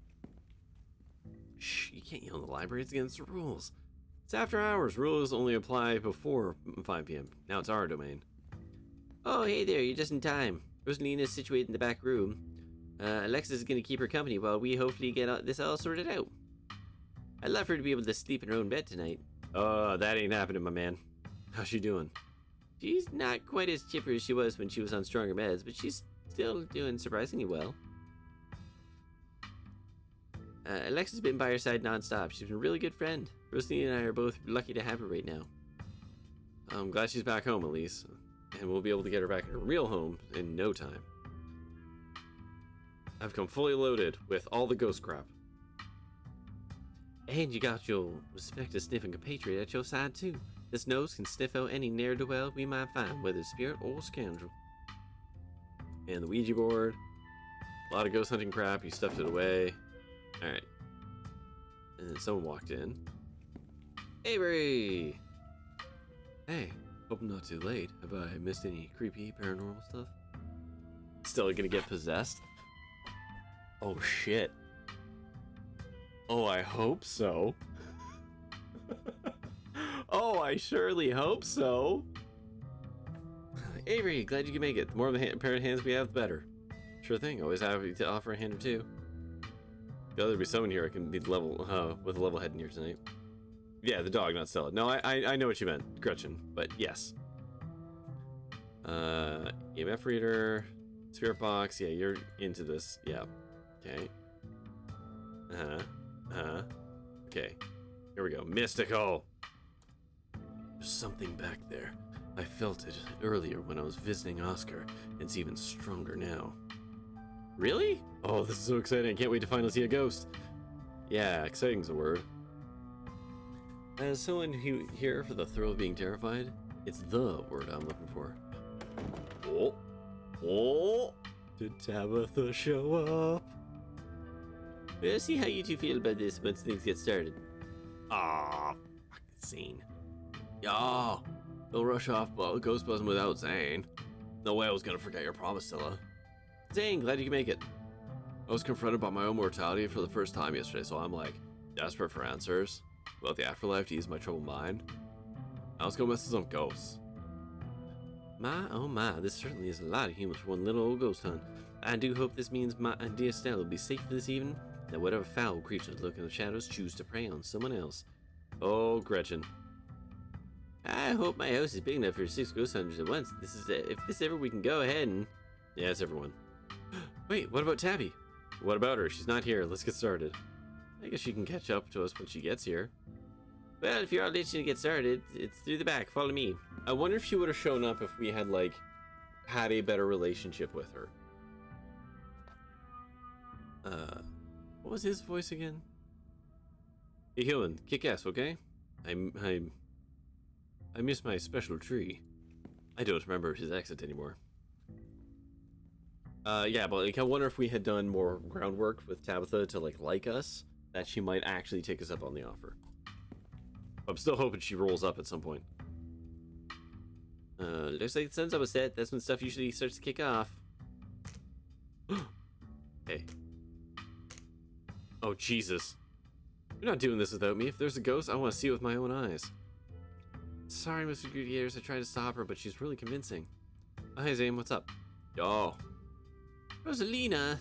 Shh, you can't yell in the library. It's against the rules. It's after hours. Rules only apply before 5 p.m. Now it's our domain. Oh, hey there, you're just in time. Rosalina's situated in the back room. Alexis is going to keep her company while we hopefully get this all sorted out. I'd love her to be able to sleep in her own bed tonight. That ain't happening, my man. How's she doing? She's not quite as chipper as she was when she was on stronger meds, but she's still doing surprisingly well. Alexis has been by her side nonstop. She's been a really good friend. Rosalina and I are both lucky to have her right now. I'm glad she's back home, at least. And we'll be able to get her back in her real home in no time. I've come fully loaded with all the ghost crap. And you got your respected sniffing compatriot at your side, too. This nose can sniff out any ne'er-do-well we might find, whether spirit or scoundrel. And the Ouija board. A lot of ghost hunting crap. You stuffed it away. Alright. And then someone walked in. Avery! Hey, hope I'm not too late. Have I missed any creepy paranormal stuff? Still gonna get possessed? Oh shit. Oh, I hope so. Oh, I surely hope so. Avery, glad you can make it. The more of the pair of hands we have, the better. Sure thing. Always happy to offer a hand or two. There'll be someone here I can be level with a level head in here tonight. Yeah, the dog, not Stella. No, I know what you meant, Gretchen. But yes. EMF reader, spirit box. Yeah, you're into this. Yeah. Okay. Okay. Here we go. Mystical. There's something back there. I felt it earlier when I was visiting Oscar. It's even stronger now. Really? Oh, this is so exciting. I can't wait to finally see a ghost. Yeah, exciting's a word. As someone here for the thrill of being terrified, it's the word I'm looking for. Oh. Oh. Did Tabitha show up? We'll see how you two feel about this once things get started. Ah, fucking Zane. Y'all, don't rush off ghost buzzing without Zane. No way I was gonna forget your promise, Stella. Zane, glad you can make it. I was confronted by my own mortality for the first time yesterday, so I'm like, desperate for answers about the afterlife to ease my troubled mind. Now let's go mess with some ghosts. My, oh my, this certainly is a lot of humans for one little old ghost hunt. I do hope this means my dear Stella will be safe for this evening, that whatever foul creatures lurk in the shadows choose to prey on someone else. Oh, Gretchen. I hope my house is big enough for 6 ghost hunters at once. This is if this ever we can go ahead and... Yeah, it's everyone. Wait, what about Tabby? What about her? She's not here. Let's get started. I guess she can catch up to us when she gets here. Well, if you're all itching to get started, it's through the back. Follow me. I wonder if she would have shown up if we had, like, had a better relationship with her. What was his voice again? Hey, human, kick ass, okay? I miss my special tree. I don't remember his accent anymore. Yeah, but like, I wonder if we had done more groundwork with Tabitha to like us, that she might actually take us up on the offer. I'm still hoping she rolls up at some point. Looks like the sun's almost set. That's when stuff usually starts to kick off. Hey. Oh, Jesus. You're not doing this without me. If there's a ghost, I want to see it with my own eyes. Sorry, Mr. Gutierrez. I tried to stop her, but she's really convincing. Oh, hey, Zane. What's up? Yo. Rosalina.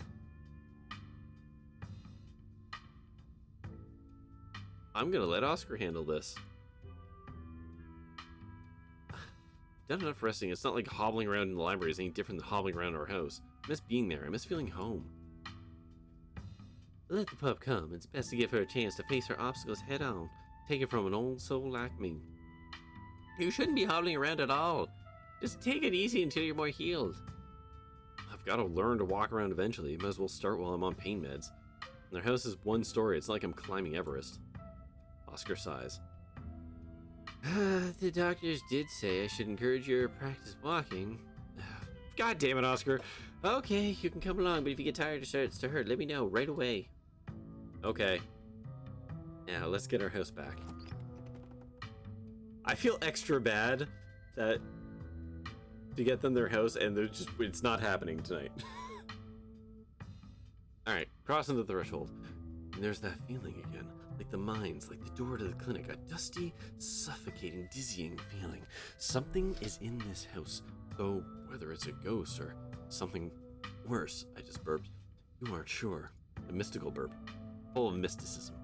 I'm gonna let Oscar handle this. Done enough resting. It's not like hobbling around in the library is any different than hobbling around our house. I miss being there. I miss feeling home. Let the pup come. It's best to give her a chance to face her obstacles head on. Take it from an old soul like me. You shouldn't be hobbling around at all. Just take it easy until you're more healed. I've got to learn to walk around eventually. Might as well start while I'm on pain meds. And their house is one story. It's not like I'm climbing Everest. Oscar sighs. The doctors did say I should encourage your practice walking. God damn it, Oscar. Okay, you can come along, but if you get tired or starts to hurt, let me know right away. Okay. Now, let's get our house back. I feel extra bad that to get them their house, and they're just, it's not happening tonight. Alright, crossing the threshold. And there's that feeling again. Like the mines, like the door to the clinic. A dusty, suffocating, dizzying feeling. Something is in this house. Though whether it's a ghost or something worse, I just burped. You aren't sure. A mystical burp. Full of mysticism.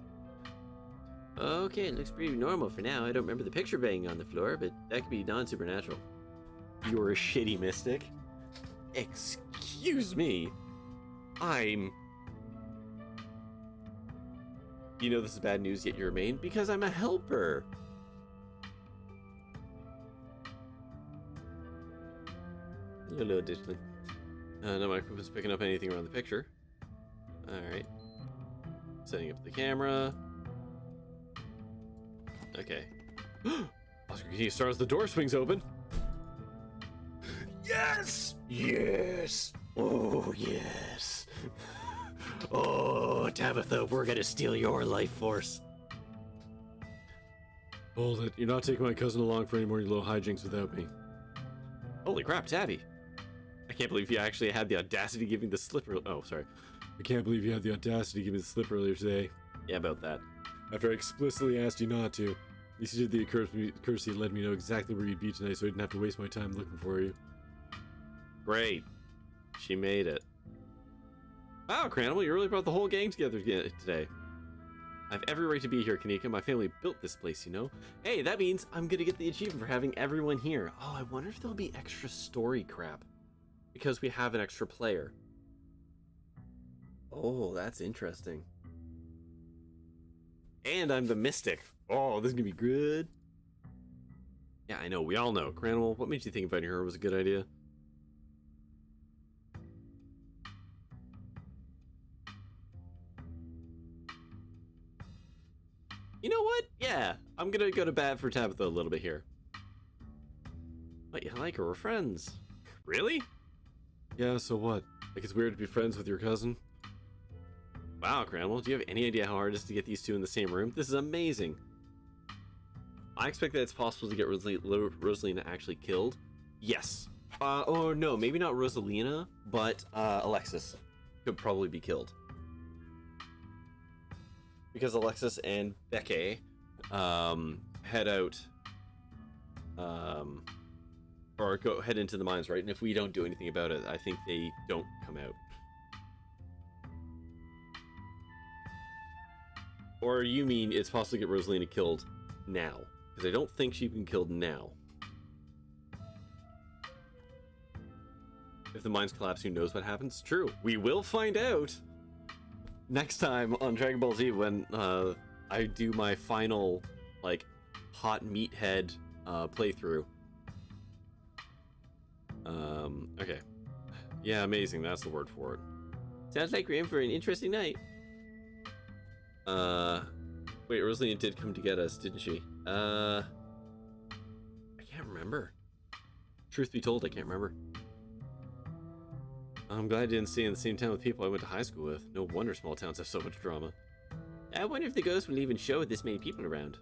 Okay, it looks pretty normal for now. I don't remember the picture banging on the floor, but that could be non-supernatural. You're a shitty mystic? Excuse me. You know this is bad news, yet you remain? Because I'm a helper. Hello, digitally. No microphone's picking up anything around the picture. Alright. Setting up the camera. Okay. Oscar, can you start as the door swings open? Yes! Yes! Oh, yes! Oh, Tabitha, we're gonna steal your life force. Hold it. You're not taking my cousin along for any more little hijinks without me. Holy crap, Tabby. I can't believe you actually had the audacity to give me the slip. Oh, sorry. I can't believe you had the audacity to give me the slip earlier today. Yeah, about that. After I explicitly asked you not to. At least you did the courtesy and let me know exactly where you'd be tonight so I didn't have to waste my time looking for you. Great. She made it. Wow, Cranimal, you really brought the whole gang together today. I have every right to be here, Kanika. My family built this place, you know? Hey, that means I'm gonna get the achievement for having everyone here. Oh, I wonder if there'll be extra story crap. Because we have an extra player. Oh, that's interesting. And I'm the mystic. Oh, this is gonna be good. Yeah, I know. We all know. Cranimal, what made you think inviting her was a good idea? You know what? Yeah, I'm gonna go to bat for Tabitha a little bit here. What, you like her? We're friends. Really? Yeah, so what? Like it's weird to be friends with your cousin? Wow, Cranimal, do you have any idea how hard it is to get these two in the same room? This is amazing. I expect that it's possible to get Rosalina actually killed. Yes. Or no, maybe not Rosalina, but Alexis could probably be killed. Because Alexis and Becky head out, or head into the mines, right? And if we don't do anything about it, I think they don't come out. Or you mean it's possible to get Rosalina killed now? Because I don't think she's been killed now. If the mines collapse, who knows what happens? True. We will find out next time on Dragon Ball Z when I do my final, like, hot meathead playthrough. Okay. Yeah, amazing. That's the word for it. Sounds like we're in for an interesting night. Wait, Rosalina did come to get us, didn't she? I can't remember. Truth be told, I can't remember. I'm glad I didn't stay in the same town with people I went to high school with. No wonder small towns have so much drama. I wonder if the ghost will even show with this many people around.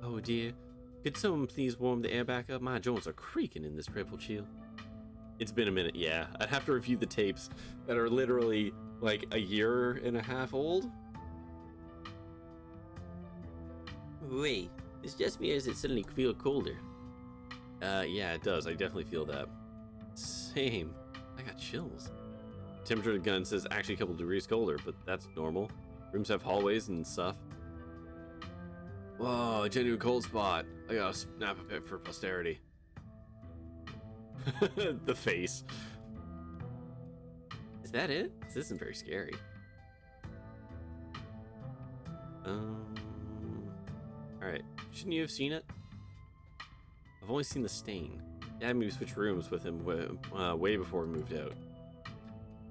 Oh dear. Could someone please warm the air back up? My joints are creaking in this dreadful chill. It's been a minute, yeah. I'd have to review the tapes that are literally like a year and a half old. Wait, it's just me or does it suddenly feel colder? Yeah, it does. I definitely feel that. Same. I got chills. Temperature of the gun says actually a couple degrees colder, but that's normal. Rooms have hallways and stuff. Whoa, a genuine cold spot. I gotta snap a bit for posterity. The face. Is that it? This isn't very scary. Alright. Shouldn't you have seen it? I've only seen the stain. Dad maybe switched rooms with him way before we moved out.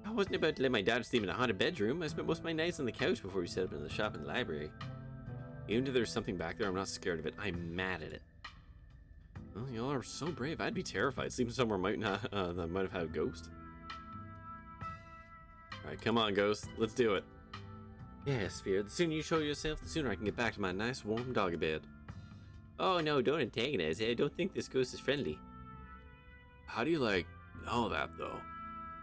I wasn't about to let my dad sleep in a haunted bedroom. I spent most of my nights on the couch before we set up in the shop and the library. Even if there's something back there, I'm not scared of it. I'm mad at it. Well, y'all are so brave. I'd be terrified. Sleeping somewhere that might have had a ghost. Alright, come on, ghost. Let's do it. Yeah, Spirit. The sooner you show yourself, the sooner I can get back to my nice warm doggy bed. Oh no, don't antagonize it. I don't think this ghost is friendly. How do you, know that, though?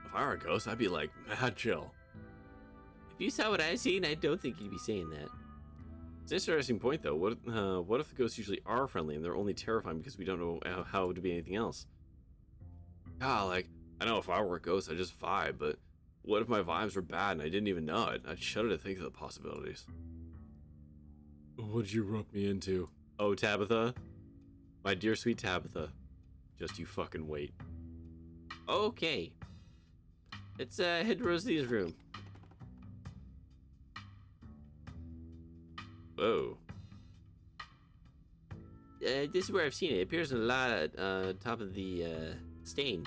If I were a ghost, I'd be, mad chill. If you saw what I seen, I don't think you'd be saying that. It's an interesting point, though. What if the ghosts usually are friendly and they're only terrifying because we don't know how to be anything else? I know if I were a ghost, I'd just vibe, but what if my vibes were bad and I didn't even know it? I'd shudder to think of the possibilities. What'd you rope me into? Oh, Tabitha? My dear sweet Tabitha. Just you fucking wait. Okay. Let's head to Rosalia's room. Whoa. This is where I've seen it. It appears in a lot at top of the stain.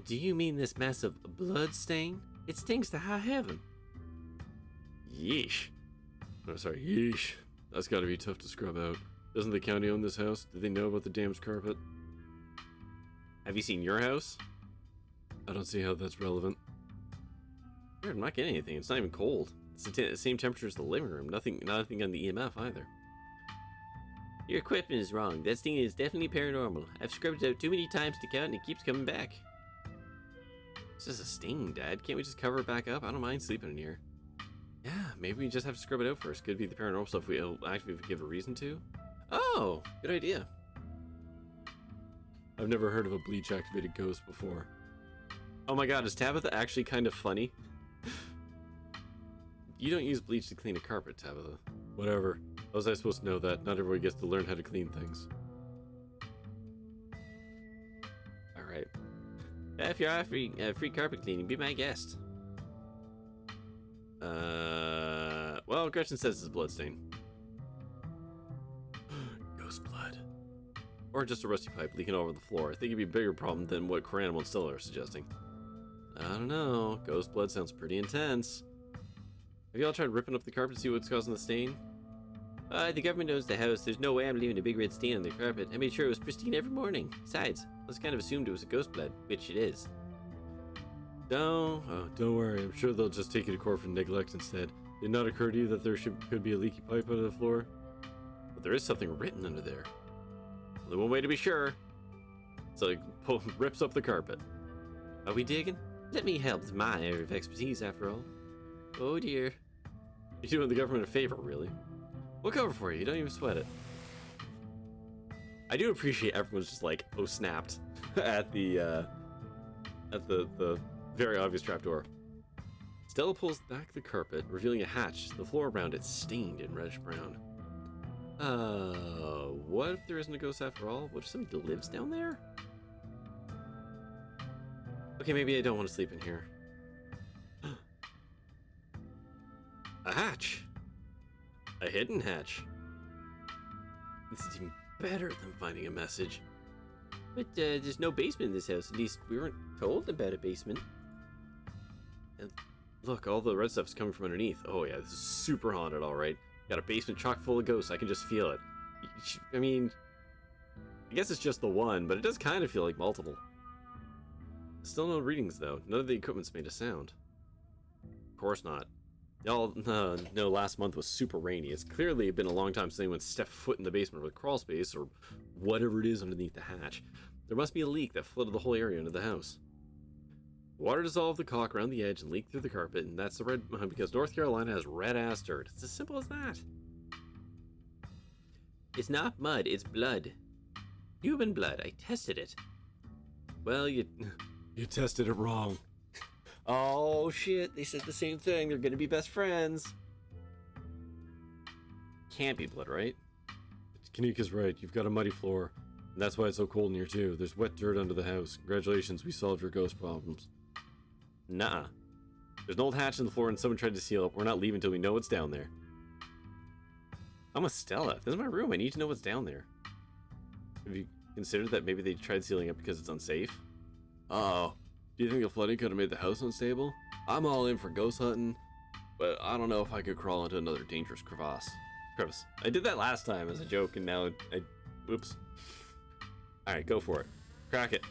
Do you mean this massive blood stain? It stinks to high heaven. Yeesh. Oh, sorry, yeesh. That's gotta be tough to scrub out. Doesn't the county own this house? Do they know about the damaged carpet? Have you seen your house? I don't see how that's relevant. I'm not getting anything. It's not even cold. It's the same temperature as the living room. Nothing on the EMF either. Your equipment is wrong. That stain is definitely paranormal. I've scrubbed it out too many times to count and it keeps coming back. It's just a stain, Dad. Can't we just cover it back up? I don't mind sleeping in here. Yeah, maybe we just have to scrub it out first. Could be the paranormal stuff we'll actually give a reason to. Oh, good idea. I've never heard of a bleach-activated ghost before. Oh my god, is Tabitha actually kind of funny? You don't use bleach to clean a carpet, Tabitha. Whatever. How was I supposed to know that? Not everybody gets to learn how to clean things. Alright. If you're offering free carpet cleaning, be my guest. Well, Gretchen says it's a bloodstain. Ghost blood. Or just a rusty pipe leaking over the floor. I think it'd be a bigger problem than what Coranimo and Stella are suggesting. I don't know. Ghost blood sounds pretty intense. Have you all tried ripping up the carpet to see what's causing the stain? The government owns the house. There's no way I'm leaving a big red stain on the carpet. I made sure it was pristine every morning. Besides, I was kind of assumed it was a ghost blood, which it is. Don't worry. I'm sure they'll just take you to court for neglect instead. Did it not occur to you that there could be a leaky pipe under the floor? But there is something written under there. Only one way to be sure. So rips up the carpet. Are we digging? Let me help. It's my area of expertise, after all. Oh dear. You're doing the government a favor, really. We'll cover for you. You don't even sweat it. I do appreciate everyone's just oh snapped at the very obvious trapdoor. Stella pulls back the carpet, revealing a hatch, the floor around it stained in reddish brown. What if there isn't a ghost after all? What if somebody lives down there? Okay, maybe I don't want to sleep in here. A hatch! A hidden hatch. This is even better than finding a message. But there's no basement in this house. At least we weren't told about a basement. And look, all the red stuff's coming from underneath. Oh yeah, this is super haunted, alright. Got a basement chock full of ghosts. I can just feel it. I mean, I guess it's just the one, but it does kind of feel like multiple. Still no readings, though. None of the equipment's made a sound. Of course not. Y'all, no, last month was super rainy. It's clearly been a long time since anyone stepped foot in the basement with crawl space or whatever it is underneath the hatch. There must be a leak that flooded the whole area into the house. Water dissolved the caulk around the edge and leaked through the carpet, and that's the red because North Carolina has red-ass dirt. It's as simple as that. It's not mud, it's blood. Human blood. I tested it. Well, you tested it wrong. Oh shit, they said the same thing. They're gonna be best friends. Can't be blood, right? Kanika's right. You've got a muddy floor. And that's why it's so cold in here, too. There's wet dirt under the house. Congratulations, we solved your ghost problems. Nuh-uh. There's an old hatch in the floor and someone tried to seal it. We're not leaving until we know what's down there. I'm with Stella. This is my room. I need to know what's down there. Have you considered that maybe they tried sealing it because it's unsafe? Uh-oh. Do you think the flooding could have made the house unstable? I'm all in for ghost hunting, but I don't know if I could crawl into another dangerous crevice. I did that last time as a joke, and now whoops. Alright, go for it. Crack it.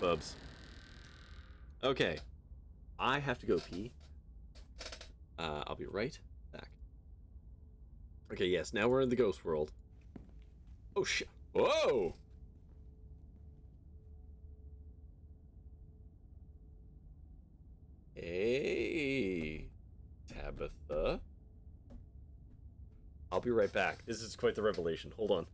Bubs. Okay. I have to go pee. I'll be right back. Okay, yes, now we're in the ghost world. Oh, shit. Whoa! Hey, Tabitha. I'll be right back. This is quite the revelation. Hold on.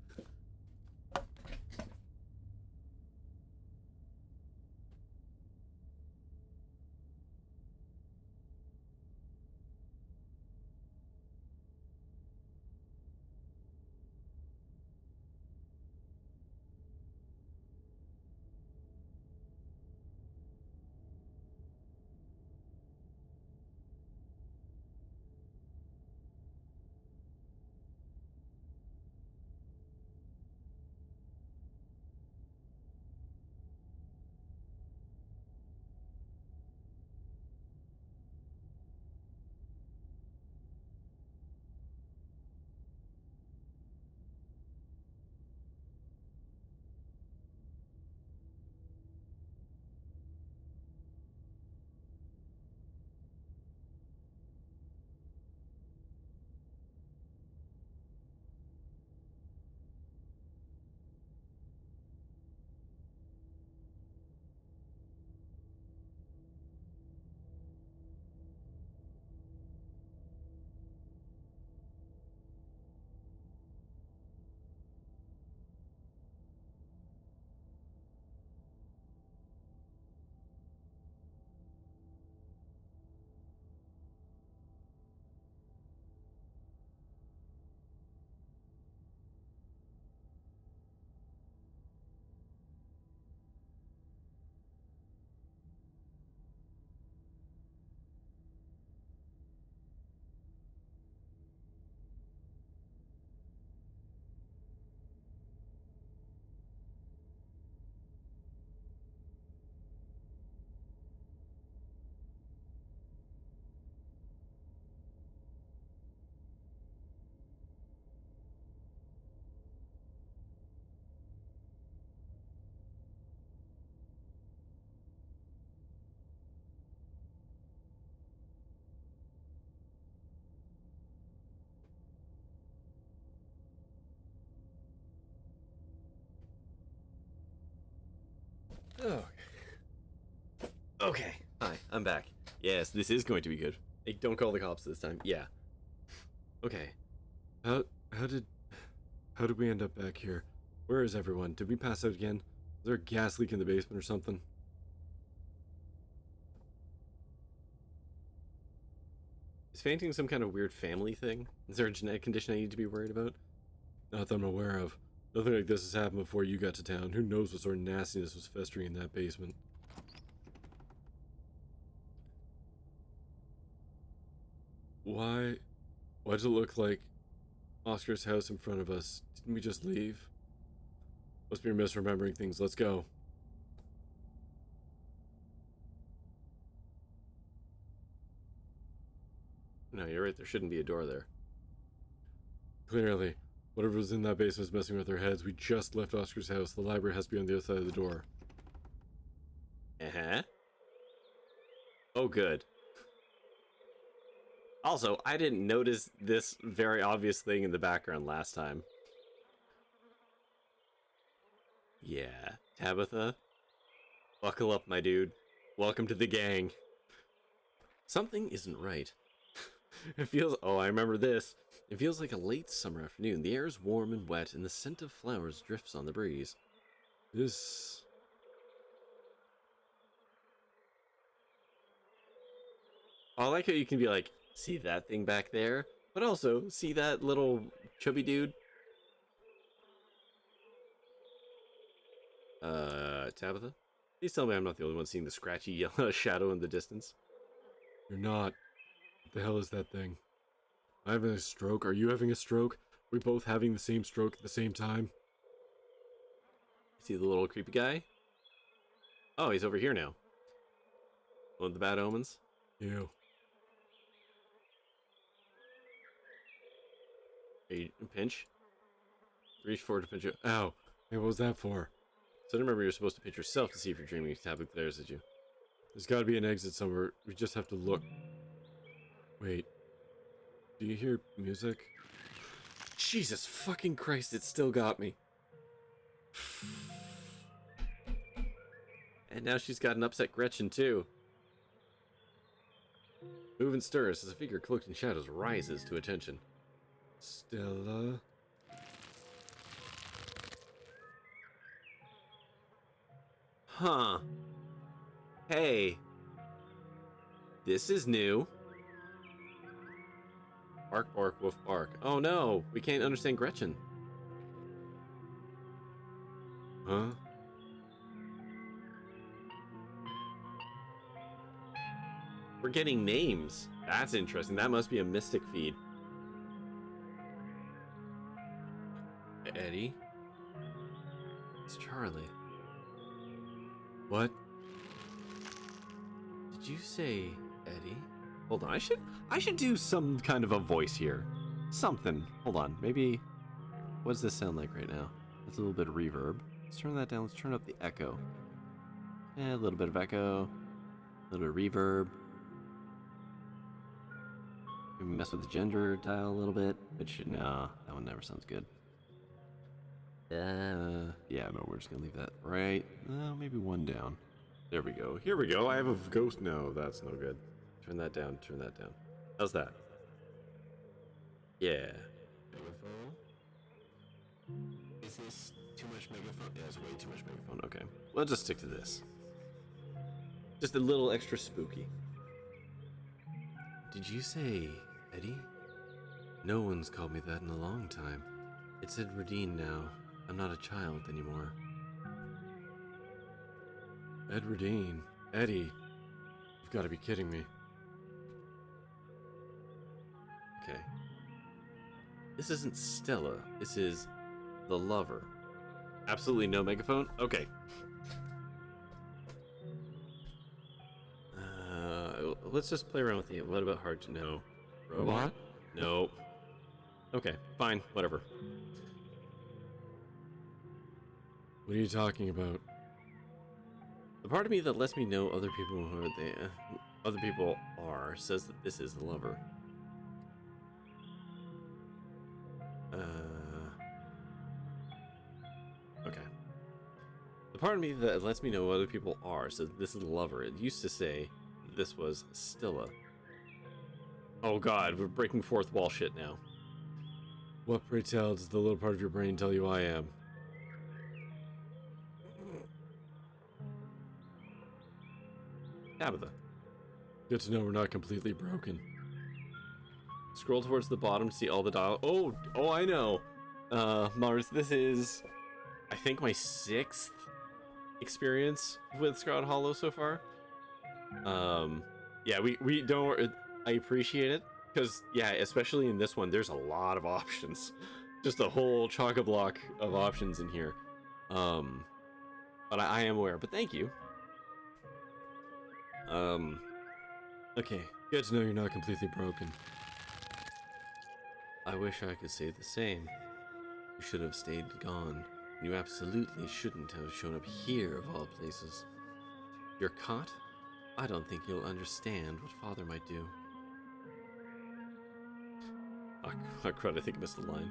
Oh. Okay. Hi, I'm back. Yes, this is going to be good. Hey, don't call the cops this time. Yeah. Okay. How did we end up back here? Where is everyone? Did we pass out again? Is there a gas leak in the basement or something? Is fainting some kind of weird family thing? Is there a genetic condition I need to be worried about? Not that I'm aware of. Nothing like this has happened before you got to town. Who knows what sort of nastiness was festering in that basement? Why does it look like Oscar's house in front of us? Didn't we just leave? Must be misremembering things. Let's go. No, you're right. There shouldn't be a door there. Clearly. Whatever was in that basement is messing with our heads. We just left Oscar's house. The library has to be on the other side of the door. Uh-huh. Oh, good. Also, I didn't notice this very obvious thing in the background last time. Yeah, Tabitha, buckle up, my dude. Welcome to the gang. Something isn't right. It feels... Oh, I remember this. It feels like a late summer afternoon. The air is warm and wet, and the scent of flowers drifts on the breeze. This... I like how you can be like, see that thing back there? But also, see that little chubby dude? Tabitha? Please tell me I'm not the only one seeing the scratchy yellow shadow in the distance. You're not. What the hell is that thing? I'm having a stroke. Are you having a stroke? We both having the same stroke at the same time? See the little creepy guy? Oh, he's over here now. One of the bad omens? You. Hey, pinch. Reach forward to pinch you. Ow. Hey, what was that for? So I remember you're supposed to pinch yourself to see if you're dreaming. Tabitha glares at you. There's gotta be an exit somewhere. We just have to look. Wait. Do you hear music? Jesus fucking Christ, it still got me. And now she's got an upset Gretchen, too. Move and stirs as a figure cloaked in shadows rises to attention. Stella? Huh. Hey. This is new. Bark, bark, woof, bark. Oh no, we can't understand Gretchen. Huh? We're getting names. That's interesting. That must be a mystic feed. Eddie? It's Charlie. What? Did you say Eddie? Hold on, I should do some kind of a voice here. Something. Hold on, maybe... What does this sound like right now? That's a little bit of reverb. Let's turn that down. Let's turn up the echo. A little bit of echo. A little bit of reverb. Maybe mess with the gender dial a little bit. Which, no, that one never sounds good. Yeah, no, we're just gonna leave that right. Maybe one down. There we go. Here we go. I have a ghost. No, that's no good. Turn that down. Turn that down. How's that? Yeah. Megaphone? Is this too much megaphone? Yeah, it's way too much megaphone. Okay. We'll just stick to this. Just a little extra spooky. Did you say Eddie? No one's called me that in a long time. It's Edwardine now. I'm not a child anymore. Edwardine. Eddie. You've got to be kidding me. Okay. This isn't Stella. This is the lover. Absolutely no megaphone? Okay. Let's just play around with the... What about hard to know? What? No. Okay, fine. Whatever. What are you talking about? The part of me that lets me know other people who other people are says that this is the lover. Okay. The part of me that lets me know other people are says this is the lover. It used to say this was Stilla. Oh god, we're breaking fourth wall shit now. What, pray tell, does the little part of your brain tell you I am? Tabitha. Good to know we're not completely broken. Scroll towards the bottom to see all the dial. Oh, I know. Mars, this is, I think, my 6th experience with Scarlet Hollow so far. Yeah, we don't. I appreciate it because, yeah, especially in this one, there's a lot of options. Just a whole chock-a-block of options in here. But I am aware. But thank you. Okay. Good to know you're not completely broken. I wish I could say the same. You should have stayed gone. You absolutely shouldn't have shown up here of all places. You're caught? I don't think you'll understand what Father might do. Oh, crud, I think I missed the line.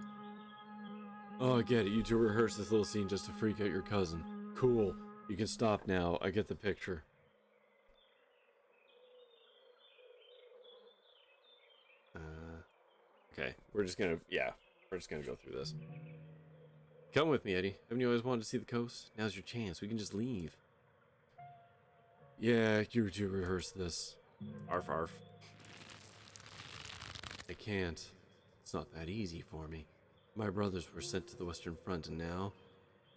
Oh, I get it. You two rehearsed this little scene just to freak out your cousin. Cool. You can stop now. I get the picture. Okay, we're just gonna go through this. Come with me, Eddie. Haven't you always wanted to see the coast? Now's your chance. We can just leave. Yeah, you two rehearsed this. Arf, arf. I can't. It's not that easy for me. My brothers were sent to the Western Front, and now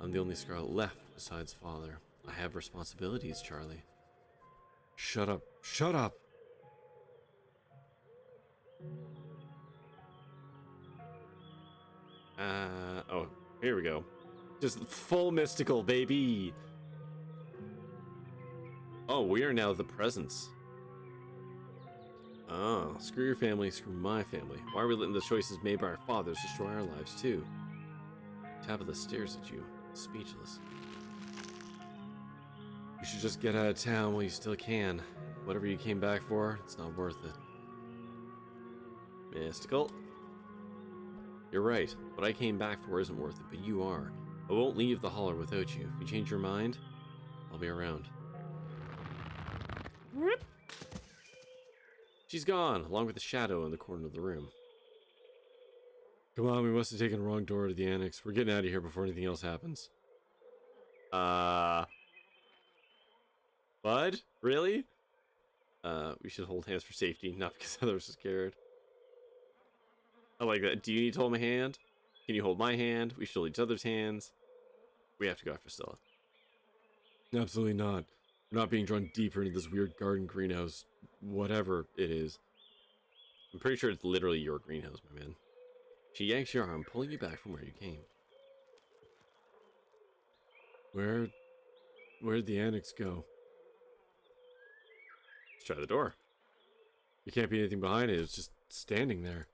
I'm the only Scarlet left besides father. I have responsibilities, Charlie. Shut up. Shut up! Oh, here we go. Just full mystical, baby! Oh, we are now the presence. Oh, screw your family, screw my family. Why are we letting the choices made by our fathers destroy our lives, too? Tabitha stares at you, speechless. You should just get out of town while you still can. Whatever you came back for, it's not worth it. Mystical. You're right. What I came back for isn't worth it, but you are. I won't leave the holler without you. If you change your mind, I'll be around. Rip. She's gone, along with the shadow in the corner of the room. Come on, we must have taken the wrong door to the annex. We're getting out of here before anything else happens. Bud? Really? We should hold hands for safety, not because others are scared. I like that. Do you need to hold my hand? Can you hold my hand? We should hold each other's hands. We have to go after Stella. Absolutely not. We're not being drawn deeper into this weird garden greenhouse. Whatever it is. I'm pretty sure it's literally your greenhouse, my man. She yanks your arm, pulling you back from where you came. Where'd the annex go? Let's try the door. There can't be anything behind it. It's just standing there.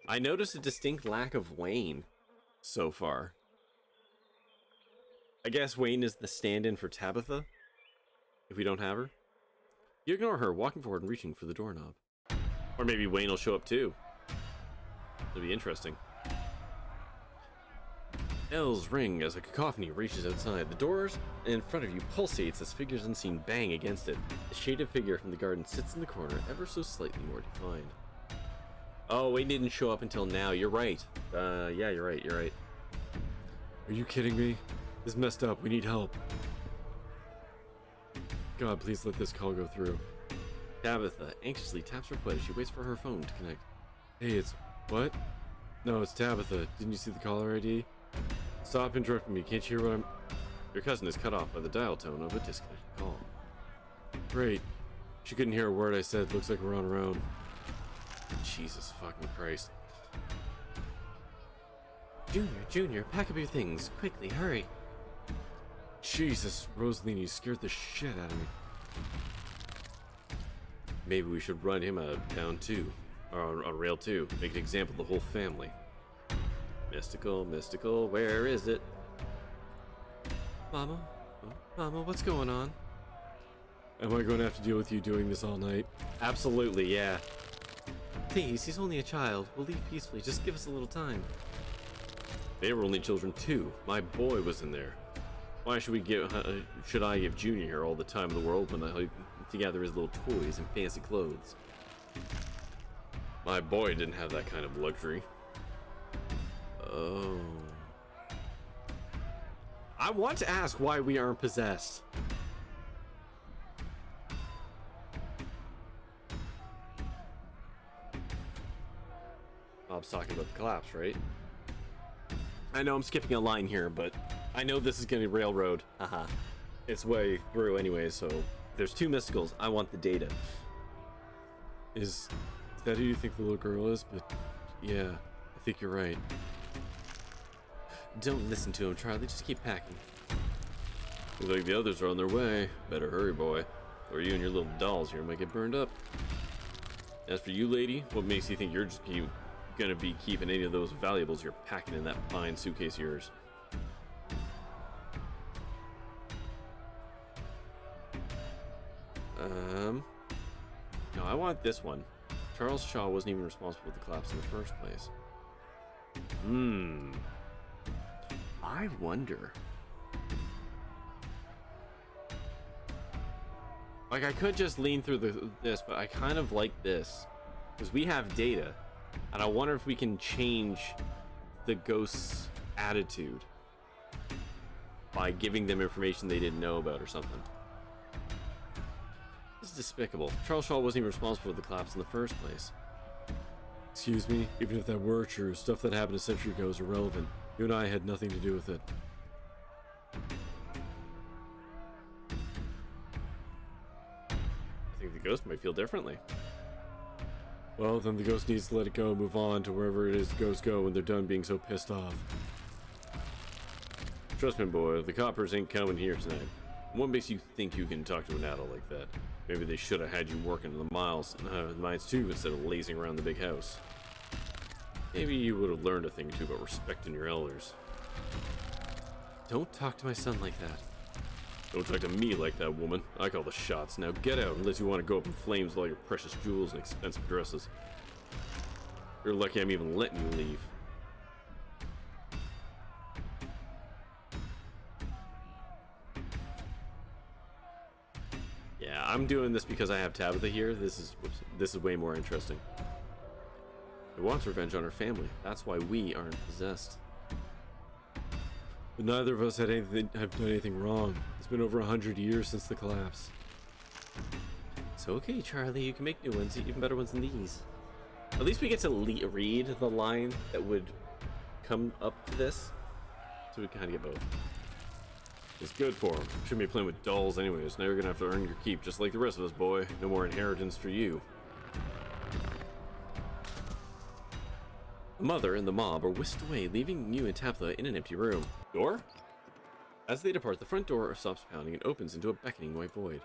I noticed a distinct lack of Wayne so far. I guess Wayne is the stand-in for Tabitha, if we don't have her. You ignore her, walking forward and reaching for the doorknob. Or maybe Wayne will show up too. It'll be interesting. Bells ring as a cacophony reaches outside. The doors in front of you pulsates as figures unseen bang against it. A shaded figure from the garden sits in the corner, ever so slightly more defined. Oh, Wayne didn't show up until now. You're right. Yeah, you're right. You're right. Are you kidding me? This is messed up. We need help. God, please let this call go through. Tabitha anxiously taps her foot as she waits for her phone to connect. Hey, it's... What? No, it's Tabitha. Didn't you see the caller ID? Stop interrupting me. Can't you hear what I'm... Your cousin is cut off by the dial tone of a disconnected call. Great. She couldn't hear a word I said. Looks like we're on our own. Jesus fucking Christ. Junior, pack up your things. Quickly, hurry. Jesus, Rosaline, you scared the shit out of me. Maybe we should run him down too. Or on rail 2. Make an example of the whole family. Mystical, where is it? Mama, what's going on? Am I going to have to deal with you doing this all night? Absolutely, yeah. Please, he's only a child. We'll leave peacefully. Just give us a little time. They were only children too. My boy was in there. Why should I give Junior here all the time in the world when I together his little toys and fancy clothes? My boy didn't have that kind of luxury. Oh. I want to ask why we aren't possessed. Bob's talking about the collapse, right? I know I'm skipping a line here, but I know this is going to be railroad. Haha. It's way through anyway, so if there's 2 mysticals. I want the data. Is that who you think the little girl is? But yeah, I think you're right. Don't listen to him, Charlie. Just keep packing. Looks like the others are on their way. Better hurry, boy. Or you and your little dolls here might get burned up. As for you, lady, what makes you think you're just gonna be keeping any of those valuables you're packing in that fine suitcase of yours? No, I want this one. Charles Shaw wasn't even responsible for the collapse in the first place. I wonder. Like, I could just lean through this, but I kind of like this. Because we have data. And I wonder if we can change the ghost's attitude by giving them information they didn't know about or something. This is despicable. Charles Shaw wasn't even responsible for the collapse in the first place. Excuse me? Even if that were true, stuff that happened a century ago is irrelevant. You and I had nothing to do with it. I think the ghost might feel differently. Well, then the ghost needs to let it go and move on to wherever it is ghosts go when they're done being so pissed off. Trust me, boy, the coppers ain't coming here tonight. What makes you think you can talk to an adult like that? Maybe they should have had you working in the mines too, instead of lazing around the big house. Maybe you would have learned a thing or two about respecting your elders. Don't talk to my son like that. Don't talk to me like that, woman. I call the shots. Now get out unless you want to go up in flames with all your precious jewels and expensive dresses. You're lucky I'm even letting you leave. Yeah, I'm doing this because I have Tabitha here. This is way more interesting. It wants revenge on her family. That's why we aren't possessed. But neither of us have done anything wrong. It's been over 100 years since the collapse. It's okay, Charlie. You can make new ones, even better ones than these. At least we get to read the line that would come up to this, so we kind of get both. It's good for him. Shouldn't be playing with dolls anyways. Now you're gonna have to earn your keep, just like the rest of us, boy. No more inheritance for you. The mother and the mob are whisked away, leaving you and Tabitha in an empty room. Door? As they depart, the front door stops pounding and opens into a beckoning white void.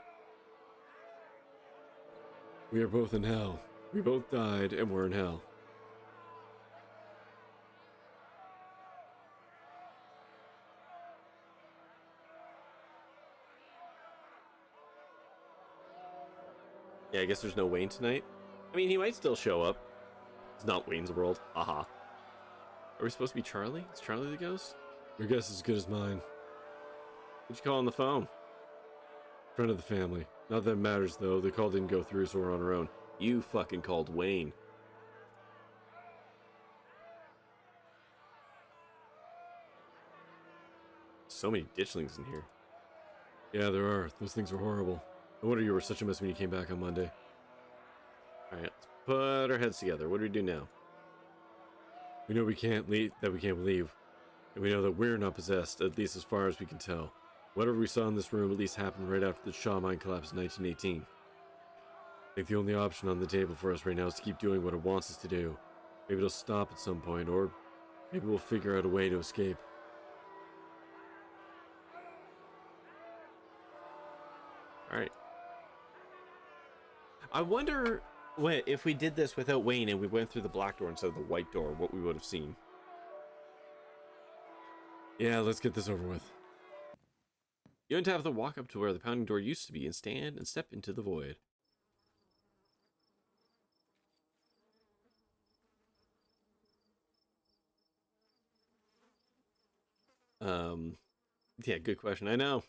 We are both in hell. We both died, and we're in hell. Yeah, I guess there's no Wayne tonight. I mean, he might still show up. It's not Wayne's World. Haha. Are we supposed to be Charlie? Is Charlie the ghost? Your guess is as good as mine. Who'd you call on the phone? Friend of the family. Not that it matters, though. The call didn't go through, so we're on our own. You fucking called Wayne. So many ditchlings in here. Yeah, there are. Those things are horrible. No wonder you were such a mess when you came back on Monday. Alright, let's put our heads together. What do we do now? We know we can't leave. And we know that we're not possessed, at least as far as we can tell. Whatever we saw in this room at least happened right after the Shaw mine collapse in 1918. I think the only option on the table for us right now is to keep doing what it wants us to do. Maybe it'll stop at some point, or maybe we'll figure out a way to escape. Alright. I wonder if we did this without Wayne and we went through the black door instead of the white door, what we would have seen. Yeah, let's get this over with. You and Tabitha walk up to where the pounding door used to be and stand and step into the void. Yeah, good question. I know.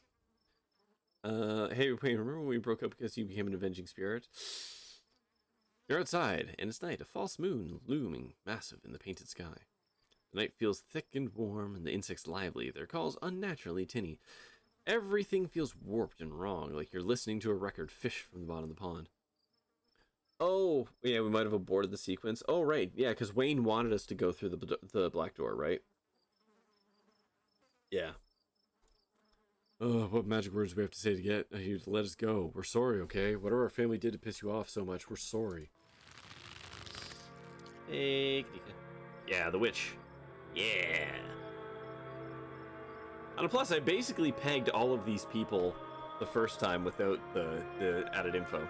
Hey, wait, remember when we broke up because you became an avenging spirit? You're outside, and it's night, a false moon looming massive in the painted sky. The night feels thick and warm, and the insects lively, their calls unnaturally tinny. Everything feels warped and wrong, like you're listening to a record fish from the bottom of the pond. Oh, yeah, we might have aborted the sequence. Oh, right, yeah, because Wayne wanted us to go through the black door, right? Yeah. Oh, what magic words do we have to say to get you to let us go? We're sorry, okay? Whatever our family did to piss you off so much, we're sorry. Hey, yeah, the witch. Yeah. And plus, I basically pegged all of these people the first time without the added info.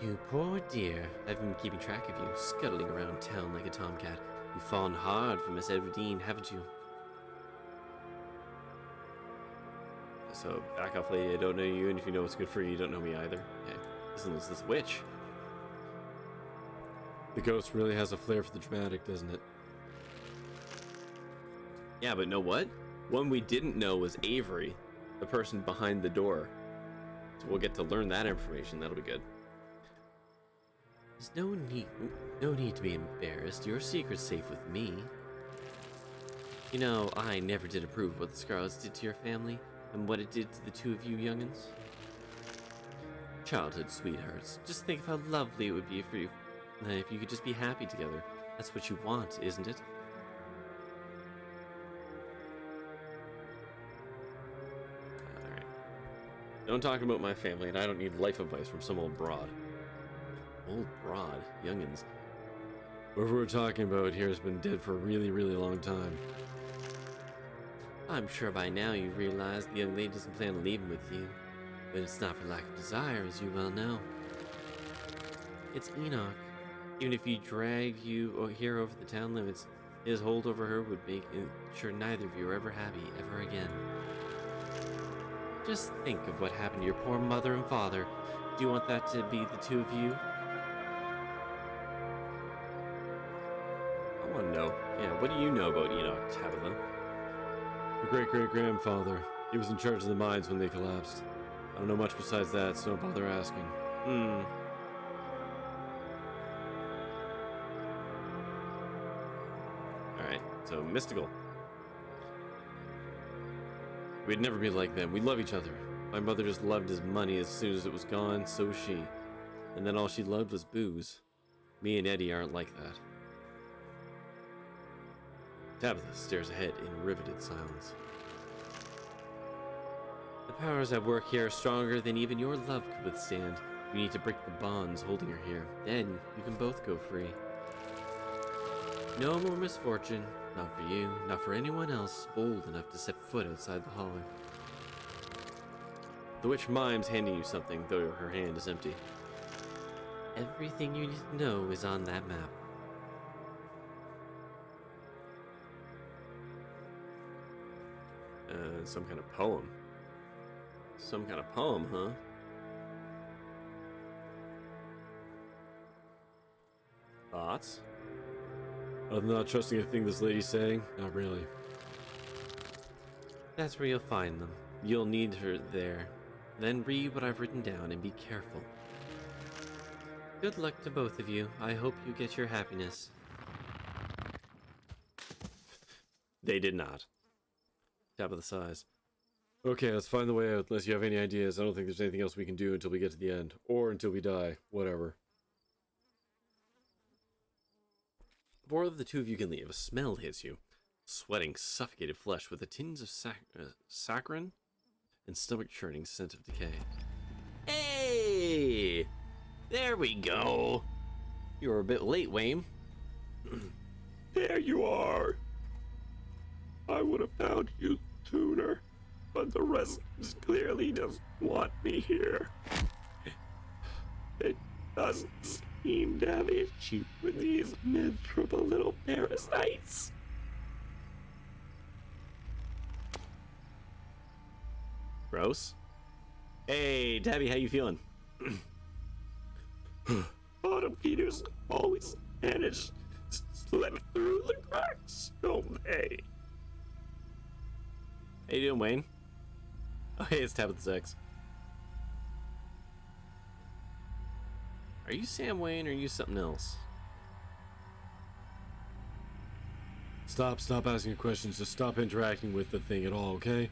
You poor dear. I've been keeping track of you, scuttling around town like a tomcat. You've fallen hard for Miss Edwardine, haven't you? So, back off, lady. I don't know you, and if you know what's good for you, you don't know me either. Okay. Listen, is this witch? The ghost really has a flair for the dramatic, doesn't it? Yeah, but know what? One we didn't know was Avery, the person behind the door. So we'll get to learn that information. That'll be good. There's no need to be embarrassed. Your secret's safe with me. You know, I never did approve of what the Scarlets did to your family and what it did to the two of you young'uns. Childhood sweethearts. Just think of how lovely it would be for you if you could just be happy together. That's what you want, isn't it? Alright. Don't talk about my family, and I don't need life advice from some old broad. Old broad? Youngins. Whoever we're talking about here has been dead for a really, really long time. I'm sure by now you realize the young lady doesn't plan on leaving with you, but it's not for lack of desire, as you well know. It's Enoch. Even if he dragged you here over the town limits, his hold over her would make sure neither of you are ever happy ever again. Just think of what happened to your poor mother and father. Do you want that to be the two of you? I want to know. Yeah, what do you know about Enoch, Tabitha? Your great-great-grandfather. He was in charge of the mines when they collapsed. I don't know much besides that, so don't bother asking. Alright, so mystical. We'd never be like them. We love each other. My mother just loved his money. As soon as it was gone, so was she. And then all she loved was booze. Me and Eddie aren't like that. Tabitha stares ahead in riveted silence. The powers at work here are stronger than even your love could withstand. You need to break the bonds holding her here. Then you can both go free. No more misfortune. Not for you, not for anyone else bold enough to set foot outside the hollow. The witch mimes handing you something, though her hand is empty. Everything you need to know is on that map. Some kind of poem. Some kind of poem, huh? Thoughts? I'm not trusting a thing this lady's saying. Not really. That's where you'll find them. You'll need her there. Then read what I've written down and be careful. Good luck to both of you. I hope you get your happiness. They did not. Tabitha sighs. Okay, let's find the way out, unless you have any ideas. I don't think there's anything else we can do until we get to the end. Or until we die. Whatever. Before the two of you can leave, a smell hits you. Sweating, suffocated flesh with a tinge of saccharine and stomach churning scent of decay. Hey! There we go! You were a bit late, Wayne. There you are. I would have found you sooner, but the residents clearly doesn't want me here. It doesn't seem to have issue with these miserable little parasites. Gross. Hey, Tabby, how you feeling? Bottom feeders always manage to slip through the cracks, don't they? How you doing, Wayne? Oh, hey, it's Tabitha's ex. Are you Sam Wayne or are you something else? Stop asking questions. Just stop interacting with the thing at all, okay?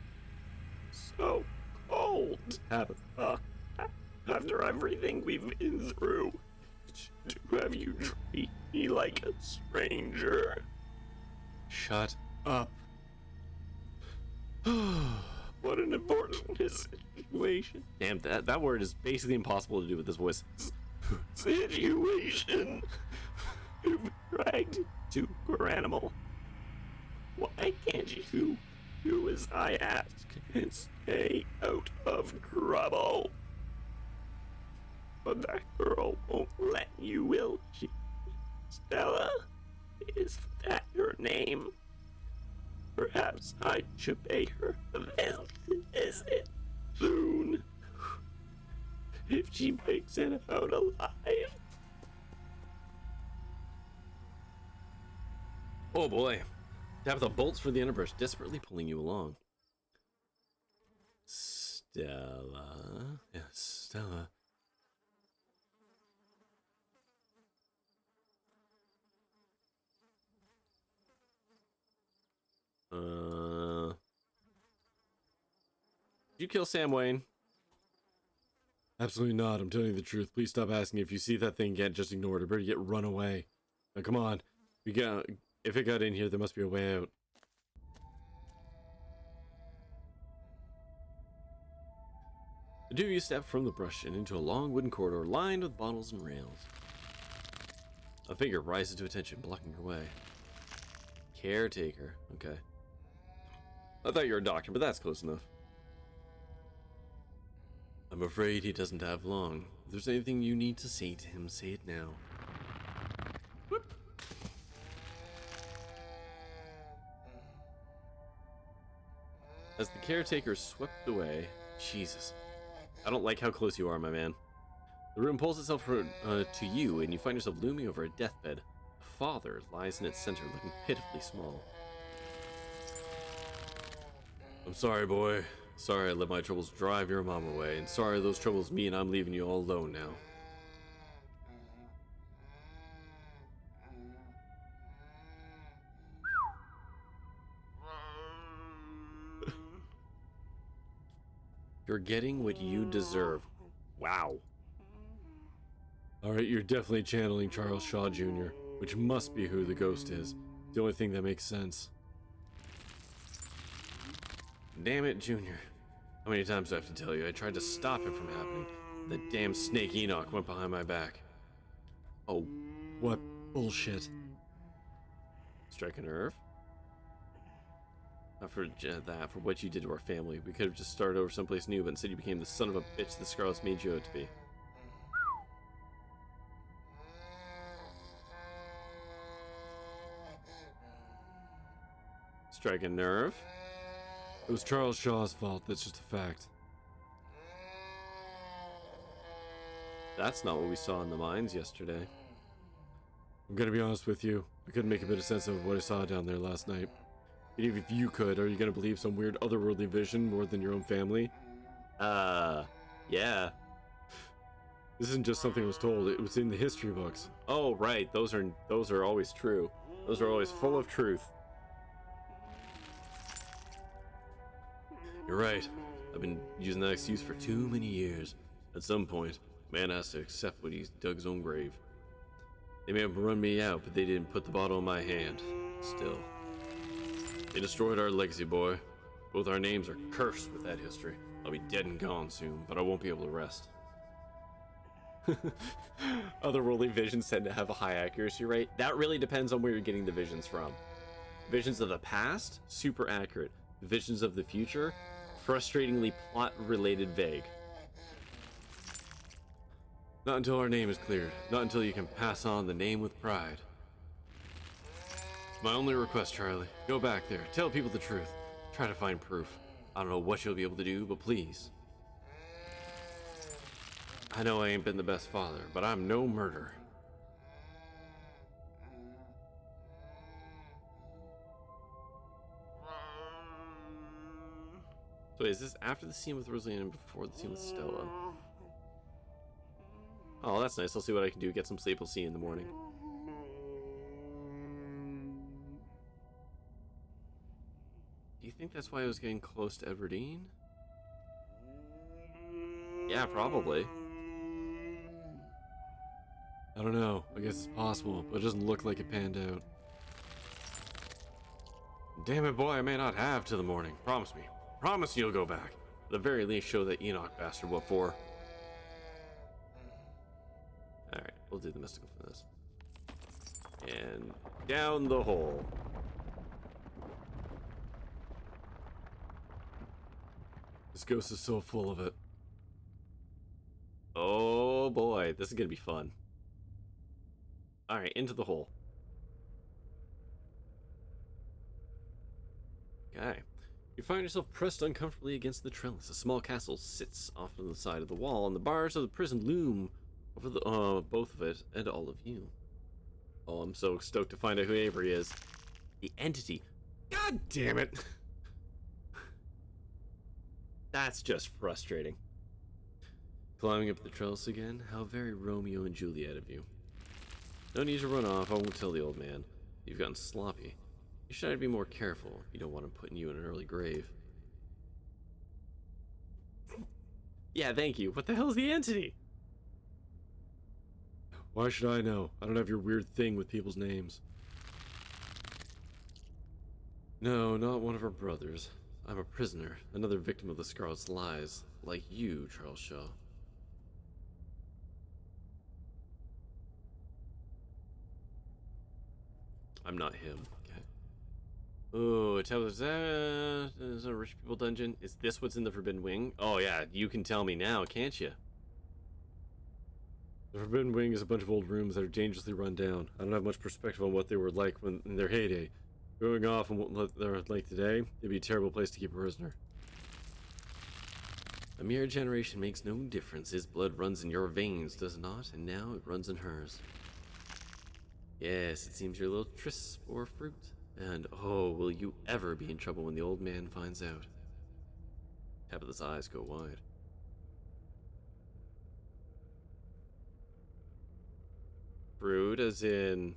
So cold, Tabitha. After everything we've been through, to have you treat me like a stranger. Shut up. What an important situation. Damn, that word is basically impossible to do with this voice. Situation. You've been dragged to poor animal. Why can't you do as I ask and stay out of trouble? But that girl won't let you, will she? Stella? Is that your name? Perhaps I should pay her a visit soon. If she makes it out alive. Oh boy. Tabitha bolts for the underbrush, desperately pulling you along. Stella. Yes, Stella. Did you kill Sam Wayne? Absolutely not. I'm telling you the truth. Please stop asking. If you see that thing again, just ignore it. Or better yet, run away. Now, come on. If it got in here, there must be a way out. The two of you step from the brush and into a long wooden corridor lined with bottles and rails. A figure rises to attention, blocking your way. Caretaker. Okay. I thought you were a doctor, but that's close enough. I'm afraid he doesn't have long. If there's anything you need to say to him, say it now. Whoop. As the caretaker swept away, Jesus, I don't like how close you are, my man. The room pulls itself to you, and you find yourself looming over a deathbed. A father lies in its center, looking pitifully small. I'm sorry, boy. Sorry I let my troubles drive your mom away, and sorry those troubles mean I'm leaving you all alone now. You're getting what you deserve. Wow. Alright, you're definitely channeling Charles Shaw Jr., which must be who the ghost is. The only thing that makes sense. Damn it, Junior. How many times do I have to tell you? I tried to stop it from happening. The damn snake Enoch went behind my back. Oh, What bullshit. strike a nerve? Not for that, for what you did to our family. We could have just started over someplace new, but instead you became the son of a bitch the Scarlets made you out to be. Strike a nerve? It was Charles Shaw's fault, that's just a fact. That's not what we saw in the mines yesterday. I'm gonna be honest with you, I couldn't make a bit of sense of what I saw down there last night. And even if you could, are you gonna believe some weird otherworldly vision more than your own family? Yeah. This isn't just something I was told, it was in the history books. Oh, right, those are always true. Those are always full of truth. You're right. I've been using that excuse for too many years. At some point, man has to accept when he's dug his own grave. They may have run me out, but they didn't put the bottle in my hand. Still. They destroyed our legacy, boy. Both our names are cursed with that history. I'll be dead and gone soon, but I won't be able to rest. Otherworldly visions tend to have a high accuracy rate. That really depends on where you're getting the visions from. Visions of the past, super accurate. Visions of the future, frustratingly plot-related vague. Not until our name is cleared. Not until you can pass on the name with pride. It's my only request, Charlie. Go back there. Tell people the truth. Try to find proof. I don't know what you'll be able to do, but please. I know I ain't been the best father, but I'm no murderer. So is this after the scene with Rosalie and before the scene with Stella? Oh, that's nice. I'll see what I can do. Get some sleep. We'll see you in the morning. Do you think that's why I was getting close to Everdeen? Yeah, probably. I don't know, I guess it's possible, but it doesn't look like it panned out. Damn it, boy, I may not have till the morning. Promise me. Promise you'll go back. At the very least, show that Enoch bastard what for. Alright, we'll do the mystical for this. And down the hole. This ghost is so full of it. Oh boy, this is gonna be fun. Alright, into the hole. Okay. You find yourself pressed uncomfortably against the trellis. A small castle sits off to the side of the wall, and the bars of the prison loom over the both of it and all of you. Oh, I'm so stoked to find out who Avery is. The entity. God damn it! That's just frustrating. Climbing up the trellis again? How very Romeo and Juliet of you. No need to run off, I won't tell the old man. You've gotten sloppy. You should try to be more careful. You don't want him putting you in an early grave. Yeah, thank you. What the hell is the entity? Why should I know? I don't have your weird thing with people's names. No, not one of our brothers. I'm a prisoner, another victim of the Scarlet's lies, like you, Charles Shaw. I'm not him. Okay. Oh, Tabitha, is a rich people dungeon? Is this what's in the Forbidden Wing? Oh yeah, you can tell me now, can't you? The Forbidden Wing is a bunch of old rooms that are dangerously run down. I don't have much perspective on what they were like when in their heyday. Going off on what they're like today, it'd be a terrible place to keep a prisoner. A mere generation makes no difference. His blood runs in your veins, does it not? And now it runs in hers. Yes, it seems you're a little trisp or fruit. And oh, will you ever be in trouble when the old man finds out? Tabitha's eyes go wide. Fruit as in...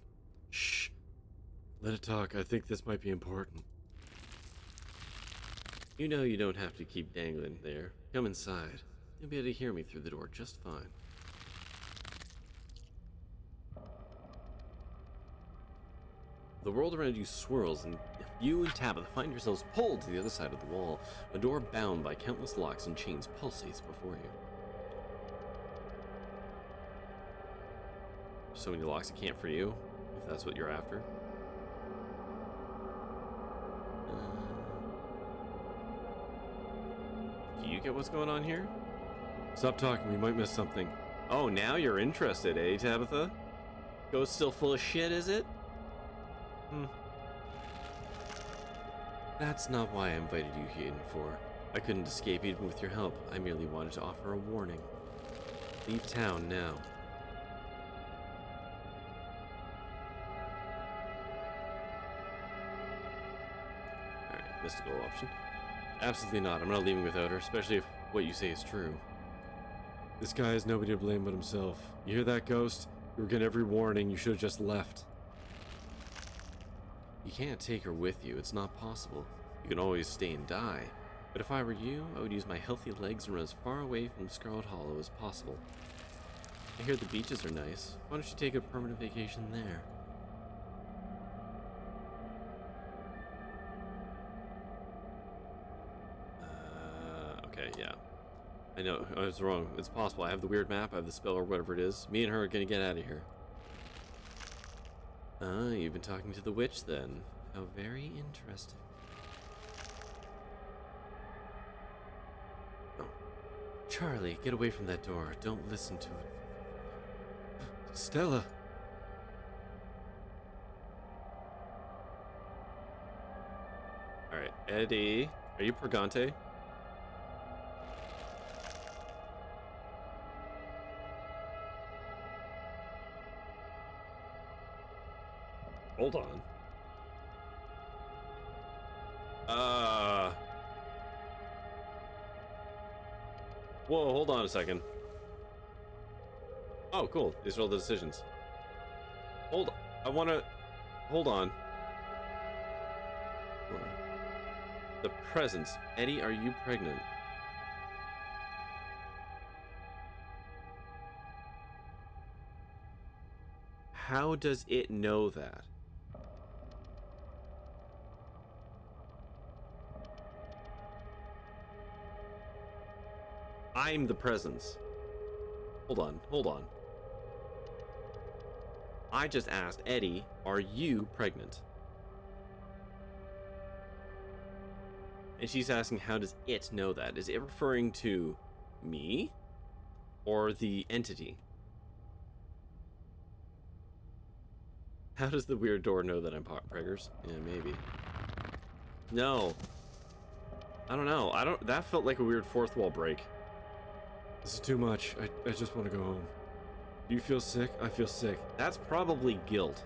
Shh. Let it talk. I think this might be important. You know you don't have to keep dangling there. Come inside. You'll be able to hear me through the door just fine. The world around you swirls, and you and Tabitha find yourselves pulled to the other side of the wall. A door bound by countless locks and chains pulsates before you. So many locks it can't free you, if that's what you're after. Do you get what's going on here? Stop talking, we might miss something. Oh, now you're interested, eh, Tabitha? Ghost still full of shit, is it? That's not why I invited you here for. I couldn't escape even with your help. I merely wanted to offer a warning. Leave town now. Alright, mystical option. Absolutely not. I'm not leaving without her, especially if what you say is true. This guy has nobody to blame but himself. You hear that, Ghost? You were getting every warning. You should have just left. You can't take her with you. It's not possible. You can always stay and die. But if I were you, I would use my healthy legs and run as far away from Scarlet Hollow as possible. I hear the beaches are nice. Why don't you take a permanent vacation there? Okay, yeah. I know, I was wrong. It's possible. I have the weird map, I have the spell or whatever it is. Me and her are gonna get out of here. Ah, you've been talking to the witch then. How very interesting. Oh. Charlie, get away from that door. Don't listen to it. Stella! Alright, Eddie. Are you Purgante? Hold on. Whoa, hold on a second. Oh, cool. These are all the decisions. Hold on. Hold on. The presence. Eddie, are you pregnant? How does it know that? I'm the presence. Hold on. I just asked Eddie, are you pregnant? And she's asking, how does it know that? Is it referring to me or the entity? How does the weird door know that I'm preggers? Yeah, maybe. No. I don't know. That felt like a weird fourth wall break. This is too much. I just want to go home. Do you feel sick? I feel sick. That's probably guilt.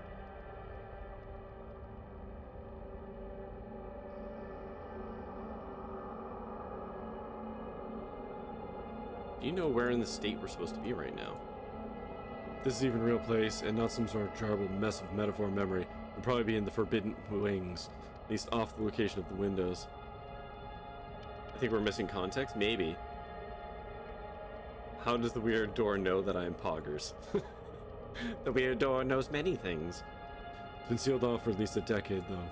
Do you know where in the state we're supposed to be right now? If this is even a real place, and not some sort of jarbled mess of metaphor memory, we'll probably be in the Forbidden Wings, at least off the location of the windows. I think we're missing context? Maybe. How does the weird door know that I'm Poggers? The weird door knows many things. It's been sealed off for at least a decade, though.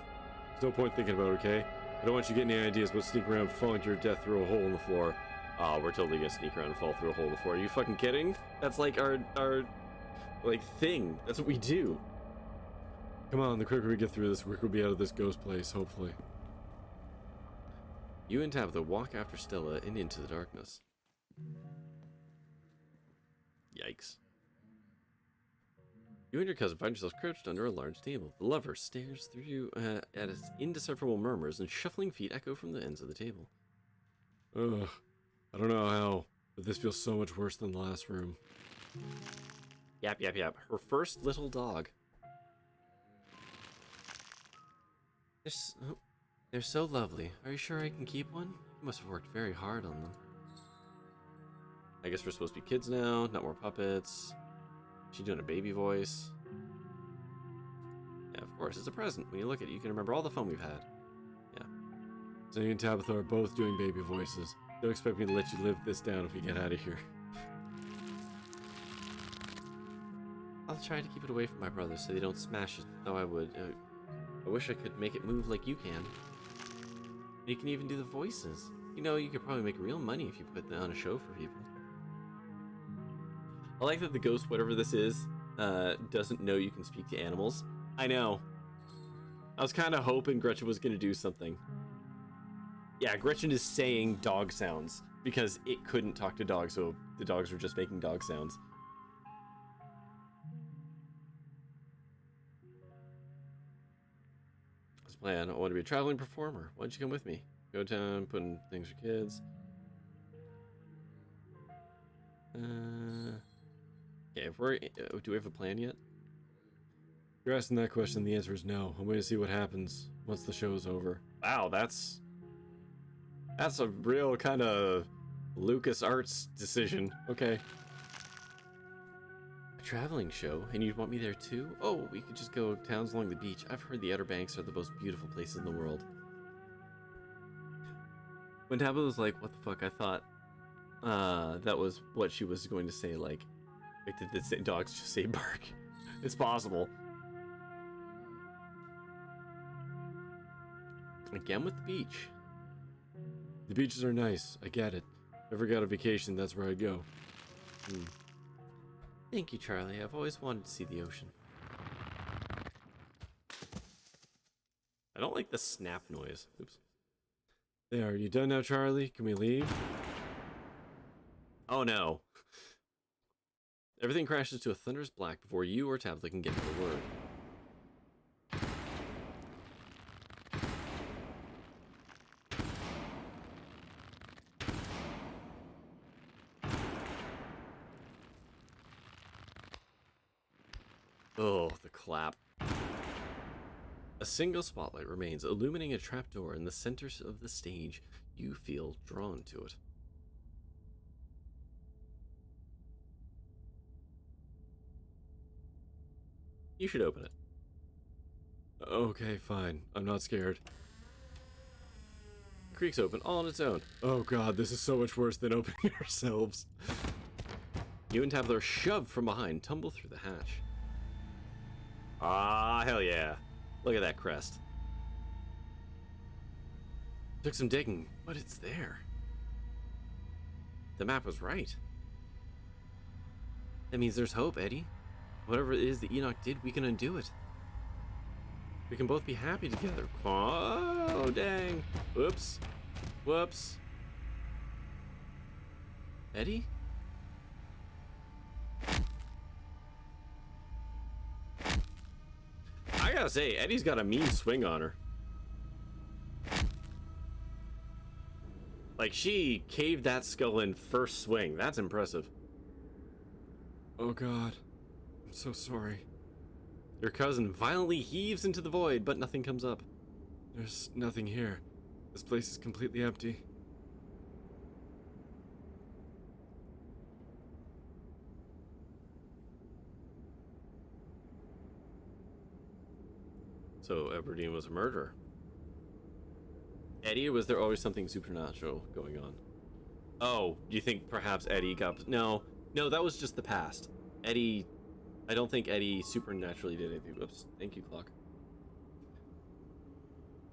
There's no point thinking about it, okay? I don't want you getting any ideas about sneaking around falling to your death through a hole in the floor. Oh, we're totally gonna sneak around and fall through a hole in the floor. Are you fucking kidding? That's like our like thing. That's what we do. Come on, the quicker we get through this, the quicker we'll be out of this ghost place, hopefully. You and Tabitha walk after Stella and into the darkness. Yikes. You and your cousin find yourselves crouched under a large table. The lover stares through you at its indecipherable murmurs, and shuffling feet echo from the ends of the table. Ugh. I don't know how, but this feels so much worse than the last room. Yap, yap, yap. Her first little dog. They're so lovely. Are you sure I can keep one? You must have worked very hard on them. I guess we're supposed to be kids now, not more puppets. She's doing a baby voice. Yeah, of course, it's a present. When you look at it, you can remember all the fun we've had. Yeah. So you and Tabitha are both doing baby voices. Don't expect me to let you live this down if we get out of here. I'll try to keep it away from my brothers so they don't smash it, though I would. I wish I could make it move like you can. You can even do the voices. You know, you could probably make real money if you put that on a show for people. I like that the ghost, whatever this is, doesn't know you can speak to animals. I know. I was kind of hoping Gretchen was going to do something. Yeah, Gretchen is saying dog sounds because it couldn't talk to dogs, so the dogs were just making dog sounds. That's the plan. I want to be a traveling performer. Why don't you come with me? Go down, putting things for kids. Okay, if we're, do we have a plan yet? If you're asking that question, the answer is no. I'm waiting to see what happens once the show's over. Wow, that's a real kind of LucasArts decision. Okay. A traveling show, and you'd want me there too? Oh, we could just go towns along the beach. I've heard the Outer Banks are the most beautiful places in the world. When Tabitha was like, what the fuck, I thought that was what she was going to say, like did the dogs just say bark? It's possible. Again with the beach. The beaches are nice, I get it. If I ever got a vacation, that's where I'd go. Thank you, Charlie. I've always wanted to see the ocean. I don't like the snap noise. Oops. There, are you done now, Charlie? Can we leave? Oh no. Everything crashes to a thunderous black before you or Tabitha can get to the word. Oh, the clap. A single spotlight remains, illuminating a trapdoor in the center of the stage. You feel drawn to it. You should open it. Okay, fine. I'm not scared. It creaks open all on its own. Oh god, this is so much worse than opening ourselves. You and Tabitha are shoved from behind, tumble through the hatch. Ah, hell yeah. Look at that crest. Took some digging, but it's there. The map was right. That means there's hope, Eddie. Whatever it is that Enoch did, we can undo it. We can both be happy together. Oh, dang. Whoops. Whoops. Eddie? I gotta say, Eddie's got a mean swing on her. Like, she caved that skull in first swing. That's impressive. Oh god. I'm so sorry. Your cousin violently heaves into the void, but nothing comes up. There's nothing here. This place is completely empty. So Aberdeen was a murderer. Eddie, or was there always something supernatural going on? Oh, you think perhaps Eddie got... No, that was just the past. Eddie... I don't think Eddie supernaturally did anything. Whoops, thank you, clock.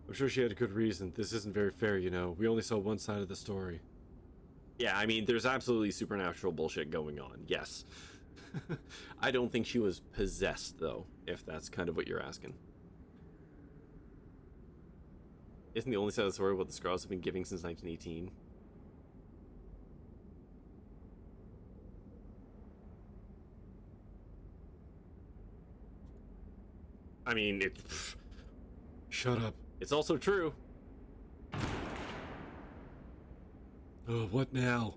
I'm sure she had a good reason. This isn't very fair, you know. We only saw one side of the story. Yeah, I mean, there's absolutely supernatural bullshit going on, yes. I don't think she was possessed, though, if that's kind of what you're asking. Isn't the only side of the story what the Scarlets have been giving since 1918? I mean, Shut up. it's also true. Oh, what now?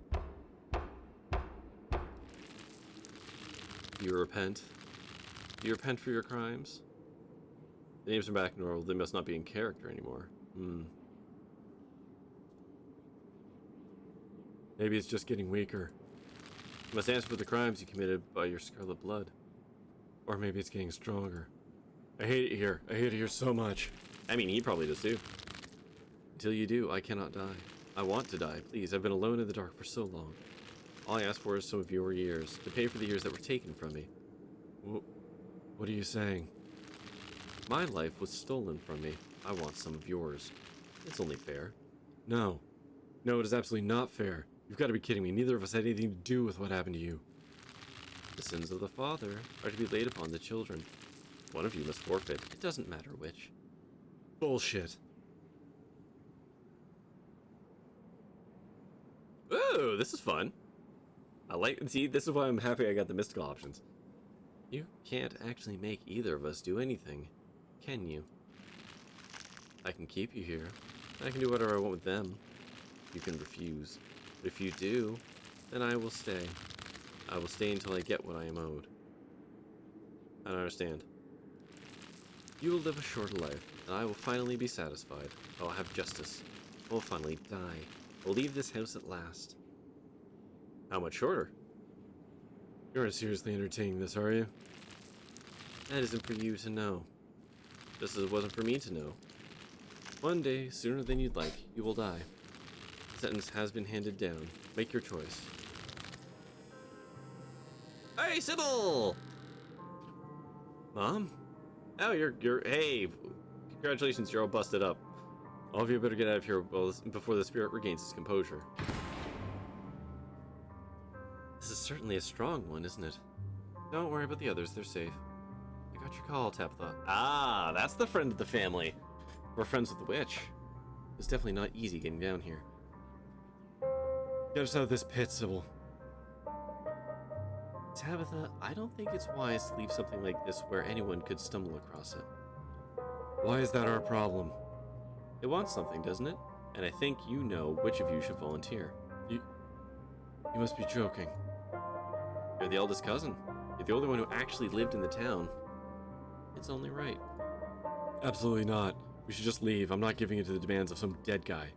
Do you repent? Do you repent for your crimes? The names are back normal. They must not be in character anymore. Maybe it's just getting weaker. You must answer for the crimes you committed by your scarlet blood. Or maybe it's getting stronger. I hate it here. I hate it here so much. I mean, he probably does too. Until you do, I cannot die. I want to die, please. I've been alone in the dark for so long. All I ask for is some of your years, to pay for the years that were taken from me. What are you saying? My life was stolen from me. I want some of yours. It's only fair. No. No, it is absolutely not fair. You've got to be kidding me. Neither of us had anything to do with what happened to you. The sins of the father are to be laid upon the children. One of you must forfeit. It doesn't matter which. Bullshit. Ooh, this is fun. See, this is why I'm happy I got the mystical options. You can't actually make either of us do anything, can you? I can keep you here. I can do whatever I want with them. You can refuse. But if you do, then I will stay. I will stay until I get what I am owed. I don't understand. You will live a shorter life, and I will finally be satisfied. I will have justice. I will finally die. I will leave this house at last. How much shorter? You aren't seriously entertaining this, are you? That isn't for you to know. Just as it wasn't for me to know. One day, sooner than you'd like, you will die. The sentence has been handed down. Make your choice. Hey, Sybil! Mom? Oh, hey! Congratulations, you're all busted up. All of you better get out of here before the spirit regains its composure. This is certainly a strong one, isn't it? Don't worry about the others, they're safe. I got your call, Tabitha. Ah, that's the friend of the family. We're friends with the witch. It's definitely not easy getting down here. Get us out of this pit, Sybil. Tabitha, I don't think it's wise to leave something like this where anyone could stumble across it. Why is that our problem? It wants something, doesn't it? And I think you know which of you should volunteer. You must be joking. You're the eldest cousin. You're the only one who actually lived in the town. It's only right. Absolutely not. We should just leave. I'm not giving in to the demands of some dead guy.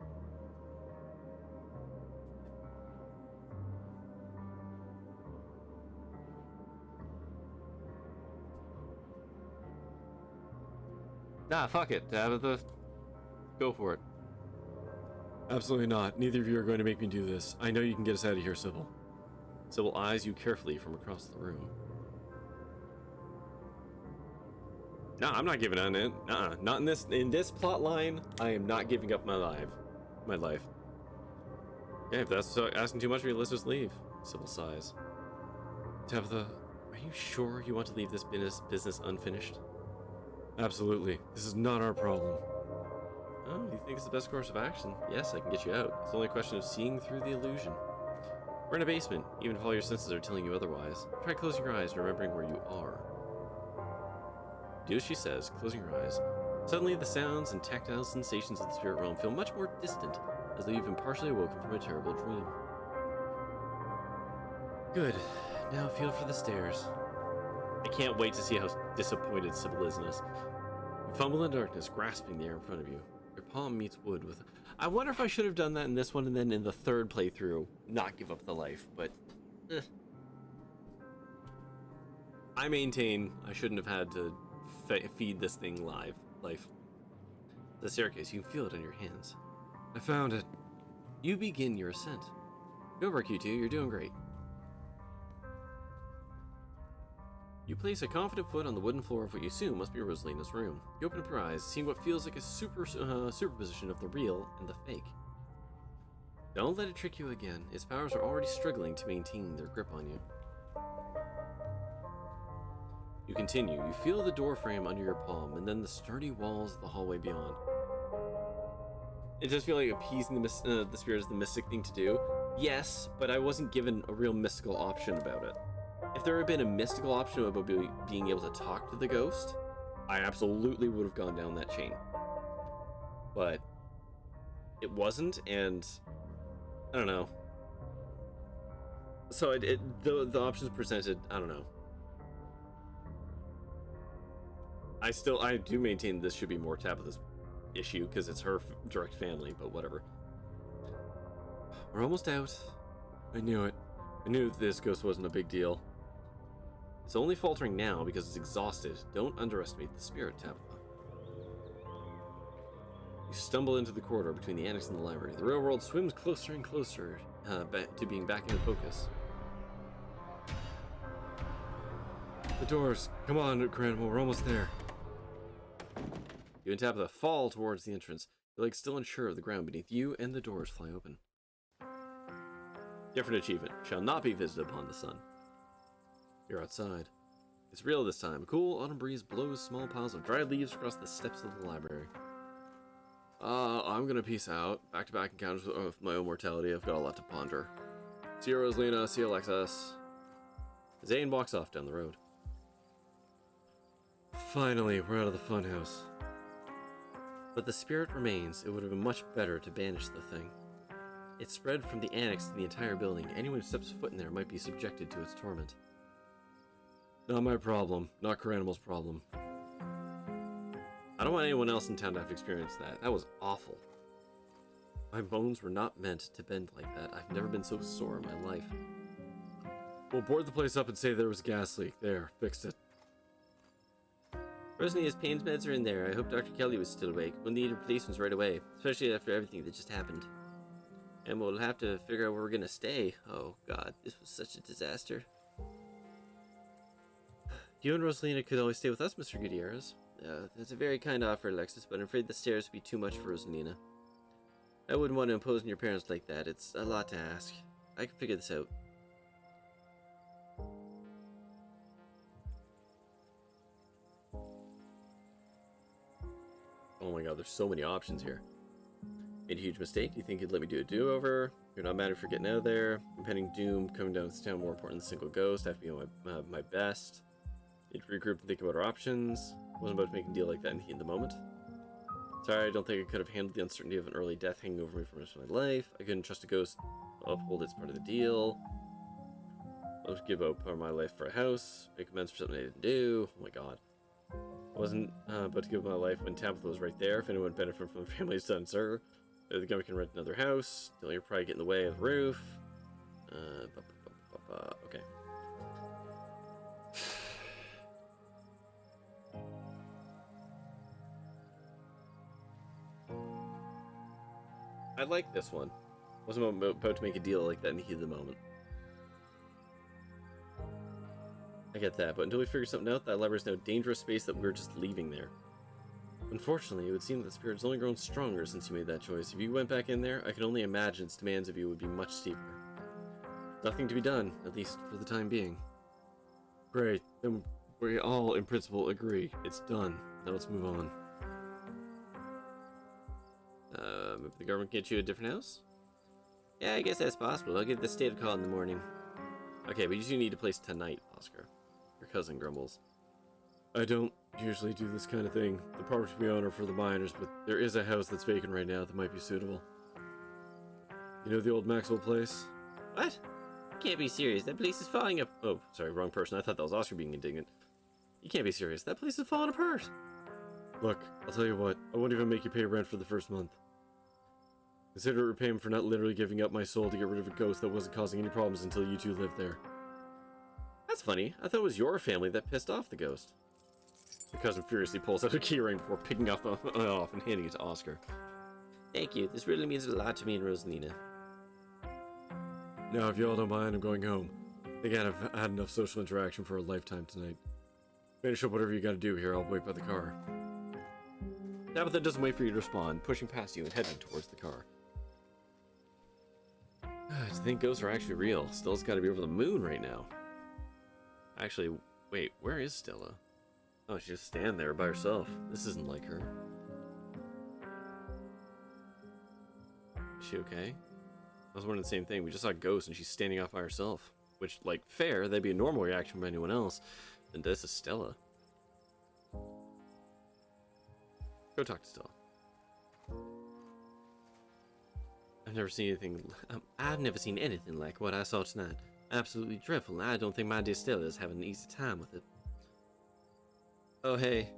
Nah, fuck it, Tabitha. Go for it. Absolutely not. Neither of you are going to make me do this. I know you can get us out of here, Sybil. Sybil eyes you carefully from across the room. No, I'm not giving on it. Not in this plot line. I am not giving up my life. Okay, if that's asking too much of you, let's just leave. Sybil sighs. Tabitha, are you sure you want to leave this business unfinished? Absolutely. This is not our problem. Oh, you think it's the best course of action? Yes, I can get you out. It's only a question of seeing through the illusion. We're in a basement, even if all your senses are telling you otherwise. Try closing your eyes and remembering where you are. Do as she says, closing your eyes. Suddenly, the sounds and tactile sensations of the spirit realm feel much more distant, as though you've been partially awoken from a terrible dream. Good. Now feel for the stairs. I can't wait to see how disappointed Sybil is in us. You fumble in darkness, grasping the air in front of you. Your palm meets wood with... I wonder if I should have done that in this one and then in the third playthrough, not give up the life, but... I maintain I shouldn't have had to feed this thing life. life. The staircase, you can feel it in your hands. I found it. You begin your ascent. Go work, you two, you're doing great. You place a confident foot on the wooden floor of what you assume must be Rosalina's room. You open up your eyes, seeing what feels like a superposition of the real and the fake. Don't let it trick you again. Its powers are already struggling to maintain their grip on you. You continue. You feel the door frame under your palm, and then the sturdy walls of the hallway beyond. It does feel like appeasing the spirit is the mystic thing to do. Yes, but I wasn't given a real mystical option about it. If there had been a mystical option about being able to talk to the ghost, I absolutely would have gone down that chain. But it wasn't, and I don't know. So the options presented, I don't know. I do maintain this should be more Tabitha's issue because it's her direct family, but whatever. We're almost out. I knew it. I knew this ghost wasn't a big deal. It's only faltering now because it's exhausted. Don't underestimate the spirit, Tabitha. You stumble into the corridor between the annex and the library. The real world swims closer and closer to being back in focus. The doors. Come on, Grandma, we're almost there. You and Tabitha fall towards the entrance. You're like still unsure of the ground beneath you, and the doors fly open. Different achievement. Shall not be visited upon the sun. You're outside. It's real this time. A cool autumn breeze blows small piles of dried leaves across the steps of the library. I'm gonna peace out. Back-to-back encounters with my own mortality. I've got a lot to ponder. See you, Rosalina. See you, Alexis. Zane walks off down the road. Finally, we're out of the funhouse. But the spirit remains. It would have been much better to banish the thing. It spread from the annex to the entire building. Anyone who steps foot in there might be subjected to its torment. Not my problem. Not Caranimal's problem. I don't want anyone else in town to have to experience that. That was awful. My bones were not meant to bend like that. I've never been so sore in my life. We'll board the place up and say there was a gas leak. There, fixed it. Rosalina's pain meds are in there. I hope Dr. Kelly was still awake. We'll need replacements right away, especially after everything that just happened. And we'll have to figure out where we're gonna stay. Oh god, this was such a disaster. You and Rosalina could always stay with us, Mr. Gutierrez. That's a very kind offer, Alexis, but I'm afraid the stairs would be too much for Rosalina. I wouldn't want to impose on your parents like that. It's a lot to ask. I can figure this out. Oh my god, there's so many options here. Made a huge mistake. Do you think you'd let me do a do-over? You're not mad for getting out of there. Impending doom coming down this town more important than a single ghost. I have to be on my best. Need to regroup and think about our options. Wasn't about to make a deal like that in the heat of the moment. Sorry, I don't think I could have handled the uncertainty of an early death hanging over me for the rest of my life. I couldn't trust a ghost to uphold its part of the deal. I'll just give up part of my life for a house. Make amends for something I didn't do. Oh my god. I wasn't about to give up my life when Tabitha was right there. If anyone benefited from the family's done, sir. The government can rent another house. You'll probably get in the way of the roof. Okay. I like this one. Wasn't about to make a deal like that in the heat of the moment. I get that, but until we figure something out, that library is now a dangerous space that we're just leaving there. Unfortunately, it would seem that the spirit's only grown stronger since you made that choice. If you went back in there, I can only imagine its demands of you would be much steeper. Nothing to be done, at least for the time being. Great, then we all, in principle, agree. It's done. Now let's move on. Maybe the government get you a different house? Yeah, I guess that's possible. I'll give the state a call in the morning. Okay, but you do need a place tonight, Oscar. Your cousin grumbles. I don't usually do this kind of thing. The property we own are for the miners, but there is a house that's vacant right now that might be suitable. You know the old Maxwell place? What? You can't be serious. That place is falling up. Oh, sorry, wrong person. I thought that was Oscar being indignant. You can't be serious. That place is falling apart. Look, I'll tell you what. I won't even make you pay rent for the first month. Consider it repayment for not literally giving up my soul to get rid of a ghost that wasn't causing any problems until you two lived there. That's funny. I thought it was your family that pissed off the ghost. The cousin furiously pulls out a keyring before picking up off and handing it to Oscar. Thank you. This really means a lot to me and Rosalina. Now, if y'all don't mind, I'm going home. I think I've had enough social interaction for a lifetime tonight. Finish up whatever you gotta do here. I'll wait by the car. Tabitha doesn't wait for you to respond, pushing past you and heading towards the car. To think ghosts are actually real. Stella's got to be over the moon right now. Actually, wait, where is Stella? Oh, she's just standing there by herself. This isn't like her. Is she okay? I was wondering the same thing. We just saw a ghost and she's standing off by herself. Which, like, fair, that'd be a normal reaction from anyone else. And this is Stella. Go talk to Stella. I've never seen anything like what I saw tonight. Absolutely dreadful. I don't think my dear Stella is having an easy time with it. Oh, hey.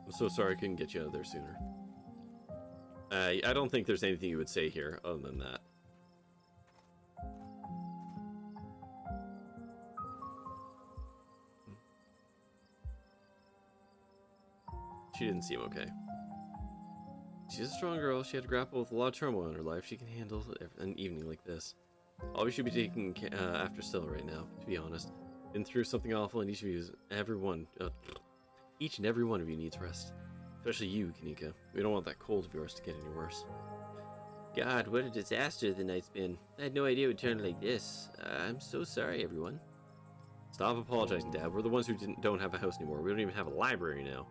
I'm so sorry I couldn't get you out of there sooner. I don't think there's anything you would say here other than that. She didn't seem okay. She's a strong girl. She had to grapple with a lot of turmoil in her life. She can handle an evening like this. All we should be taking after Stella right now, to be honest. Been through something awful, and each and every one of you needs rest. Especially you, Kanika. We don't want that cold of yours to get any worse. God, what a disaster the night's been. I had no idea it would turn like this. I'm so sorry, everyone. Stop apologizing, Dad. We're the ones who don't have a house anymore. We don't even have a library now.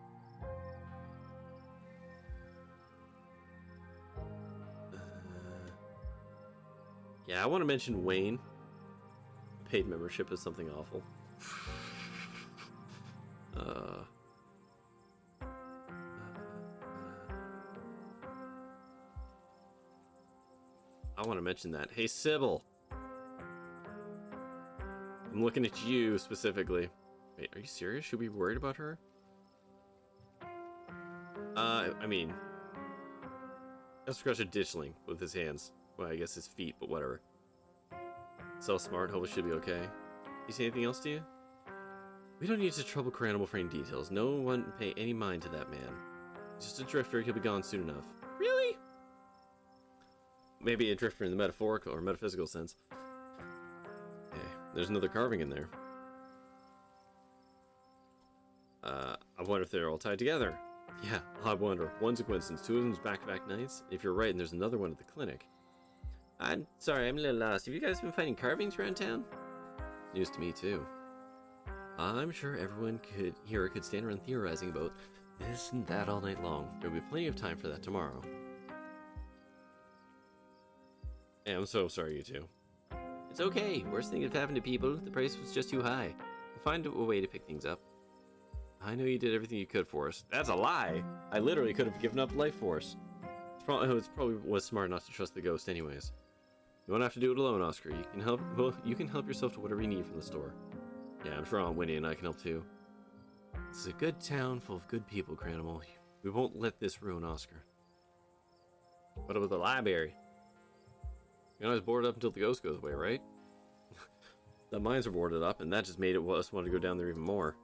Yeah, I want to mention Wayne. Paid membership is something awful. I want to mention that. Hey, Sybil. I'm looking at you specifically. Wait, are you serious? Should we be worried about her? I mean, let's scratch a ditchling with his hands. Well, I guess his feet, but whatever. So smart, hope it should be okay. You say anything else to you? We don't need to trouble Cranimal for any details. No one pay any mind to that man. He's just a drifter, he'll be gone soon enough. Really? Maybe a drifter in the metaphorical or metaphysical sense. Hey, there's another carving in there. I wonder if they're all tied together. Yeah, I wonder. One's a coincidence, two of them's back-to-back nights. If you're right, and there's another one at the clinic. I'm sorry, I'm a little lost. Have you guys been finding carvings around town? News to me, too. I'm sure everyone here could stand around theorizing about this and that all night long. There'll be plenty of time for that tomorrow. Hey, I'm so sorry, you two. It's okay. Worst thing that happened to people. The price was just too high. We'll find a way to pick things up. I know you did everything you could for us. That's a lie! I literally could have given up life force. It probably was smart not to trust the ghost anyways. You won't have to do it alone, Oscar. You can help yourself to whatever you need from the store. Yeah, I'm sure Aunt Winnie and I can help too. It's a good town full of good people, Cranimal. We won't let this ruin Oscar. What about the library? You can always board it up until the ghost goes away, right? The mines are boarded up, and that just made us want to go down there even more.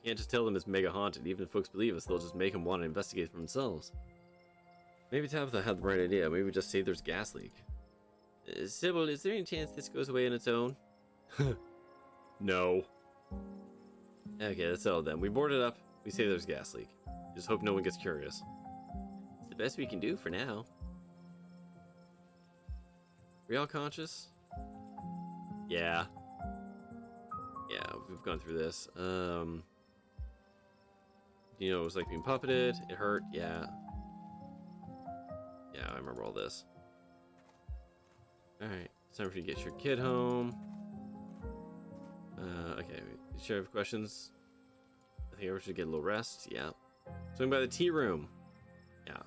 You can't just tell them it's mega haunted. Even if folks believe us, they'll just make them want to investigate for themselves. Maybe Tabitha had the right idea. Maybe we just say there's a gas leak. Sybil, is there any chance this goes away on its own? No. Okay, that's all then. We board it up. We say there's a gas leak. Just hope no one gets curious. It's the best we can do for now. Are y'all conscious? Yeah. Yeah, we've gone through this. You know, it was like being puppeted. It hurt. Yeah. Yeah, I remember all this. Alright, it's time for you to get your kid home. Okay, you sure have questions? I think I should get a little rest. Yeah. Swing by the tea room. Yeah.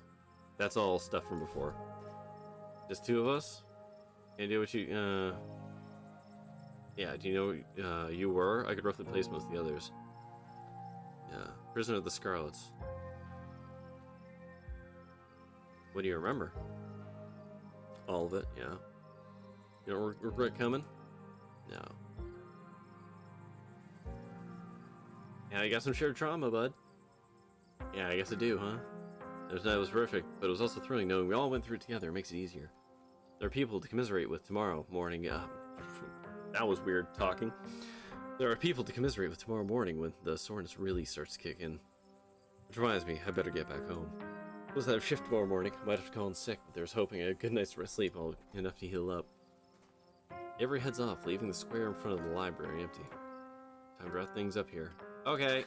That's all stuff from before. Just two of us? Can you do what you, yeah, do you know you were? I could roughly place most of the others. Yeah. Prisoner of the Scarlets. What do you remember? All of it, yeah. You don't regret coming? No. Yeah, I got some shared trauma, bud. Yeah, I guess I do, huh? That was horrific, but it was also thrilling knowing we all went through it together. It makes it easier. There are people to commiserate with tomorrow morning. That was weird talking. There are people to commiserate with tomorrow morning when the soreness really starts to kick in. Which reminds me, I better get back home. Plus, I have shift tomorrow morning. I might have to call in sick, but there's hoping a good night's sleep will enough to heal up. Every heads off, leaving the square in front of the library empty. Time to wrap things up here. Okay.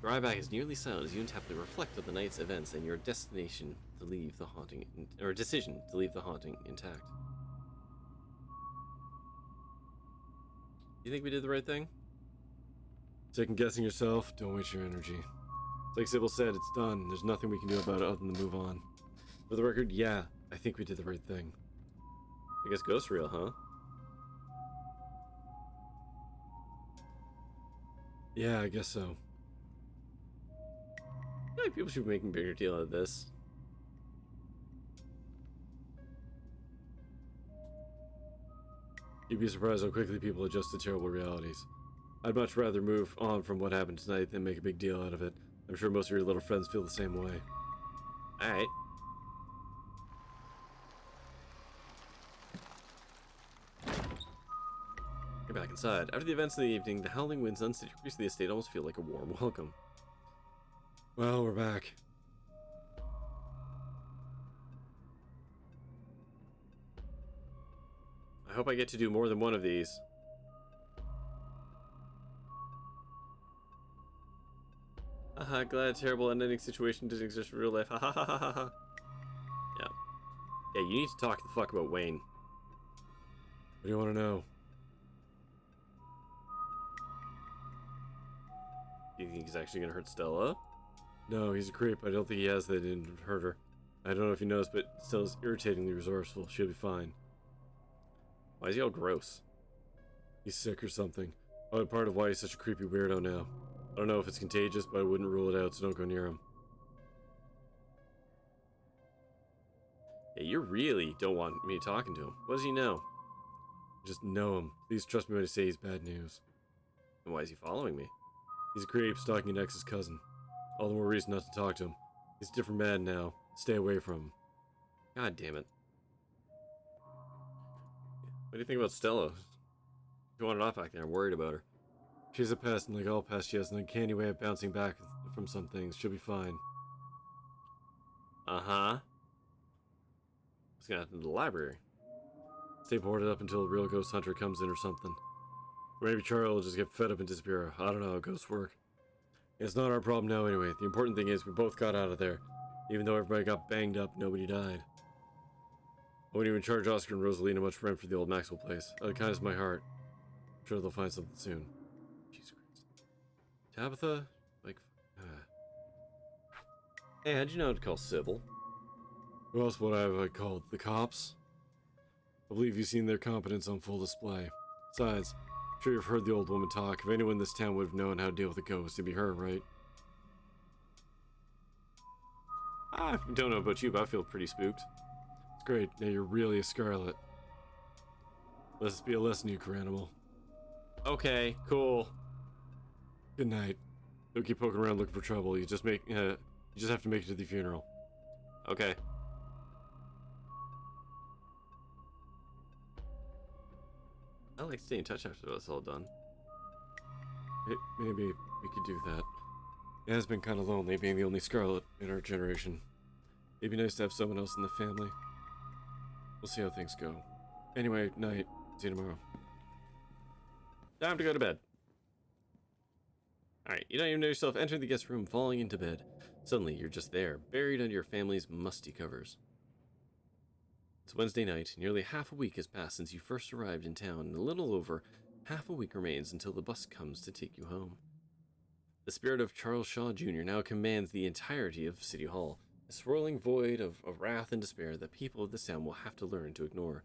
Your eye bag is nearly silent as you and Tabitha reflect on the night's events and your destination to leave the haunting, or decision to leave the haunting intact. You think we did the right thing? Second guessing yourself, don't waste your energy. It's like Sybil said, it's done. There's nothing we can do about it other than move on. For the record, yeah, I think we did the right thing. I guess ghosts real, huh? Yeah, I guess so. I feel like people should be making a bigger deal out of this. You'd be surprised how quickly people adjust to terrible realities. I'd much rather move on from what happened tonight than make a big deal out of it. I'm sure most of your little friends feel the same way. Alright. Get back inside. After the events of the evening, the howling winds and unsteady creaks of the estate almost feel like a warm welcome. Well, we're back. I hope I get to do more than one of these. Haha, glad a terrible unending situation doesn't exist in real life. Ha ha ha ha ha. Yeah. Yeah, you need to talk the fuck about Wayne. What do you want to know? Do you think he's actually gonna hurt Stella? No, he's a creep. I don't think he has that in hurt her. I don't know if you noticed, but Stella's irritatingly resourceful. She'll be fine. Why is he all gross? He's sick or something. Probably part of why he's such a creepy weirdo now. I don't know if it's contagious, but I wouldn't rule it out, so don't go near him. Yeah, you really don't want me talking to him. What does he know? Just know him. Please trust me when I say he's bad news. And why is he following me? He's a creep stalking an ex's cousin. All the more reason not to talk to him. He's a different man now. Stay away from him. God damn it. What do you think about Stella? She wandered off back there. I'm worried about her. She's a pest, and like all pests, she has an uncanny way of bouncing back from some things. She'll be fine. Uh-huh. What's gonna happen to the library? Stay boarded up until a real ghost hunter comes in or something. Or maybe Charlie will just get fed up and disappear. I don't know how ghosts work. It's not our problem now anyway. The important thing is we both got out of there. Even though everybody got banged up, nobody died. I wouldn't even charge Oscar and Rosalina much rent for the old Maxwell place. Out of the kindness of my heart. I'm sure they'll find something soon. Jesus Christ. Tabitha? Like, Hey, how'd you know to call Sybil? Who else would I have called? The cops? I believe you've seen their competence on full display. Besides, I'm sure you've heard the old woman talk. If anyone in this town would have known how to deal with a ghost, it'd be her, right? I don't know about you, but I feel pretty spooked. It's great. Now you're really a Scarlet. Let this be a lesson, you animal. Okay, cool. Good night. Don't keep poking around looking for trouble. You just have to make it to the funeral. Okay. I like to stay in touch after it's all done. Maybe we could do that. It has been kind of lonely being the only Scarlet in our generation. It'd be nice to have someone else in the family. We'll see how things go. Anyway, night. See you tomorrow. Time to go to bed. Alright, you don't even know yourself entering the guest room, falling into bed. Suddenly, you're just there, buried under your family's musty covers. It's Wednesday night. Nearly half a week has passed since you first arrived in town, and a little over half a week remains until the bus comes to take you home. The spirit of Charles Shaw Jr. now commands the entirety of City Hall, a swirling void of wrath and despair that people of this town will have to learn to ignore.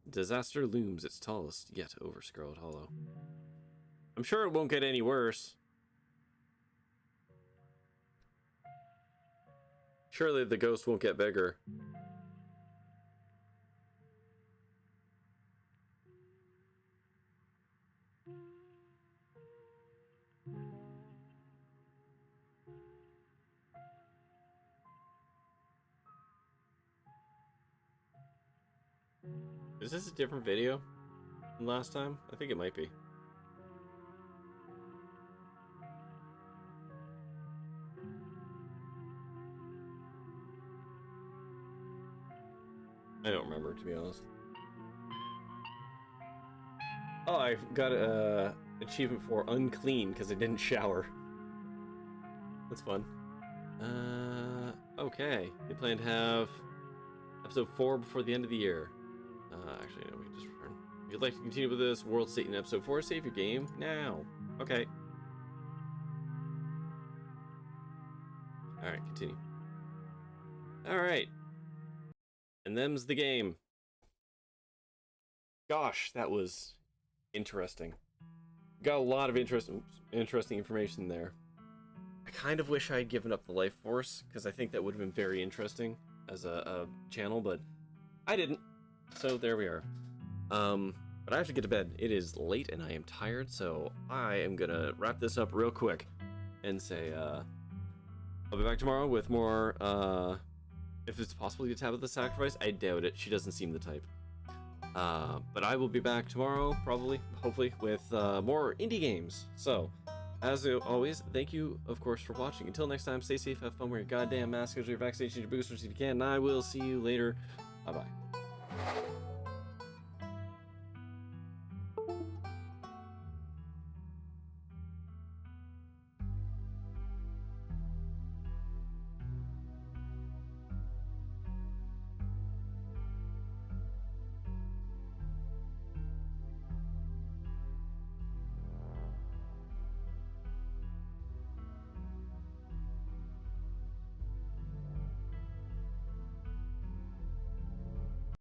Disaster looms its tallest yet over Scarlet Hollow. I'm sure it won't get any worse. Surely the ghost won't get bigger. Is this a different video than last time? I think it might be. I don't remember, to be honest. Oh, I got a achievement for unclean because I didn't shower. That's fun. Okay. They plan to have episode 4 before the end of the year. Actually, no, we can just return. If you'd like to continue with this World State in episode 4, save your game now. Okay. Alright, continue. Alright. And them's the game. Gosh, that was interesting. Got a lot of interesting information there. I kind of wish I had given up the life force, because I think that would have been very interesting as a channel, but I didn't. So there we are. But I have to get to bed. It is late and I am tired, so I am gonna wrap this up real quick and say I'll be back tomorrow with more if it's possible to get Tabitha sacrifice. I doubt it. She doesn't seem the type. But I will be back tomorrow, probably, hopefully, with more indie games. So, as always, thank you, of course, for watching. Until next time, stay safe, have fun, wear your goddamn mask, your vaccinations, your boosters if you can, and I will see you later. Bye-bye.